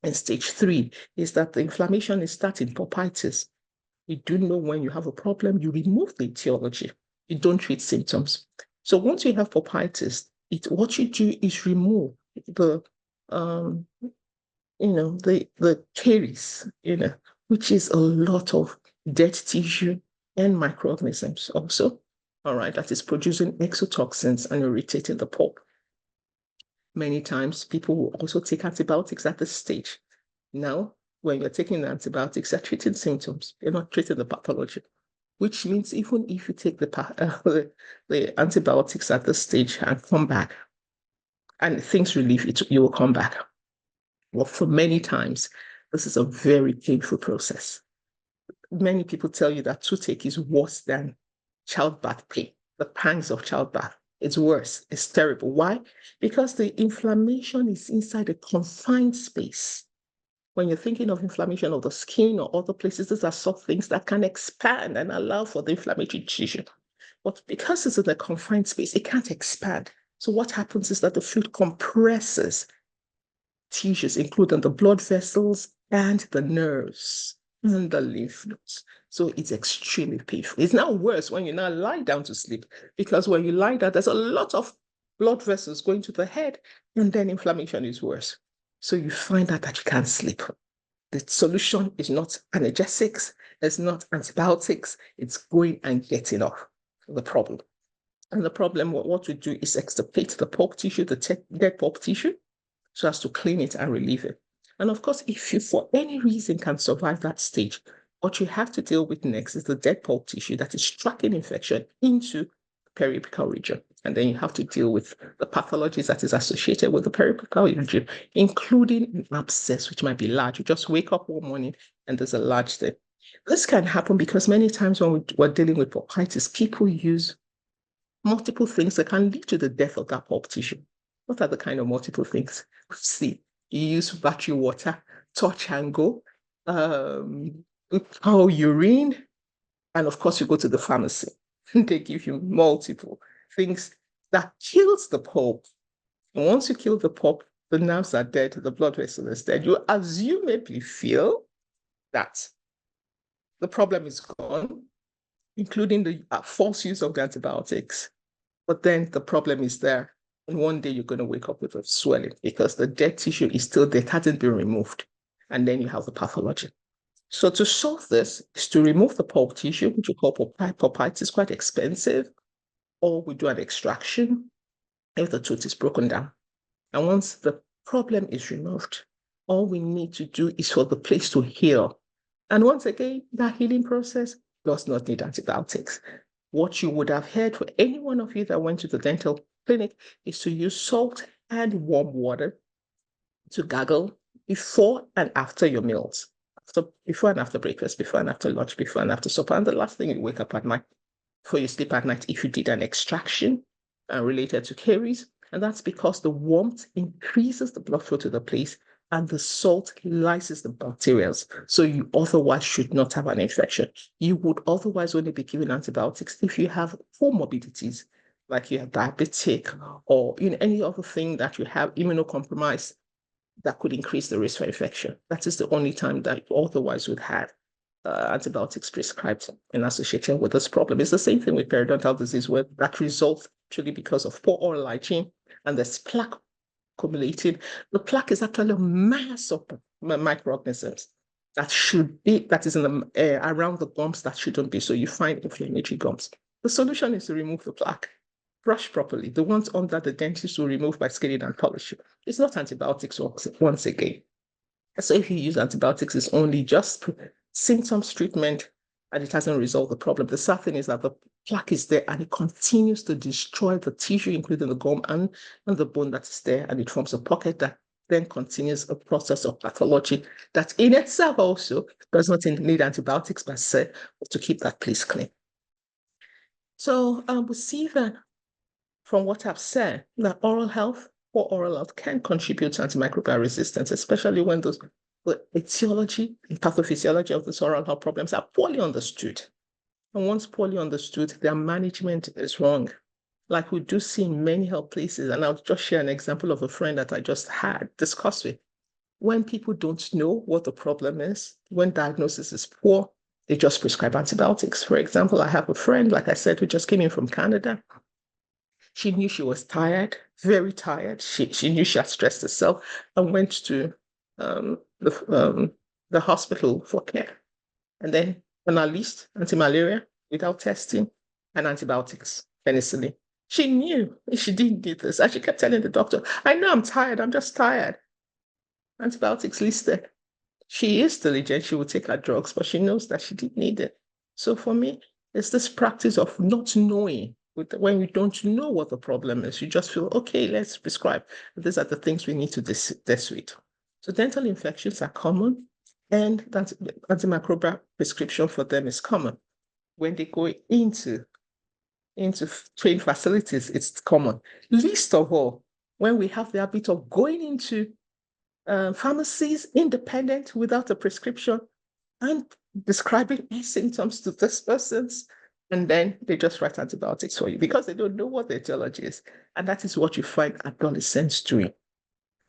in stage 3 is that the inflammation is starting pulpitis. You do know when you have a problem, you remove the etiology. You don't treat symptoms. So once you have pulpitis, what you do is remove the caries, which is a lot of dead tissue and microorganisms also. All right, that is producing exotoxins and irritating the pulp. Many times, people will also take antibiotics at this stage. Now, when you're taking antibiotics, you're treating symptoms, you're not treating the pathology, which means even if you take the antibiotics at this stage and come back and things relieve, you will come back. Well, for many times, this is a very painful process. Many people tell you that toothache is worse than childbirth pain, the pangs of childbirth. It's worse. It's terrible. Why? Because the inflammation is inside a confined space. When you're thinking of inflammation of the skin or other places, these are soft things that can expand and allow for the inflammatory tissue. But because it's in a confined space, it can't expand. So what happens is that the fluid compresses tissues, including the blood vessels and the nerves and the lymph nodes. So it's extremely painful. It's now worse when you now lie down to sleep, because when you lie down, there's a lot of blood vessels going to the head, and then inflammation is worse. So you find out that you can't sleep. The solution is not analgesics, it's not antibiotics, it's going and getting off the problem. And the problem, what we do is extirpate the pulp tissue, the dead pulp tissue, so as to clean it and relieve it. And of course, if you for any reason can survive that stage, what you have to deal with next is the dead pulp tissue that is tracking infection into the periapical region. And then you have to deal with the pathologies that is associated with the periapical region, including an abscess, which might be large. You just wake up one morning and there's a large thing. This can happen because many times when we're dealing with pulpitis, people use multiple things that can lead to the death of that pulp tissue. What are the kind of multiple things? See, you use battery water, touch and go, cow urine, and of course you go to the pharmacy. They give you multiple things that kills the pulp. And once you kill the pulp, the nerves are dead, the blood vessel is dead. You assumably feel that the problem is gone, including the false use of the antibiotics. But then the problem is there. And one day you're going to wake up with a swelling because the dead tissue is still there, it hasn't been removed. And then you have the pathology. So to solve this is to remove the pulp tissue, which we call pulpitis. It's quite expensive. Or we do an extraction if the tooth is broken down. And once the problem is removed, all we need to do is for the place to heal. And once again, that healing process does not need antibiotics. What you would have heard for any one of you that went to the dental clinic is to use salt and warm water to gargle before and after your meals. So before and after breakfast, before and after lunch, before and after supper, and the last thing you wake up at night, before you sleep at night, if you did an extraction related to caries. And that's because the warmth increases the blood flow to the place and the salt lyses the bacteria. So you otherwise should not have an infection. You would otherwise only be given antibiotics if you have comorbidities, like you have diabetic or any other thing that you have immunocompromised that could increase the risk for infection. That is the only time that you otherwise would have antibiotics prescribed in association with this problem. It's the same thing with periodontal disease, where that results actually because of poor oral hygiene and there's plaque accumulated. The plaque is actually a mass of microorganisms that is in the air around the gums that shouldn't be. So you find inflammatory gums. The solution is to remove the plaque. Brush properly. The ones under the dentist will remove by scaling and polishing. It's not antibiotics once again. So if you use antibiotics, it's only just symptoms treatment and it hasn't resolved the problem. The sad thing is that the plaque is there and it continues to destroy the tissue, including the gum and the bone that is there, and it forms a pocket that then continues a process of pathology that in itself also does not need antibiotics per se, but to keep that place clean. So we see that from what I've said, that poor oral health can contribute to antimicrobial resistance, especially when the etiology and pathophysiology of these oral health problems are poorly understood. And once poorly understood, their management is wrong. Like we do see in many health places, and I'll just share an example of a friend that I just had discussed with. When people don't know what the problem is, when diagnosis is poor, they just prescribe antibiotics. For example, I have a friend, like I said, who just came in from Canada. She knew she was tired, very tired. She knew she had stressed herself and went to the hospital for care. And then on our list, anti-malaria without testing and antibiotics, penicillin. She knew she didn't need this. And she kept telling the doctor, I know I'm tired, I'm just tired. Antibiotics listed. She is diligent, she will take her drugs, but she knows that she didn't need it. So for me, it's this practice of not knowing. When you don't know what the problem is, you just feel, okay, let's prescribe. These are the things we need to deal with. So dental infections are common, and that antimicrobial prescription for them is common. When they go into trained facilities, it's common. Least of all, when we have the habit of going into pharmacies independent without a prescription and describing symptoms to this person's, and then they just write antibiotics for you because they don't know what the etiology is. And that is what you find adolescents doing.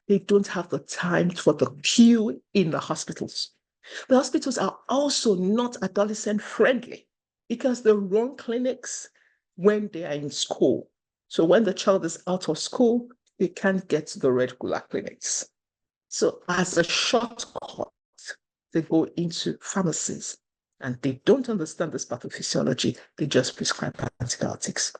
They don't have the time for the queue in the hospitals. The hospitals are also not adolescent friendly because they run clinics when they are in school. So when the child is out of school, they can't get to the regular clinics. So as a shortcut, they go into pharmacies and they don't understand this pathophysiology. They just prescribe antibiotics.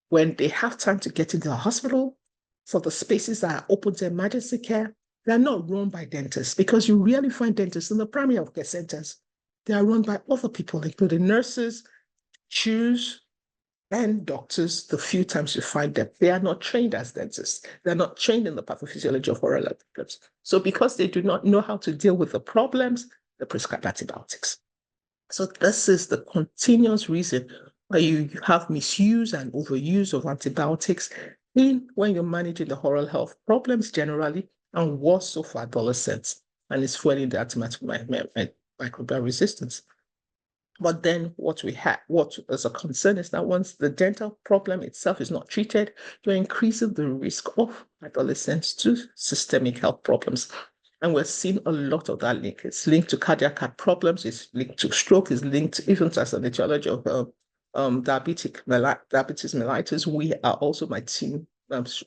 When they have time to get into the hospital, for the spaces that are open to emergency care, they're not run by dentists because you rarely find dentists in the primary healthcare centers. They are run by other people, including nurses, CHUs, and doctors. The few times you find them, they are not trained as dentists. They're not trained in the pathophysiology of oral health problems. So because they do not know how to deal with the problems, they prescribe antibiotics. So this is the continuous reason why you have misuse and overuse of antibiotics when you're managing the oral health problems generally, and worse so for adolescents, and it's fueling the antimicrobial resistance. But then what is a concern is that once the dental problem itself is not treated, you're increasing the risk of adolescents to systemic health problems. And we're seeing a lot of that link. It's linked to cardiac problems, it's linked to stroke, it's linked even to an etiology of diabetes mellitus. We are also, my team,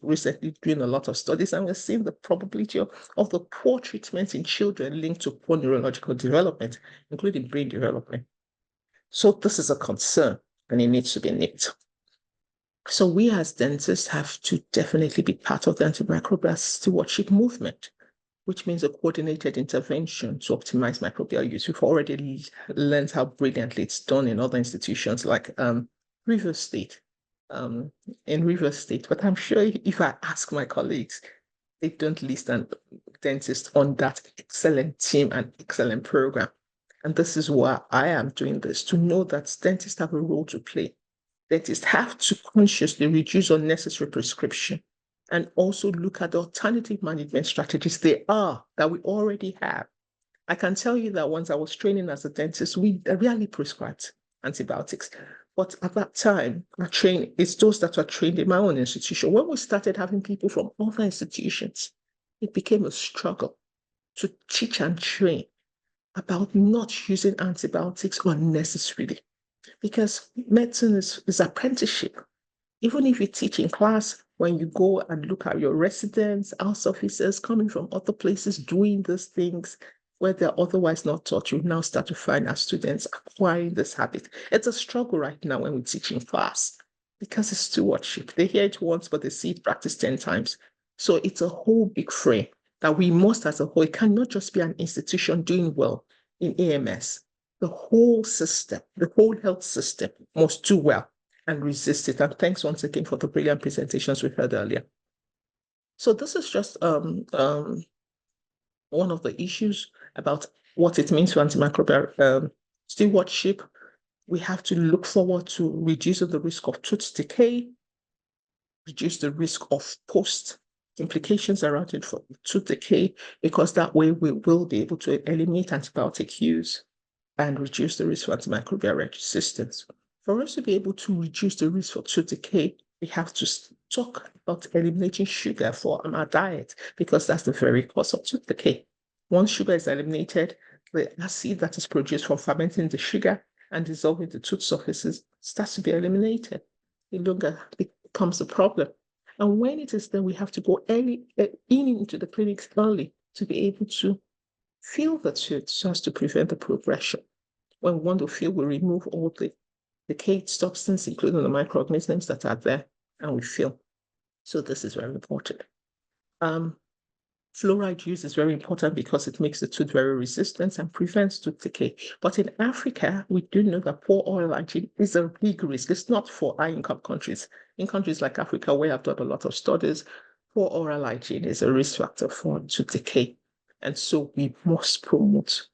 recently doing a lot of studies, and we're seeing the probability of the poor treatment in children linked to poor neurological development, including brain development. So this is a concern, and it needs to be nipped. So we as dentists have to definitely be part of the antimicrobial stewardship movement, which means a coordinated intervention to optimize microbial use. We've already learned how brilliantly it's done in other institutions like Rivers State, in Rivers State. But I'm sure if I ask my colleagues, they don't list a dentist on that excellent team and excellent program. And this is why I am doing this, to know that dentists have a role to play. Dentists have to consciously reduce unnecessary prescription and also look at the alternative management strategies that we already have. I can tell you that once I was training as a dentist, we rarely prescribed antibiotics. But at that time, it's those that were trained in my own institution. When we started having people from other institutions, it became a struggle to teach and train about not using antibiotics unnecessarily, because medicine is apprenticeship. Even if you teach in class, when you go and look at your residents, house officers coming from other places doing these things where they're otherwise not taught, you now start to find our students acquiring this habit. It's a struggle right now when we teach in class because it's stewardship. They hear it once, but they see it practiced 10 times. So it's a whole big frame that we must, as a whole, it cannot just be an institution doing well in AMS. The whole system, the whole health system must do well and resist it. And thanks once again for the brilliant presentations we heard earlier. So this is just one of the issues about what it means for antimicrobial stewardship. We have to look forward to reducing the risk of tooth decay, reduce the risk of post implications around it for tooth decay, because that way we will be able to eliminate antibiotic use and reduce the risk for antimicrobial resistance. For us to be able to reduce the risk for tooth decay, we have to talk about eliminating sugar from our diet, because that's the very cause of tooth decay. Once sugar is eliminated, the acid that is produced from fermenting the sugar and dissolving the tooth surfaces starts to be eliminated. It no longer becomes a problem. And when it is done, we have to go into the clinics early to be able to fill the tooth so as to prevent the progression. When we want to fill, we remove all the decayed substances, including the microorganisms that are there, and we fill. So this is very important. Fluoride use is very important because it makes the tooth very resistant and prevents tooth decay. But in Africa, we do know that poor oral hygiene is a big risk. It's not for high-income countries. In countries like Africa, where I've done a lot of studies, poor oral hygiene is a risk factor for tooth decay. And so we must promote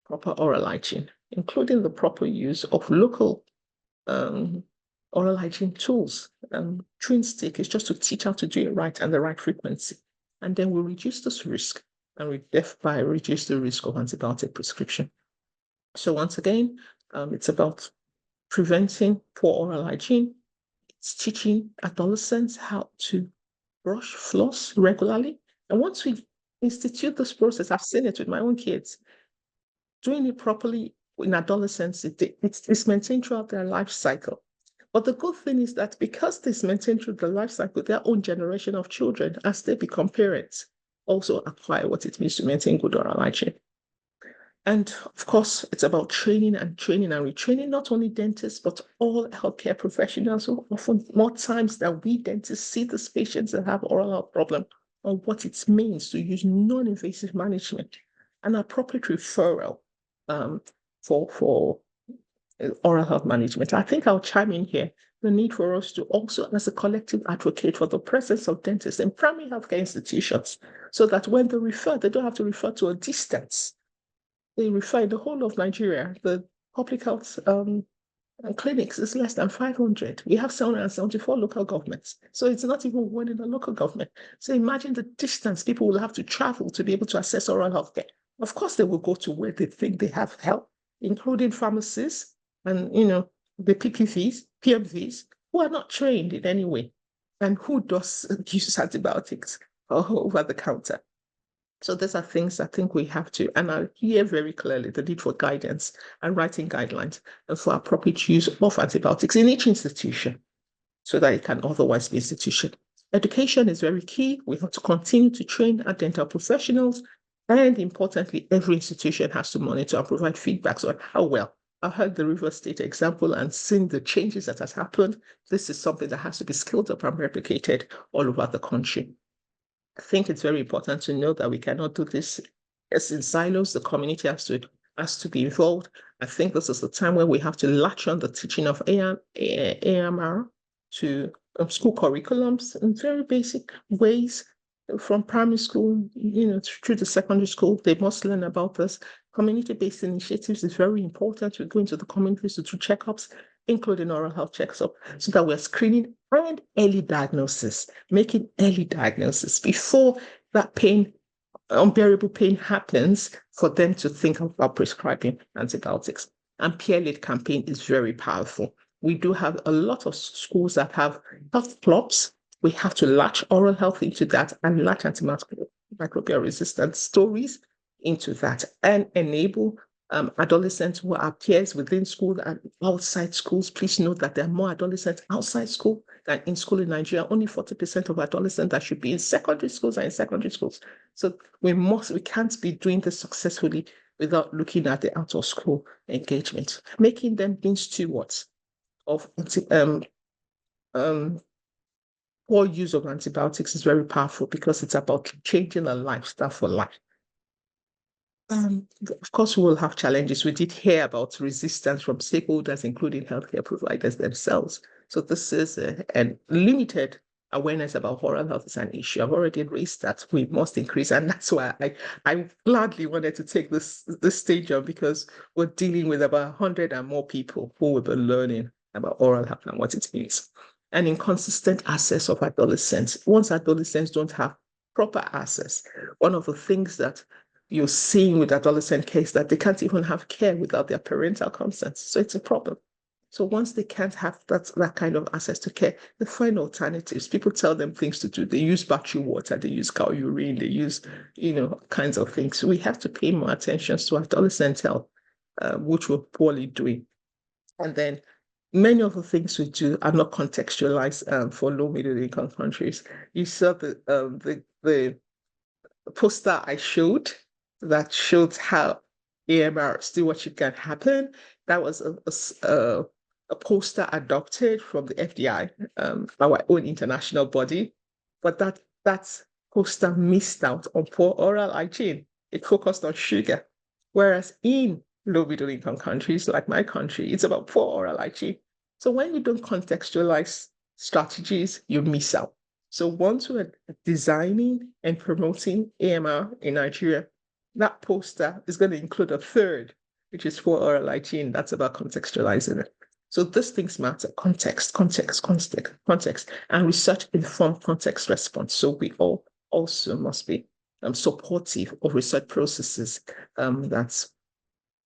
proper oral hygiene, including the proper use of local oral hygiene tools. Chewing stick is just to teach how to do it right and the right frequency. And then we reduce this risk and we thereby reduce the risk of antibiotic prescription. So once again, it's about preventing poor oral hygiene. It's teaching adolescents how to brush, floss regularly. And once we institute this process, I've seen it with my own kids, doing it properly in adolescence, it's maintained throughout their life cycle. But the good thing is that because this maintained through the life cycle, their own generation of children, as they become parents, also acquire what it means to maintain good oral hygiene. And of course, it's about training and retraining, not only dentists, but all healthcare professionals who often more times than we dentists see these patients that have oral health problem on what it means to use non-invasive management and appropriate referral for oral health management. I think I'll chime in here the need for us to also, as a collective, advocate for the presence of dentists in primary healthcare institutions so that when they refer, they don't have to refer to a distance. They refer in the whole of Nigeria. The public health clinics is less than 500. We have 774 local governments. So it's not even one in a local government. So imagine the distance people will have to travel to be able to access oral health care. Of course, they will go to where they think they have help, including pharmacists and, the PMVs, who are not trained in any way and who does use antibiotics over the counter. So these are things I think we have to, and I hear very clearly the need for guidance and writing guidelines and for appropriate use of antibiotics in each institution so that it can otherwise be institution. Education is very key. We have to continue to train our dental professionals. And importantly, every institution has to monitor and provide feedbacks on how well. I've heard the River State example and seen the changes that has happened. This is something that has to be scaled up and replicated all over the country. I think it's very important to know that we cannot do this as in silos. The community has to be involved. I think this is the time where we have to latch on the teaching of AMR to school curriculums in very basic ways. From primary school, through the secondary school, they must learn about this. Community-based initiatives is very important. We go into the communities to do checkups, including oral health checkups, so that we're screening and early diagnosis, making early diagnosis before that unbearable pain happens for them to think about prescribing antibiotics. And peer-led campaign is very powerful. We do have a lot of schools that have health clubs. We have to latch oral health into that and latch antimicrobial resistance stories into that and enable adolescents who are peers within school and outside schools. Please note that there are more adolescents outside school than in school in Nigeria. Only 40% of adolescents that should be in secondary schools are in secondary schools. So we can't be doing this successfully without looking at the out of school engagement, making them being stewards of poor use of antibiotics is very powerful because it's about changing a lifestyle for life. Of course, we will have challenges. We did hear about resistance from stakeholders, including healthcare providers themselves. So this is a limited awareness about oral health is an issue. I've already raised that. We must increase, and that's why I gladly wanted to take this stage on, because we're dealing with about 100 and more people who will be learning about oral health and what it means. And inconsistent access of adolescents. Once adolescents don't have proper access, one of the things that you're seeing with adolescent case that they can't even have care without their parental consent. So it's a problem. So once they can't have that kind of access to care, they find alternatives. People tell them things to do. They use battery water, they use cow urine, they use, kinds of things. So we have to pay more attention to adolescent health, which we're poorly doing. And then many of the things we do are not contextualized for low middle income countries. You saw the poster I showed that showed how AMR stewardship can happen. That was a poster adopted from the FDI, our own international body. But that poster missed out on poor oral hygiene. It focused on sugar. Whereas in low middle income countries like my country, it's about poor oral hygiene. So when you don't contextualize strategies, you miss out. So once we're designing and promoting AMR in Nigeria, that poster is going to include a third, which is for oral hygiene. That's about contextualizing it. So these things matter: context, and research-informed context response. So we all also must be supportive of research processes that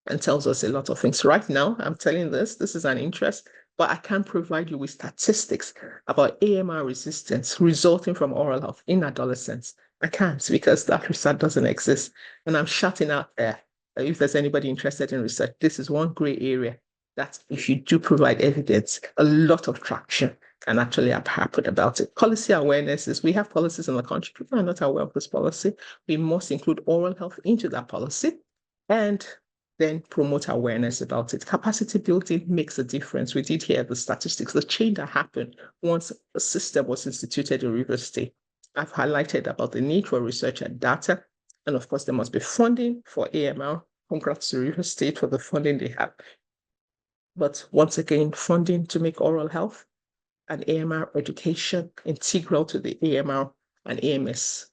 and tells us a lot of things. Right now, I'm telling this is an interest, but I can't provide you with statistics about AMR resistance resulting from oral health in adolescents. I can't, because that research doesn't exist. And I'm shouting out there, if there's anybody interested in research, this is one gray area that if you do provide evidence, a lot of traction can actually have happened about it. Policy awareness is, we have policies in the country. People are not aware of this policy. We must include oral health into that policy and then promote awareness about it. Capacity building makes a difference. We did hear the statistics, the change that happened once a system was instituted in Rivers State. I've highlighted about the need for research and data. And of course, there must be funding for AMR. Congrats to Rivers State for the funding they have. But once again, funding to make oral health and AMR education integral to the AMR and AMS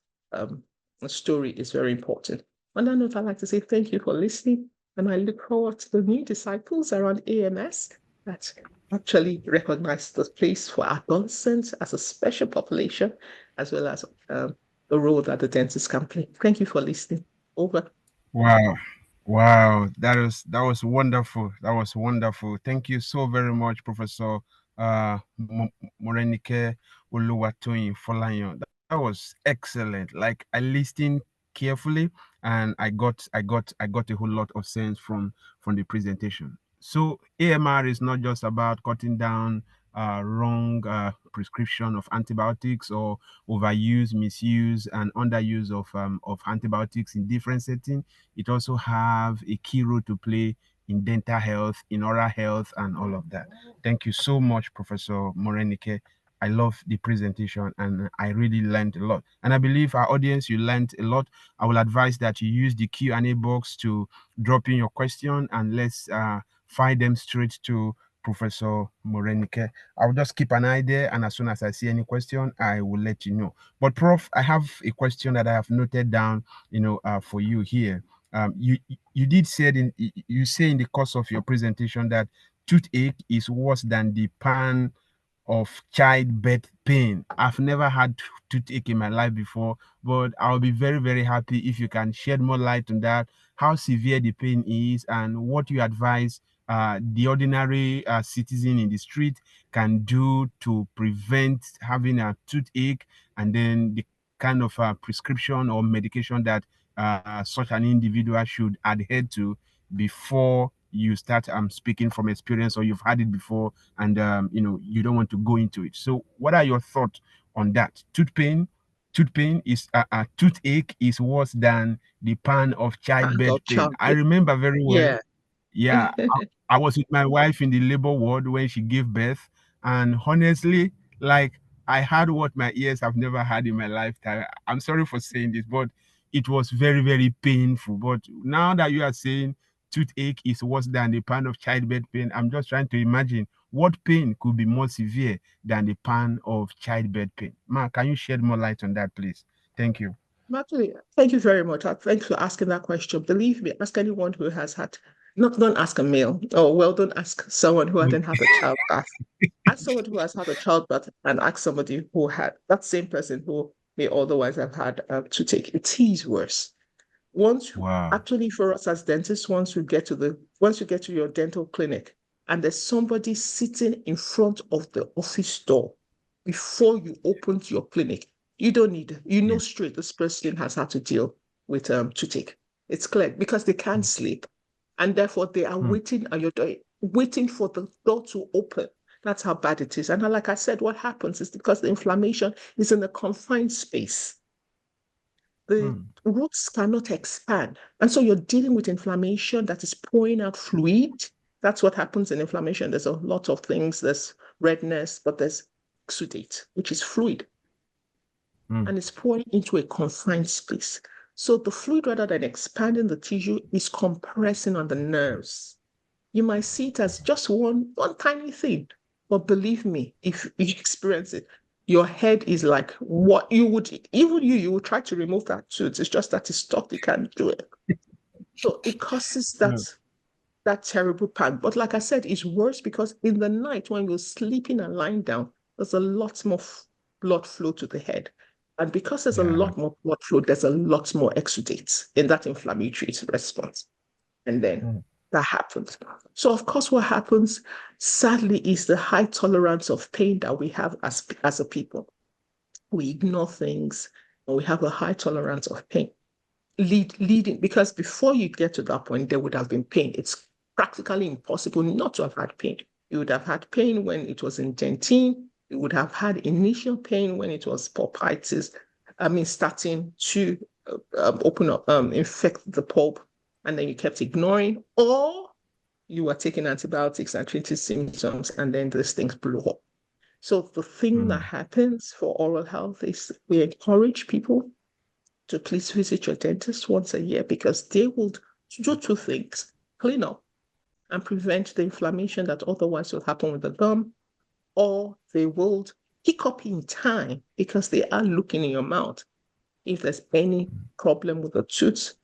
story is very important. On that note, I'd like to say thank you for listening, and I look forward to the new disciples around AMS that actually recognize the place for adolescents as a special population, as well as the role that the dentist can play. Thank you for listening. Over. Wow. Wow, that was wonderful. That was wonderful. Thank you so very much, Professor Morenike Oluwatoyin Folayan. That was excellent. Like, I listened carefully, and I got a whole lot of sense from the presentation. So AMR is not just about cutting down wrong prescription of antibiotics or overuse, misuse, and underuse of antibiotics in different settings. It also have a key role to play in dental health, in oral health, and all of that. Thank you so much, Professor Morenike. I love the presentation, and I really learned a lot. And I believe our audience, you learned a lot. I will advise that you use the Q&A box to drop in your question, and let's fire them straight to Professor Morenike. I'll just keep an eye there, and as soon as I see any question, I will let you know. But Prof, I have a question that I have noted down, for you here. You did say you say in the course of your presentation that toothache is worse than the pan of childbirth pain. I've never had toothache in my life before, but I'll be very, very happy if you can shed more light on that, how severe the pain is, and what you advise the ordinary citizen in the street can do to prevent having a toothache, and then the kind of prescription or medication that such an individual should adhere to before you start speaking from experience, or you've had it before and you don't want to go into it. So what are your thoughts on that? Toothache is worse than the pan of childbirth pain. I remember very well. Yeah, I was with my wife in the labor ward when she gave birth, and honestly, like, I had what my ears have never had in my lifetime. I'm sorry for saying this, but it was very, very painful. But now that you are saying toothache is worse than the pan of childbirth pain, I'm just trying to imagine what pain could be more severe than the pan of childbirth pain. Ma, can you shed more light on that, please? Thank you. Actually, thank you very much. Thanks for asking that question. Believe me, ask anyone who has had, don't ask a male. Oh, well, don't ask someone who hadn't had a childbirth. Ask someone who has had a childbirth, and ask somebody who had, that same person who may otherwise have had toothache. It is worse. Actually, for us as dentists, once you get to your dental clinic and there's somebody sitting in front of the office door before you open your clinic, you don't need, straight this person has had to deal with toothache. It's clear, because they can't sleep, and therefore they are waiting at your door, waiting for the door to open. That's how bad it is. And like I said, what happens is because the inflammation is in a confined space. The roots cannot expand. And so you're dealing with inflammation that is pouring out fluid. That's what happens in inflammation. There's a lot of things. There's redness, but there's exudate, which is fluid. and it's pouring into a confined space. So the fluid, rather than expanding the tissue, is compressing on the nerves. You might see it as just one tiny thing, but believe me, if you experience it, your head is like what you would, even you would try to remove that tooth. It's just that it's stuck, you can't do it. So it causes that terrible pain. But like I said, it's worse because in the night when you're sleeping and lying down, there's a lot more blood flow to the head. And because there's a lot more blood flow, there's a lot more exudates in that inflammatory response. And then that happens. So of course, what happens, sadly, is the high tolerance of pain that we have as a people. We ignore things, and we have a high tolerance of pain. Leading, because before you get to that point, there would have been pain. It's practically impossible not to have had pain. You would have had pain when it was in dentine. You would have had initial pain when it was pulpitis. Starting to open up, infect the pulp, and then you kept ignoring, or you were taking antibiotics and treating symptoms, and then these things blew up. So the thing that happens for oral health is we encourage people to please visit your dentist once a year, because they will do two things: clean up and prevent the inflammation that otherwise will happen with the gum, or they will pick up in time because they are looking in your mouth if there's any problem with the tooth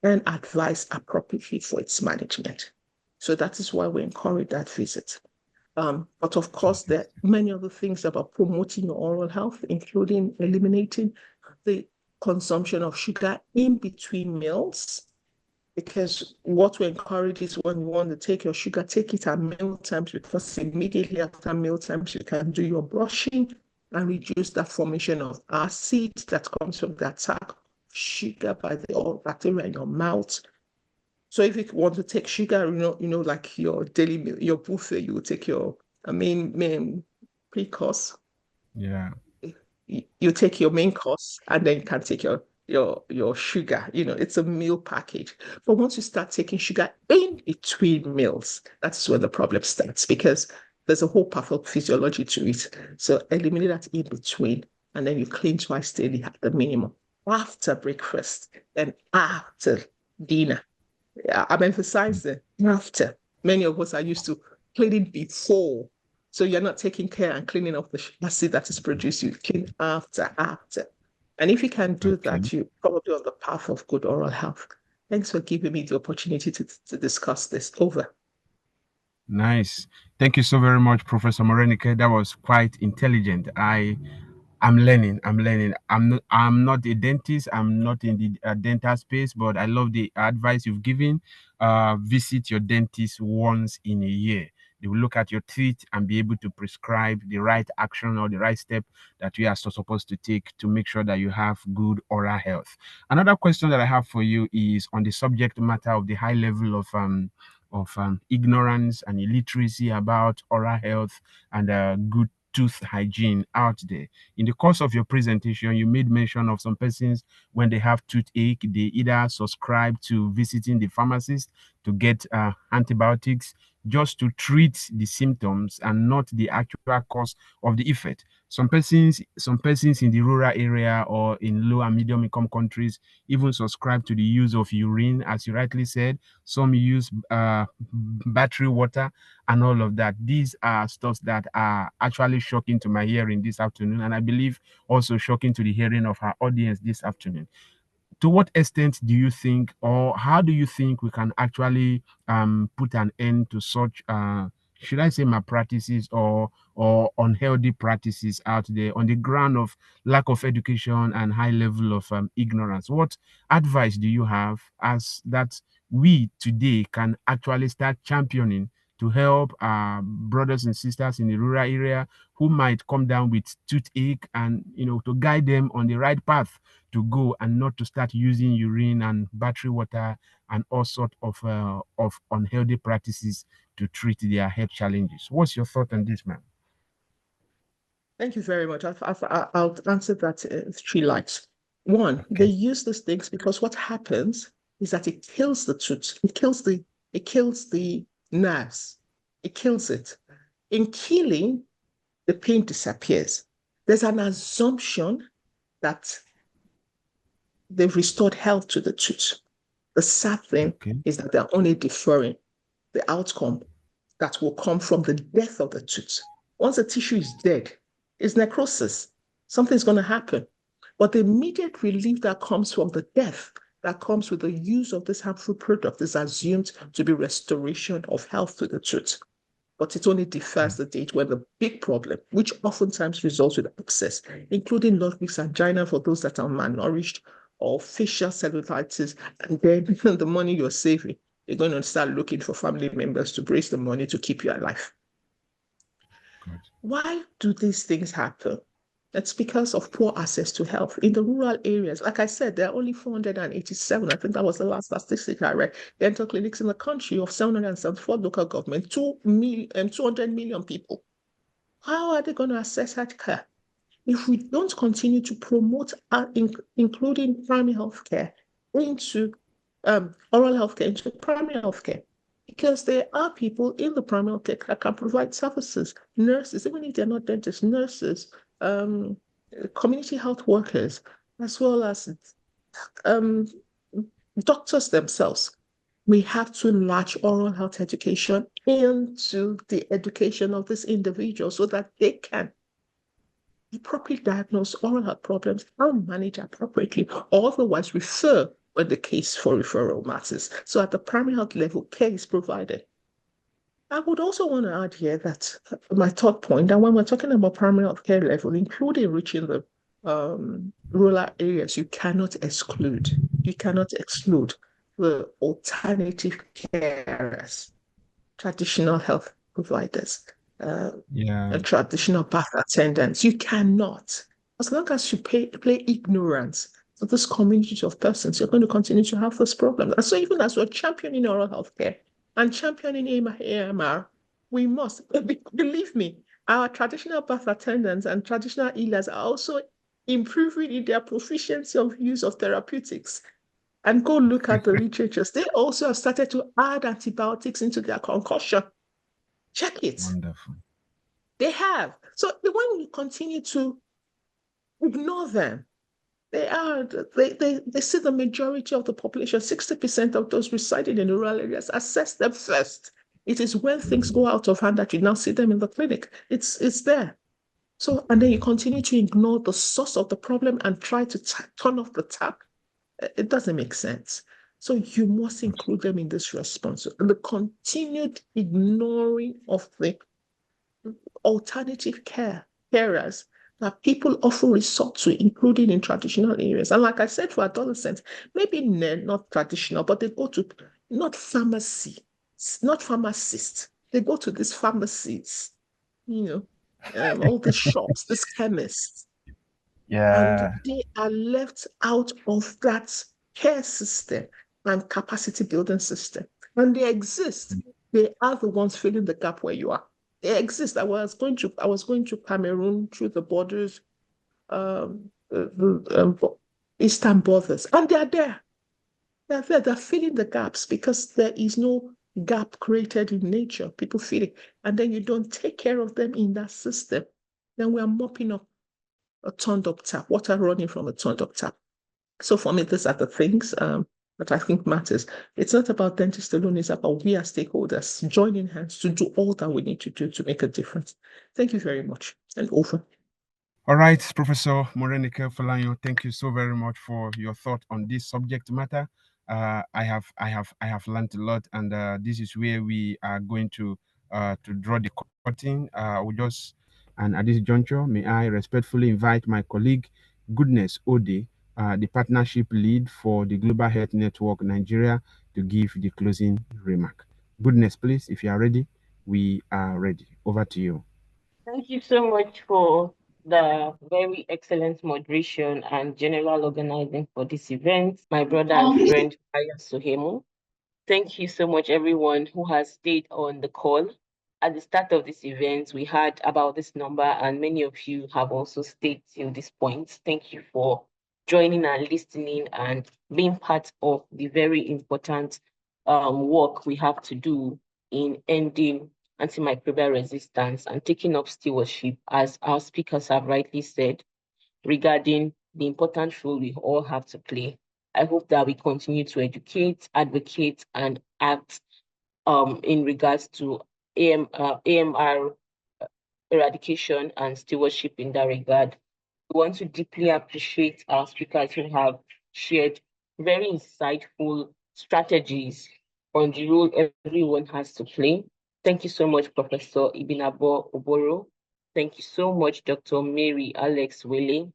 and advise appropriately for its management. So that is why we encourage that visit. But of course, there are many other things about promoting your oral health, including eliminating the consumption of sugar in between meals, because what we encourage is when you want to take your sugar, take it at meal times, because immediately after meal times, you can do your brushing and reduce that formation of acid that comes from the attack of sugar by the bacteria in your mouth. So if you want to take sugar, like your daily meal, your buffet, you will take your main pre-course. Yeah. You take your main course, and then you can take your sugar. It's a meal package. But once you start taking sugar in between meals, that's where the problem starts, because there's a whole pathophysiology to it. So eliminate that in between, and then you clean twice daily at the minimum. After breakfast and after dinner. I'm emphasizing after. Many of us are used to cleaning before. So you're not taking care and cleaning off the acid that is produced. You clean after. And if you can do that, you're probably on the path of good oral health. Thanks for giving me the opportunity to discuss this. Over. Nice. Thank you so very much, Professor Morenike. That was quite intelligent. I'm learning. I'm not a dentist. I'm not in the dental space, but I love the advice you've given. Visit your dentist once in a year. They will look at your teeth and be able to prescribe the right action or the right step that you are supposed to take to make sure that you have good oral health. Another question that I have for you is on the subject matter of the high level of ignorance and illiteracy about oral health and good tooth hygiene out there. In the course of your presentation, you made mention of some persons, when they have toothache, they either subscribe to visiting the pharmacist to get antibiotics just to treat the symptoms and not the actual cause of the effect. Some persons in the rural area or in low and medium income countries even subscribe to the use of urine, as you rightly said. Some use battery water and all of that. These are stuff that are actually shocking to my hearing this afternoon, and I believe also shocking to the hearing of our audience this afternoon. To what extent do you think, or how do you think we can actually put an end to such should I say malpractices or unhealthy practices out there on the ground of lack of education and high level of ignorance? What advice do you have as that we today can actually start championing to help our brothers and sisters in the rural area who might come down with toothache, and to guide them on the right path to go, and not to start using urine and battery water and all sorts of unhealthy practices to treat their health challenges? What's your thought on this, ma'am? Thank you very much. I'll answer that in three lights. One, they use these things because what happens is that it kills the tooth. It kills the nerves. It kills it. In killing, the pain disappears. There's an assumption that they've restored health to the tooth. The sad thing is that they're only deferring the outcome that will come from the death of the tooth. Once the tissue is dead, it's necrosis. Something's going to happen. But the immediate relief that comes from the death, that comes with the use of this harmful product, is assumed to be restoration of health to the tooth. But it only defers the date when the big problem, which oftentimes results with abscess, including Ludwig's angina for those that are malnourished, or facial cellulitis, and then the money you're saving, you're going to start looking for family members to raise the money to keep you alive. Good. Why do these things happen? It's because of poor access to health. In the rural areas, like I said, there are only 487, I think that was the last statistic I read, dental clinics in the country of 774 local government, 200 million people. How are they going to access health care? If we don't continue to promote, including primary health care, into oral health care, into primary health care, because there are people in the primary health care that can provide services, nurses, even if they're not dentists, nurses, community health workers, as well as doctors themselves. We have to latch oral health education into the education of this individual so that they can properly diagnose oral health problems and manage appropriately, or otherwise refer when the case for referral matters. So at the primary health level, care is provided. I would also want to add here that my third point, that when we're talking about primary health care level, including reaching the rural areas, you cannot exclude the alternative carers, traditional health providers, and traditional birth attendants. You cannot. As long as you play ignorance of this community of persons, you're going to continue to have this problem. And so even as we're championing oral health care and championing AMR, we must, believe me, our traditional birth attendants and traditional healers are also improving in their proficiency of use of therapeutics. And go look at the literatures. They also have started to add antibiotics into their concussion. Check it. Wonderful. They have. So when you continue to ignore them, they see the majority of the population, 60% of those residing in rural areas, assess them first. It is when things go out of hand that you now see them in the clinic. It's there. So, and then you continue to ignore the source of the problem and try to turn off the tap. It doesn't make sense. So you must include them in this response. The continued ignoring of the alternative carers that people often resort to, including in traditional areas. And like I said, for adolescents, maybe not traditional, but they go to not pharmacists, they go to these pharmacies, all these shops, these chemists. Yeah. And they are left out of that care system and capacity building system. And they exist. They are the ones filling the gap where you are. They exist. I was going to Cameroon through the borders, eastern borders, and they are there. They're there. They're filling the gaps because there is no gap created in nature. People feel it, and then you don't take care of them in that system. Then we are mopping up a turned up tap, water running from a turned up tap. So for me, these are the things that I think matters. It's not about dentists alone, it's about we as stakeholders joining hands to do all that we need to do to make a difference. Thank you very much. And over. All right, Professor Morenike Folayan, thank you so very much for your thought on this subject matter. I have learned a lot, and this is where we are going to draw the curtain. And at this juncture, may I respectfully invite my colleague, Goodness Ode, the partnership lead for the Global Health Network Nigeria, to give the closing remark. Goodness, please, if you are ready, we are ready. Over to you. Thank you so much for the very excellent moderation and general organizing for this event. My brother and friend, Pius Ohemu. Thank you so much, everyone who has stayed on the call. At the start of this event, we had about this number, and many of you have also stayed till this point. Thank you for joining and listening and being part of the very important work we have to do in ending antimicrobial resistance and taking up stewardship, as our speakers have rightly said, regarding the important role we all have to play. I hope that we continue to educate, advocate, and act in regards to AMR eradication and stewardship in that regard. We want to deeply appreciate our speakers who have shared very insightful strategies on the role everyone has to play. Thank you so much, Professor Ibinabo Oboro. Thank you so much, Dr. Mary Alex-Wele.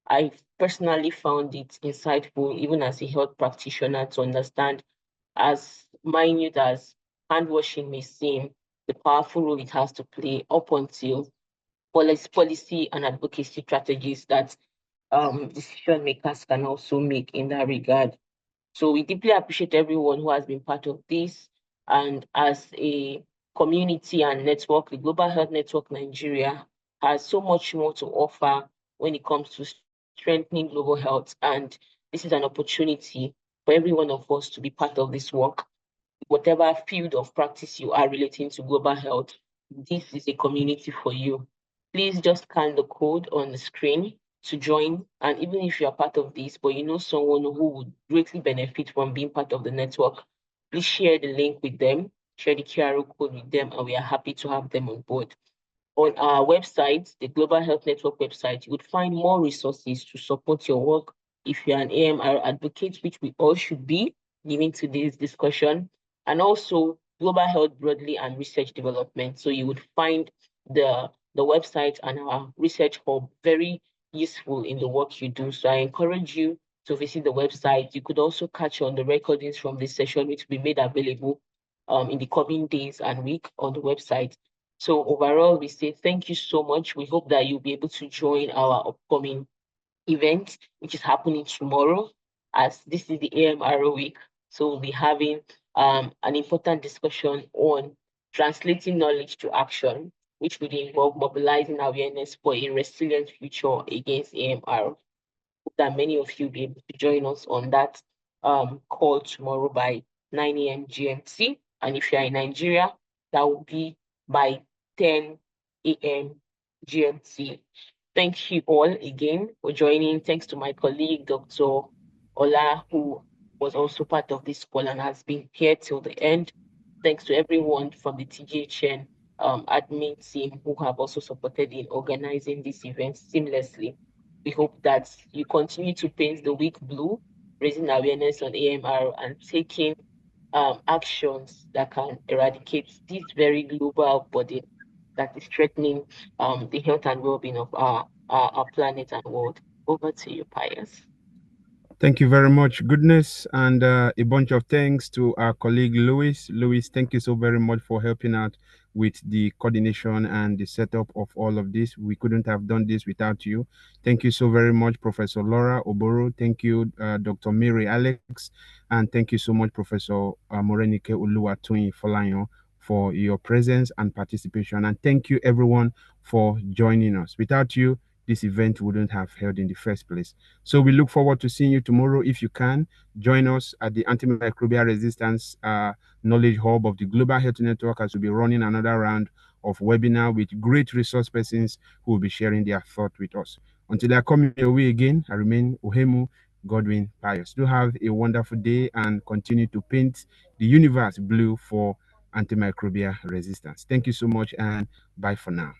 I personally found it insightful, even as a health practitioner, to understand as minute as hand washing may seem, the powerful role it has to play up until policy and advocacy strategies that decision makers can also make in that regard. So we deeply appreciate everyone who has been part of this. And as a community and network, the Global Health Network Nigeria has so much more to offer when it comes to strengthening global health. And this is an opportunity for every one of us to be part of this work. Whatever field of practice you are relating to global health, this is a community for you. Please just scan the code on the screen to join. And even if you are part of this, but you know someone who would greatly benefit from being part of the network, please share the link with them, share the QR code with them, and we are happy to have them on board. On our website, the Global Health Network website, you would find more resources to support your work. If you're an AMR advocate, which we all should be, given today's discussion, and also global health broadly and research development. So you would find the website and our research hub very useful in the work you do. So I encourage you to visit the website. You could also catch on the recordings from this session, which will be made available in the coming days and week on the website. So overall, we say thank you so much. We hope that you'll be able to join our upcoming event, which is happening tomorrow, as this is the AMR week. So we'll be having an important discussion on translating knowledge to action, which would involve mobilizing awareness for a resilient future against AMR. Hope that many of you will be able to join us on that call tomorrow by 9 a.m. GMT. And if you're in Nigeria, that will be by 10 a.m. GMT. Thank you all again for joining. Thanks to my colleague, Dr. Ola, who was also part of this call and has been here till the end. Thanks to everyone from the TGHN admin team who have also supported in organizing this event seamlessly. We hope that you continue to paint the week blue, raising awareness on AMR and taking actions that can eradicate this very global burden that is threatening the health and well-being of our planet and world. Over to you, Pius. Thank you very much, Goodness, and a bunch of thanks to our colleague Louis. Louis, thank you so very much for helping out with the coordination and the setup of all of this. We couldn't have done this without you. Thank you so very much, Professor Laura Oboro. Thank you, Dr. Mary Alex, and thank you so much, Professor Morenike Oluwatoyin Folayan, for your presence and participation. And thank you, everyone, for joining us. Without you, this event wouldn't have held in the first place. So we look forward to seeing you tomorrow. If you can, join us at the Antimicrobial Resistance Knowledge Hub of the Global Health Network, as we'll be running another round of webinar with great resource persons who will be sharing their thought with us. Until I come your way again, I remain Ohemu, Godwin, Pius. Do have a wonderful day and continue to paint the universe blue for antimicrobial resistance. Thank you so much and bye for now.